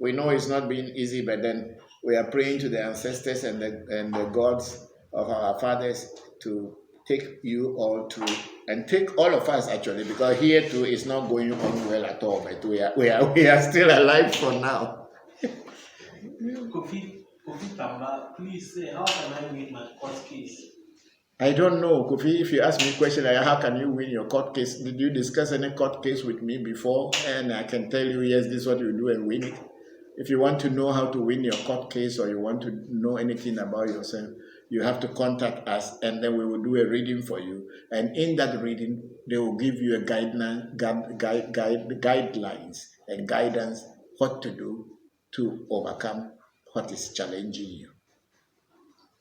We know it's not been easy, but then We are praying to the ancestors and the gods of our fathers to take you all through and take all of us actually, because here too is not going on well at all, but we are still alive for now. Kofi Tamba, please say, how can I win my court case? I don't know, Kofi. If you ask me a question like how can you win your court case, did you discuss any court case with me before? And I can tell you, yes, this is what you do and win it. If you want to know how to win your court case or you want to know anything about yourself, you have to contact us and then we will do a reading for you. And in that reading, they will give you a guidelines and guidance what to do to overcome what is challenging you.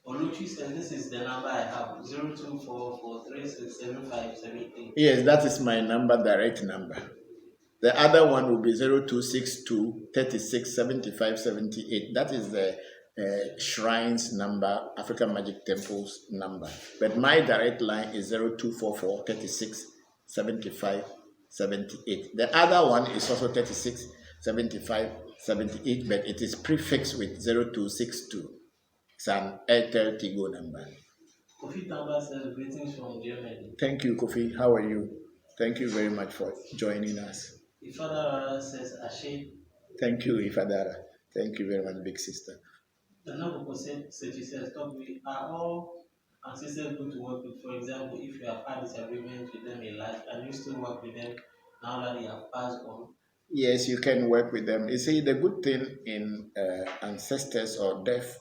Oluchis, and this is the number I have, 0244367578. Yes, that is my number, direct number. The other one will be 0262 36 75 78. That is the Shrine's number, African Magic Temple's number. But my direct line is 0244 36 75 78. The other one is also 36 75 78, but it is prefixed with 0262. It's an Airtel Tigo number. Kofi Tamba says, greetings from Germany. Thank you, Kofi. How are you? Thank you very much for joining us. Ifadara says, Ashe. Thank you, Ifadara. Thank you very much, big sister. The number says, are all ancestors good to work with? For example, if you have had disagreements with them in life, can you still work with them now that they have passed on? Yes, you can work with them. You see, the good thing in ancestors or death,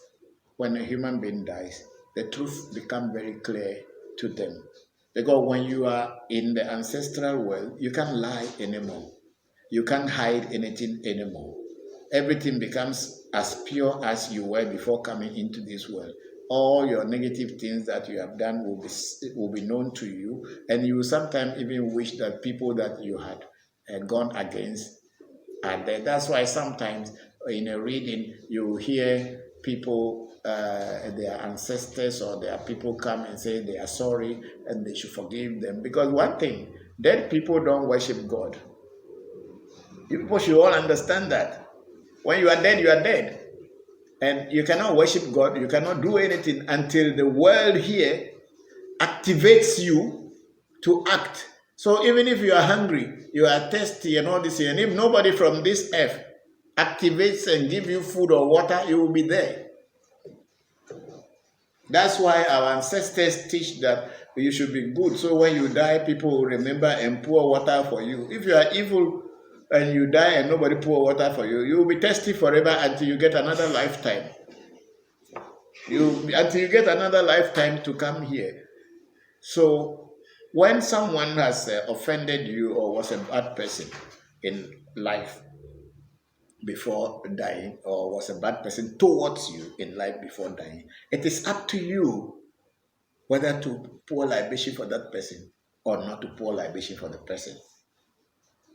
when a human being dies, the truth becomes very clear to them. Because when you are in the ancestral world, you can't lie anymore. You can't hide anything anymore. Everything becomes as pure as you were before coming into this world. All your negative things that you have done will be known to you, and you will sometimes even wish that people that you had gone against are there. That's why sometimes in a reading you hear people, their ancestors or their people come and say they are sorry and they should forgive them. Because one thing, dead people don't worship God. You people should all understand that. When you are dead, you are dead. And you cannot worship God, you cannot do anything until the world here activates you to act. So even if you are hungry, you are thirsty and all this, and if nobody from this earth activates and give you food or water, you will be there. That's why our ancestors teach that you should be good. So when you die, people will remember and pour water for you. If you are evil and you die and nobody pour water for you, you will be thirsty forever until you get another lifetime. Until you get another lifetime to come here. So when someone has offended you or was a bad person in life before dying, or was a bad person towards you in life before dying, it is up to you whether to pour libation for that person or not to pour libation for the person.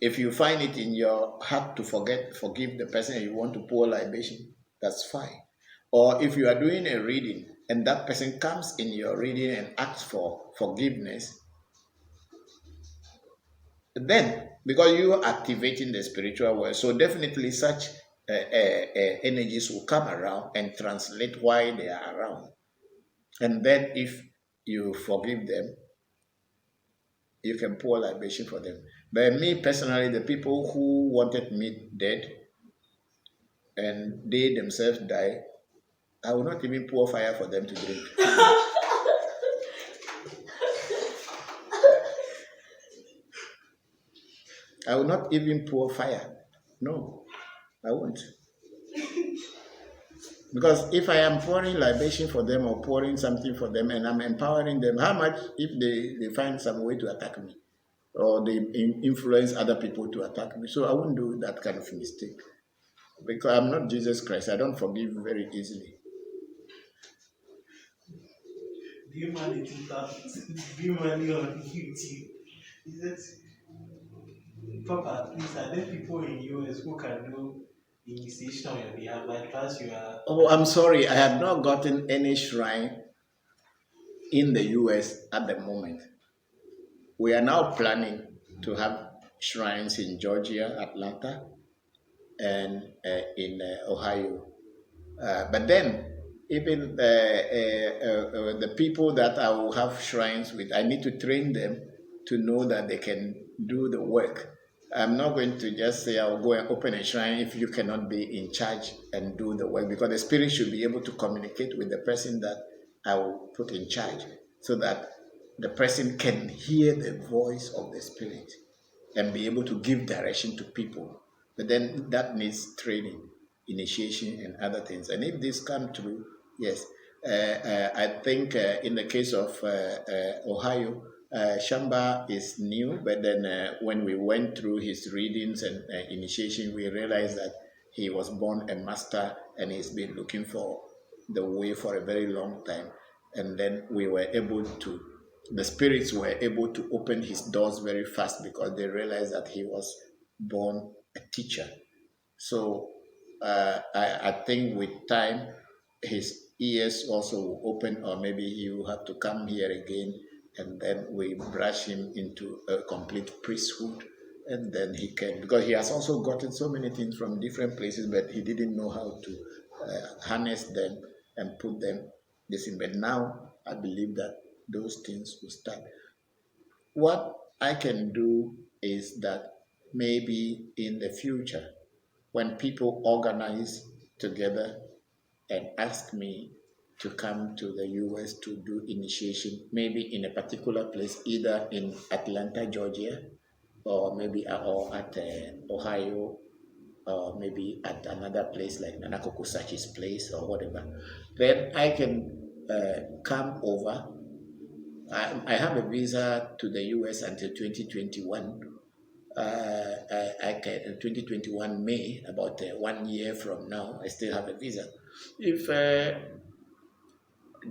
If you find it in your heart to forgive the person and you want to pour libation, that's fine. Or if you are doing a reading and that person comes in your reading and asks for forgiveness, then because you are activating the spiritual world, so definitely such energies will come around and translate why they are around. And then if you forgive them, you can pour libation for them. But me personally, the people who wanted me dead and they themselves die, I will not even pour fire for them to drink. I will not even pour fire. No, I won't. Because if I am pouring libation for them or pouring something for them and I'm empowering them, how much if they find some way to attack me or they influence other people to attack me? So I won't do that kind of mistake. Because I'm not Jesus Christ. I don't forgive very easily. Do you money on YouTube? Is it? Papa, please, are there people in US who can do initiation on your behalf? I trust you are. Oh, I'm sorry. I have not gotten any shrine in the US at the moment. We are now planning to have shrines in Georgia, Atlanta, and in Ohio. But then, even the people that I will have shrines with, I need to train them to know that they can do the work. I'm not going to just say I'll go and open a shrine if you cannot be in charge and do the work, because the spirit should be able to communicate with the person that I will put in charge, so that the person can hear the voice of the spirit and be able to give direction to people. But then that needs training, initiation, and other things. And if this come true, yes, I think in the case of Ohio, Shamba is new, but then when we went through his readings and initiation, we realized that he was born a master and he's been looking for the way for a very long time. And then we were able to, the spirits were able to open his doors very fast because they realized that he was born a teacher. So I think with time, his ears also will open, or maybe he will have to come here again, and then we brush him into a complete priesthood, and then he can, because he has also gotten so many things from different places, but he didn't know how to harness them and put them this in. But now I believe that those things will start. What I can do is that maybe in the future, when people organize together and ask me to come to the US to do initiation, maybe in a particular place, either in Atlanta, Georgia, or maybe or at Ohio, or maybe at another place like Nanako Sachi's place or whatever, then I can come over. I have a visa to the US until 2021. I can 2021 May, about 1 year from now, I still have a visa. If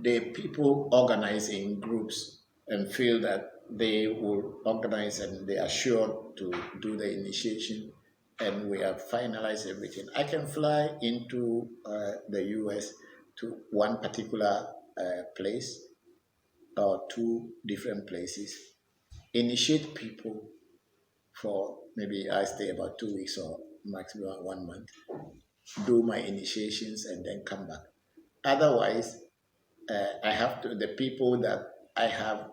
the people organize in groups and feel that they will organize and they are sure to do the initiation, and we have finalized everything, I can fly into the US to one particular place or two different places, initiate people for maybe I stay about 2 weeks or maximum 1 month, do my initiations, and then come back. Otherwise, I have to, the people that I have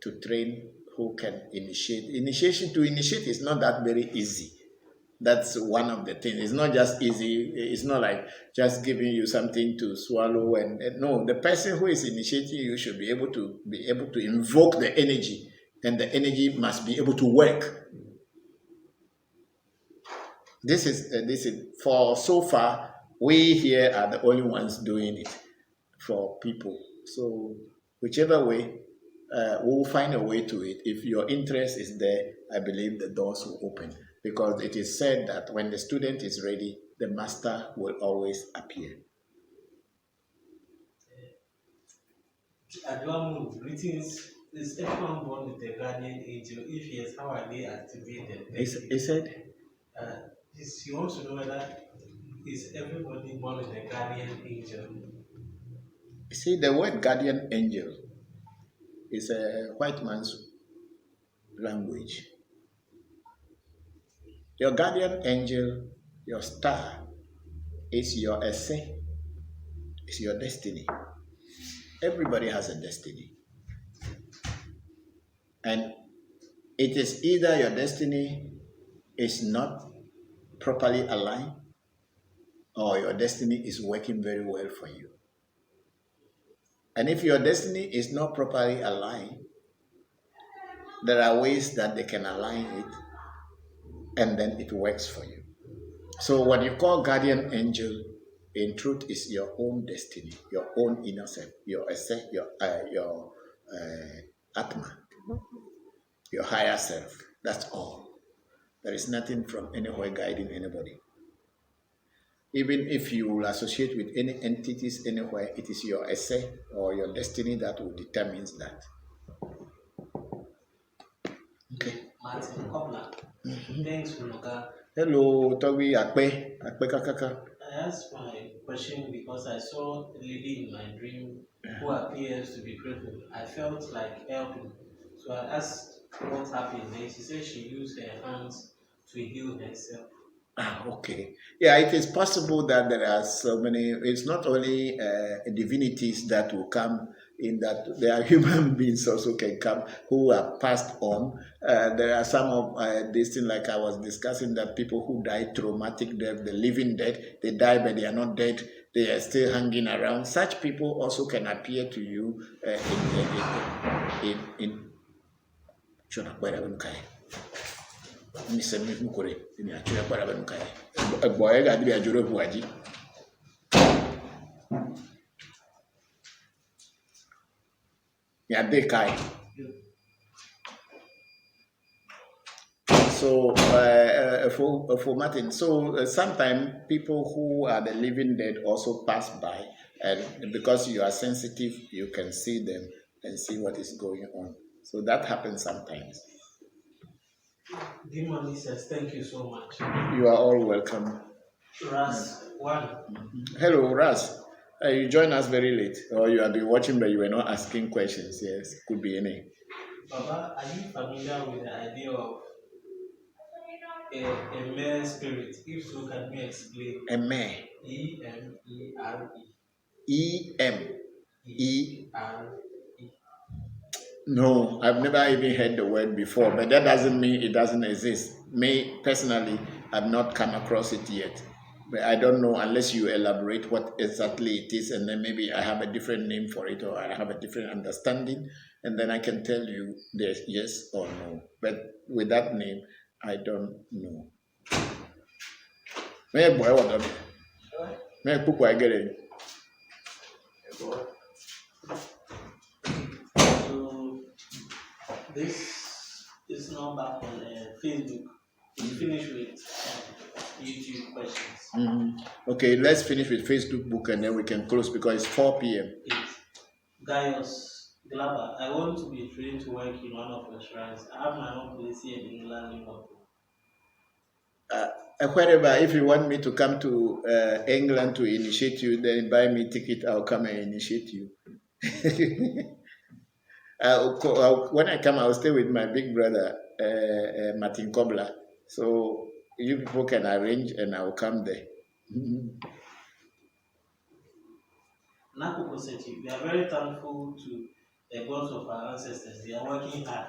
to train who can initiate. To initiate is not that very easy. That's one of the things. It's not just easy. It's not like just giving you something to swallow. And no, the person who is initiating you should be able to invoke the energy, and the energy must be able to work. This is for so far. We here are the only ones doing it for people. So whichever way, we'll find a way to it. If your interest is there, I believe the doors will open, because it is said that when the student is ready, the master will always appear. Adwamu, greetings. Is everyone born with a guardian angel? If yes, how are they activated? He said, He wants to know whether is everybody born with a guardian angel? you see, the word guardian angel is a white man's language. Your guardian angel, your star, is your essay, is your destiny. Everybody has a destiny. And it is either your destiny is not properly aligned, or your destiny is working very well for you. And if your destiny is not properly aligned, there are ways that they can align it, and then it works for you. So what you call guardian angel, in truth, is your own destiny, your own inner self, your essence, your atma, your higher self. That's all. There is nothing from anywhere guiding anybody. Even if you will associate with any entities anywhere, it is your essence or your destiny that will determine that. Okay. Martin Kopla. Thanks, Munoka. Hello, Toby Akpe Kakaka. I asked my question because I saw a lady in my dream who appears to be crippled. I felt like helping. So I asked what happened, and she said she used her hands to heal herself. Okay. Yeah, it is possible that there are so many. It's not only divinities that will come in that there are human beings also can come who are passed on. There are some of these things like I was discussing that people who die traumatic death, the living dead, they die but they are not dead. They are still hanging around. Such people also can appear to you in nisemi mukore ni achira para banukai agboye ga bi ajoro buaji ya de kai. So for Martin, so sometimes people who are the living dead also pass by, and because you are sensitive you can see them and see what is going on, so that happens sometimes. Dimoni says, thank you so much. You are all welcome. Ras, one. Hello, Ras. You joined us very late, or you have been watching but you were not asking questions. Yes, could be any. Baba, are you familiar with the idea of a male spirit? If so, can you explain? A male. E-M-E-R-E. E-M-E-R-E. No, I've never even heard the word before, but that doesn't mean it doesn't exist. Me, personally, I've not come across it yet. But I don't know unless you elaborate what exactly it is, and then maybe I have a different name for it, or I have a different understanding, and then I can tell you there's yes or no. But with that name, I don't know. May boy what may cook I get it. So this is now back on Facebook. We finish with YouTube questions. Okay, let's finish with Facebook book and then we can close because it's 4 p.m. Gaius Glaba, I want to be trained to work in one of your shrines. I have my own place here in England. Wherever, if you want me to come to England to initiate you, then buy me ticket, I'll come and initiate you. When I come, I'll stay with my big brother, Martin Kobler. So you people can arrange and I'll come there. Nakuko Seti, we are very thankful to the gods of our ancestors. They are working hard.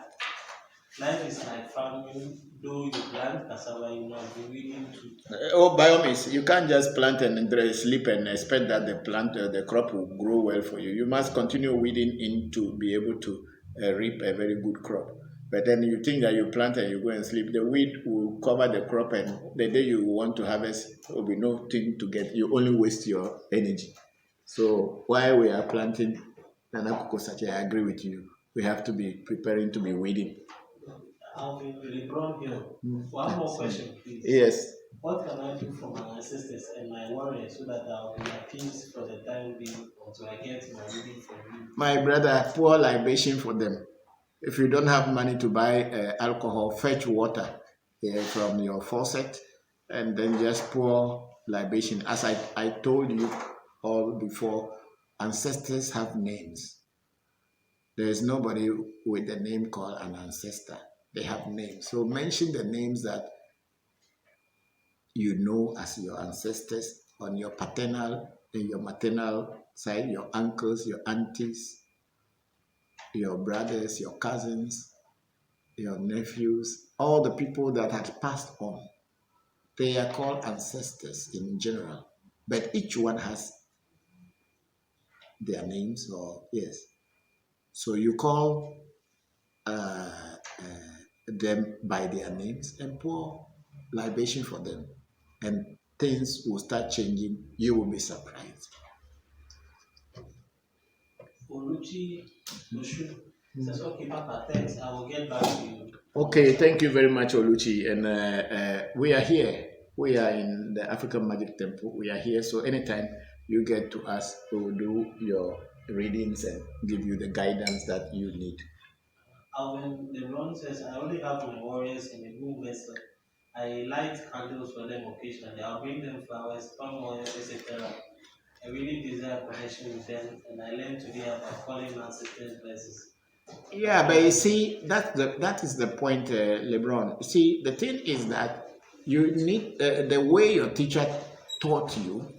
Life is like farming, though you plant cassava, you must be willing to. By all means, you can't just plant and sleep and expect that the crop will grow well for you. You must continue weeding in to be able to reap a very good crop. But then you think that you plant and you go and sleep, the weed will cover the crop, and the day you want to harvest, there will be nothing to get. You only waste your energy. So while we are planting, Nanakuko Sachi, I agree with you. We have to be preparing to be weeding. I'll be really brought here. One more question, please. Yes. What can I do for my ancestors and my warriors so that I'll be at peace for the time being until I get my reading from you? My brother, pour libation for them. If you don't have money to buy alcohol, fetch water from your faucet and then just pour libation. As I told you all before, ancestors have names. There is nobody with a name called an ancestor. They have names. So mention the names that you know as your ancestors on your paternal and your maternal side, your uncles, your aunties, your brothers, your cousins, your nephews, all the people that had passed on. They are called ancestors in general, but each one has their names, or yes. So you call them by their names and pour libation for them, and things will start changing. You will be surprised. Oluchi Oshu says, okay, Papa, thanks. I will get back to you. Okay, thank you very much, Oluchi. And we are here. We are in the African Magic Temple. We are here, so anytime you get to us, we will do your readings and give you the guidance that you need. Alvin LeBron says, I only have my warriors in a boom vessel. I light candles for them occasionally. I'll bring them flowers, palm oil, etc. I really desire connection with them, and I learned today about calling ancestors blessings. Yeah, but you see, that is the point, LeBron. See, the thing is that You need the way your teacher taught you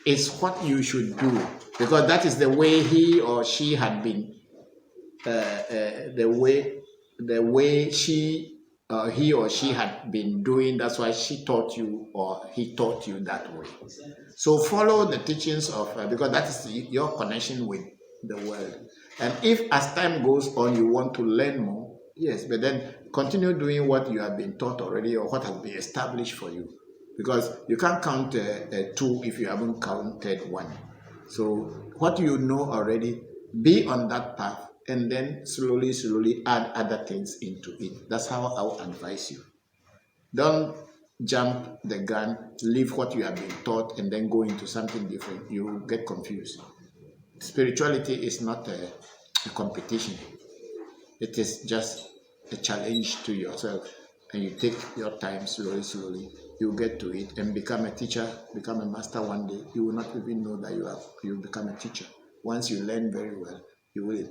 is what you should do, because that is the way he or she had been, the way he or she had been doing. That's why she taught you or he taught you that way. So follow the teachings of, because that is your connection with the world. And if as time goes on you want to learn more, yes, but then continue doing what you have been taught already or what has been established for you, because you can't count two if you haven't counted one. So what you know already, be on that path, and then slowly add other things into it. That's how I would advise you. Don't jump the gun, leave what you have been taught, and then go into something different. You get confused. Spirituality is not a competition. It is just a challenge to yourself, and you take your time slowly. You get to it and become a teacher, become a master one day. You will not even know that you become a teacher. Once you learn very well, you will.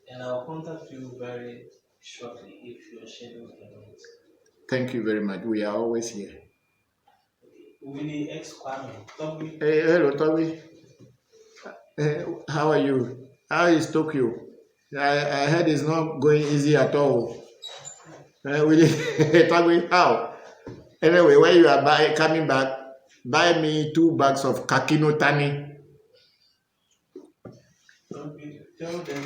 And I'll contact you very shortly if your schedule permits. Thank you very much. We are always here. Willie X Kwame. Tommy. Hey, hello, Tommy. How are you? How is Tokyo? I heard it's not going easy at all. Tommy, how? Anyway, when you are coming back, buy me 2 bags of kakino tani. Tell them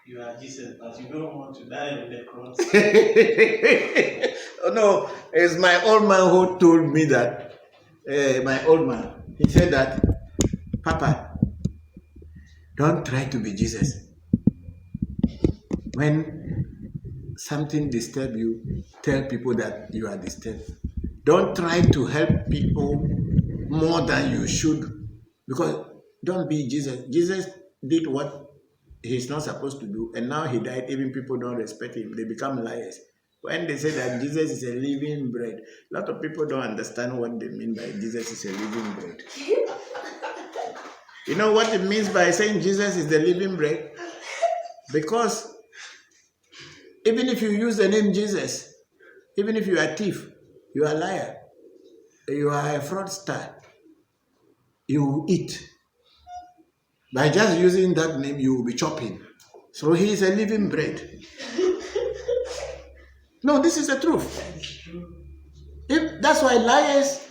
you are Jesus, but you don't want to die on the cross. Oh, no, it's my old man who told me that. My old man, he said that, Papa, don't try to be Jesus. When something disturbs you, tell people that you are disturbed. Don't try to help people more than you should, because don't be Jesus. Jesus did what he's not supposed to do, and now he died. Even people don't respect him. They become liars. When they say that Jesus is a living bread, a lot of people don't understand what they mean by Jesus is a living bread. You know what it means by saying Jesus is the living bread? Because even if you use the name Jesus, even if you are a thief, you are a liar, you are a fraudster, you will eat. By just using that name, you will be chopping. So he is a living bread. No, this is the truth. That's why liars,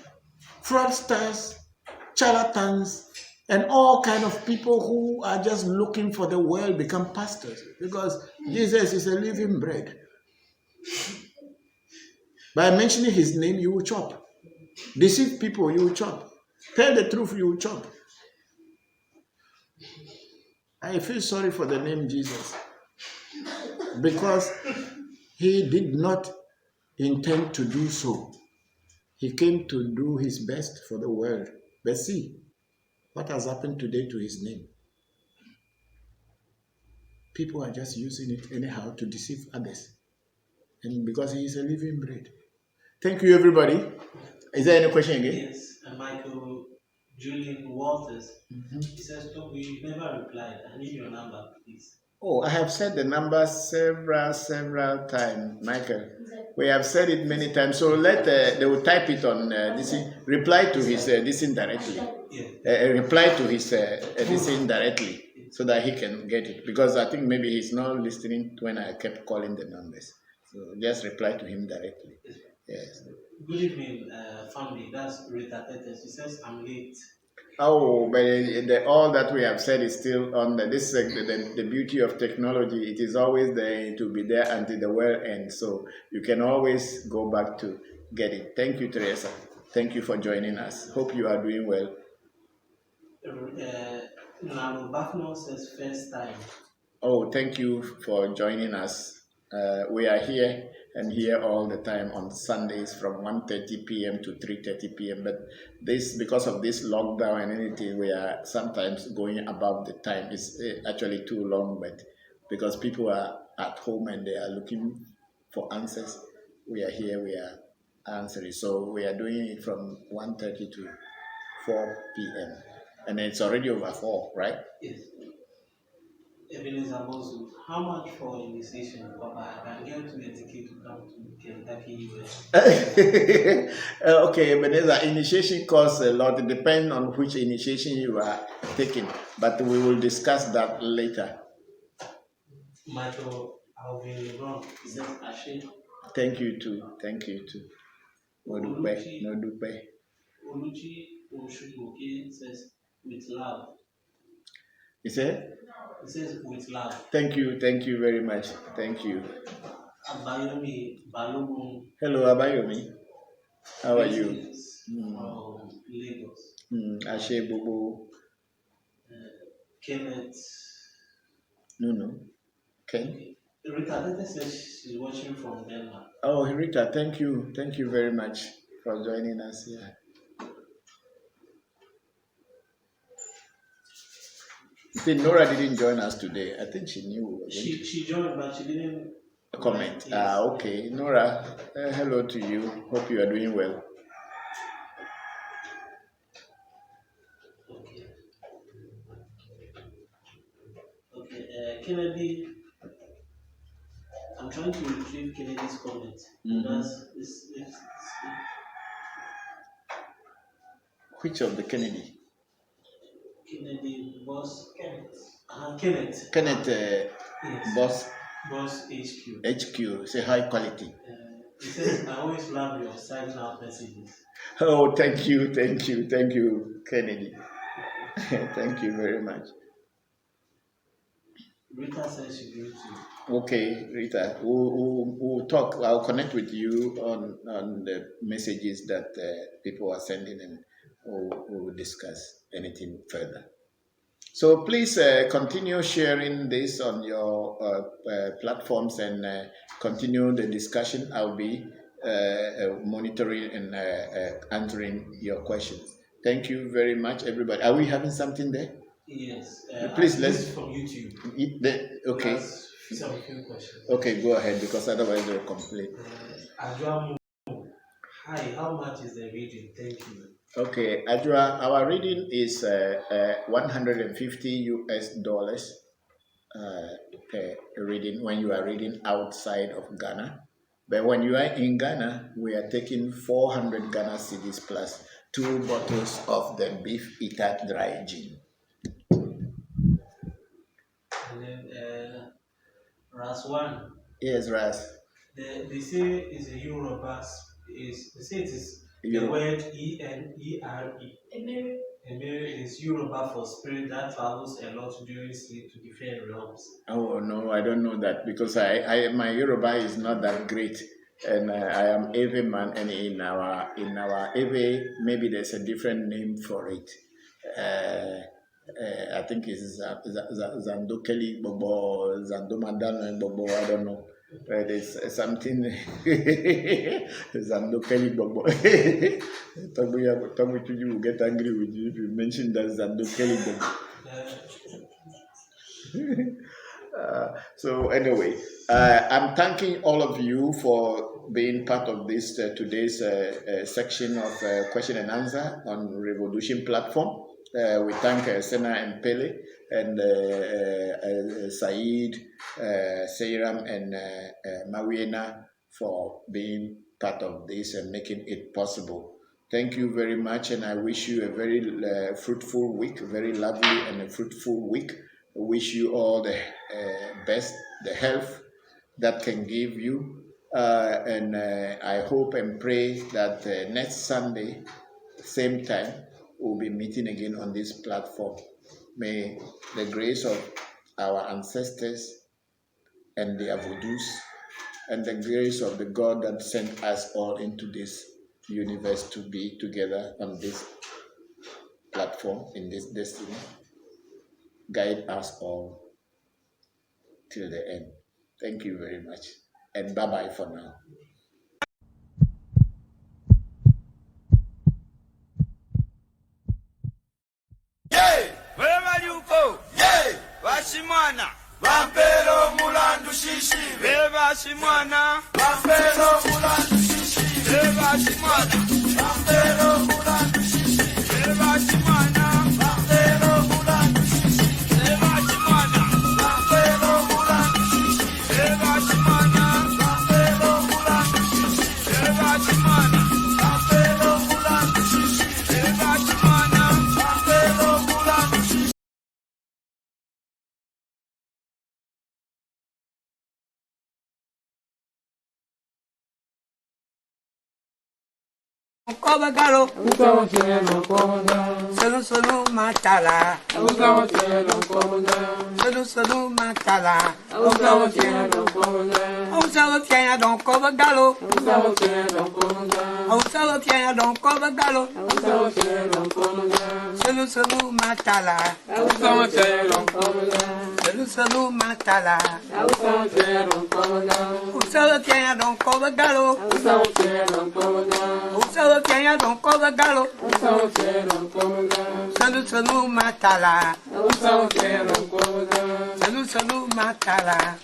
fraudsters, charlatans, and all kind of people who are just looking for the world become pastors, because Jesus is a living bread. By mentioning his name, you will chop. Deceive people, you will chop. Tell the truth, you will chop. I feel sorry for the name Jesus, because he did not intend to do so. He came to do his best for the world. But see what has happened today to his name. People are just using it anyhow to deceive others. And because he is a living bread. Thank you, everybody. Is there any question again? Yes, and Michael Julian Walters. He says, Toby, you never replied. I need your number, please. Oh, I have said the number several times, Michael. We have said it many times. So they will type it on this. Reply to his this directly. Reply to his this directly, so that he can get it. Because I think maybe he's not listening when I kept calling the numbers. So just reply to him directly. Yes. Good evening, family. That's Rita Tetes. She says, I'm late. Oh, but all that we have said is still on this. The beauty of technology, it is always there to be there until the world ends. So you can always go back to get it. Thank you, Teresa. Thank you for joining us. Hope you are doing well. Ronaldo Bachman says, first time. Oh, thank you for joining us. We are here and here all the time on Sundays from 1:30 p.m. to 3:30 p.m. But because of this lockdown and anything, we are sometimes going above the time. It's actually too long, but because people are at home and they are looking for answers, we are here, we are answering. So we are doing it from 1:30 to 4 p.m. And it's already over 4, right? Yes. Ebenezer Mosu, how much for initiation, Papa? I can get to the ticket to come to Kentucky, US. Okay, Ebenezer, initiation costs a lot. It depends on which initiation you are taking, but we will discuss that later. Michael, I'll be wrong. Is that Ashe? Thank you too. Thank you too. Nodupe. Oluchi Oshugoke says, with love. You say? It says, with love. Thank you very much. Thank you. Abayomi Balogun. Hello, Abayomi. How are you? From Lagos. Ashe Bobo. Kenneth. No. Ken? Rita says she's watching from Denmark. Oh, Rita, thank you. Thank you very much for joining us here. See, Nora didn't join us today. I think she knew. She joined, but she didn't comment. Yes. Okay. Nora, hello to you. Hope you are doing well. Okay. Kennedy, I'm trying to retrieve Kennedy's comment. Which of the Kennedy? Kennedy, boss Kenneth. Kenneth, yes. Boss HQ. HQ, say high quality. He says, I always love your sign out messages. Oh, thank you, Kennedy. Thank you very much. Rita says she agrees too. Okay, Rita, we'll talk. I'll connect with you on the messages that people are sending, and we'll discuss anything further. So please continue sharing this on your platforms and continue the discussion. I'll be monitoring and answering your questions. Thank you very much, everybody. Are we having something there? Yes. Please, let's from YouTube. Okay. Some few questions. Okay, go ahead, because otherwise they'll complain. Adwa, hi, how much is the reading? Thank you. Okay, Adwa, our reading is $150 US per reading when you are reading outside of Ghana. But when you are in Ghana, we are taking 400 Ghana cedis plus 2 bottles of the beef eater dry gin. And then Ras1. Yes, Ras. They say it's a Yoruba. They say it is the word E-N-E-R-E. Emere is Yoruba for spirit that travels a lot during sleep to different realms. Oh no, I don't know that, because my Yoruba is not that great, and I am Eve man, and in our Eve maybe there's a different name for it. I think it's Zandokeli Bobo, Zandomadano Bobo, I don't know. There's something Zandokeli Bobo. Tamu will get angry with you if you mention that Zandokeli Bobo. So anyway, I'm thanking all of you for being part of this today's section of question and answer on Revolution platform. We thank Sena and Pele and Said, Seiram and Mariana for being part of this and making it possible. Thank you very much, and I wish you a very fruitful week, very lovely and a fruitful week. I wish you all the best, the health that can give you, and I hope and pray that next Sunday, same time, we'll be meeting again on this platform. May the grace of our ancestors and their vodus and the grace of the God that sent us all into this universe to be together on this platform, in this destiny, guide us all till the end. Thank you very much, and bye-bye for now. Wherever you go, Washimwana, Vampero Mulandu Shishi, Washimwana, Vampero Mulandu Shishi, Washimwana, Vampero Mulandu Shishi, Washimwana, Vampero Mulandu Shishi, Washimwana, Vampero Cobagalo, Solo Matala, Solo Matala, Salo Tiana don't cover gallo, Salo Tiana don't cover gallo, Solo Matala, Salo Matala, Salo Tiana don't cover gallo, Salo Tiana don't cover gallo, Salo Matala, Salo Matala,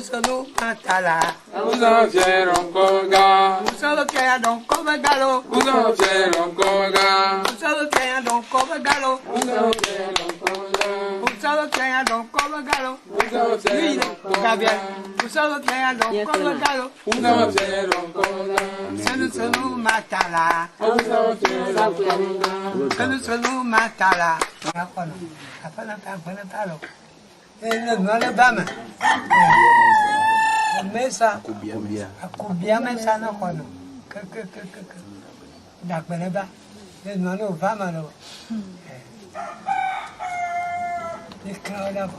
Salo Matala, Salo Tiana don't cover gallo, Salo Tiana don't cover gallo, Salo Tiana don't cover gallo, Salo Tiana don't cover gallo, Salo Matala, Salo Matala, no Alabama. Mesa, Akubia Mesa no Hono. Dakbeneba. There's no Obama. This crowd up.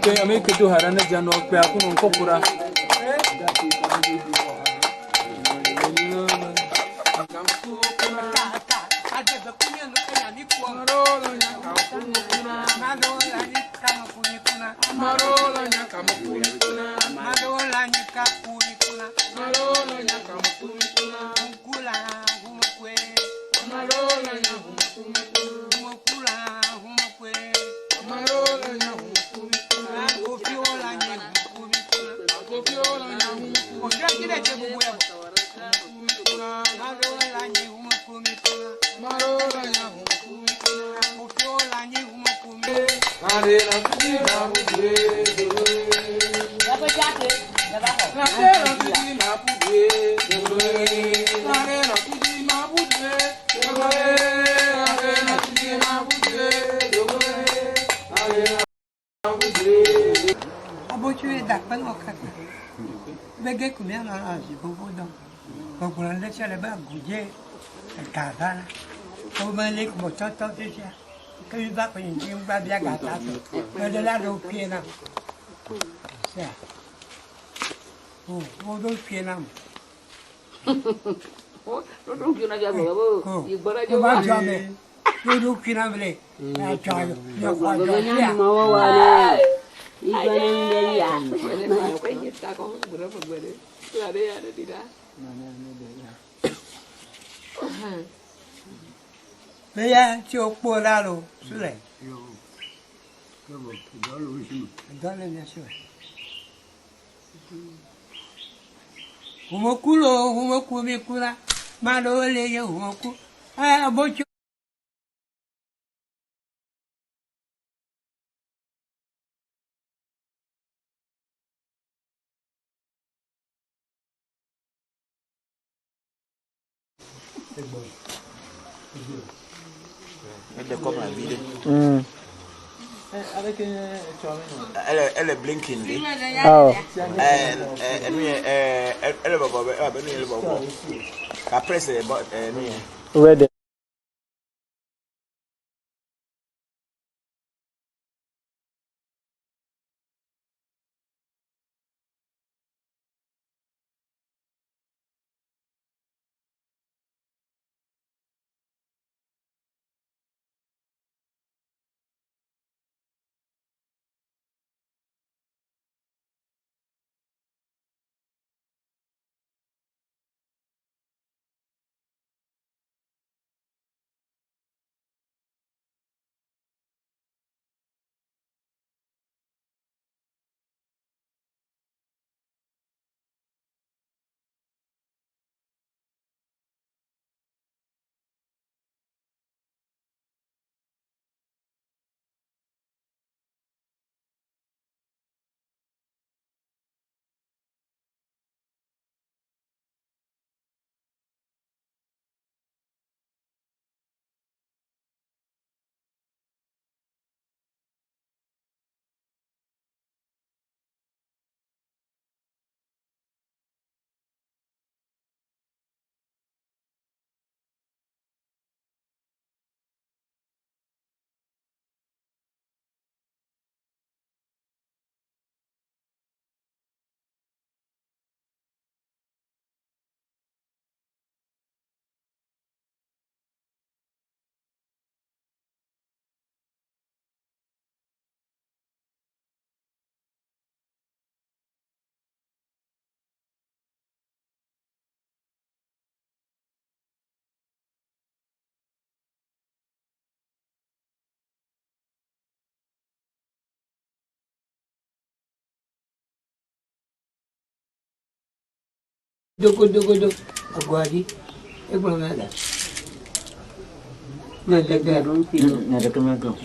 I make it to her and a general Piacun Copura. Veja, se eu pôr lá no Sulé. Dona minha senhora. Uma culo, uma come cura. Marolha, uma cu. Ah, vou te. Elle est blinking. Oh. Après, c'est Ready. Doko aguadi. E por nada. Nada como yo.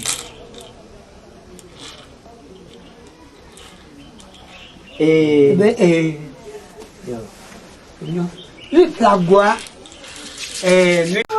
Yo.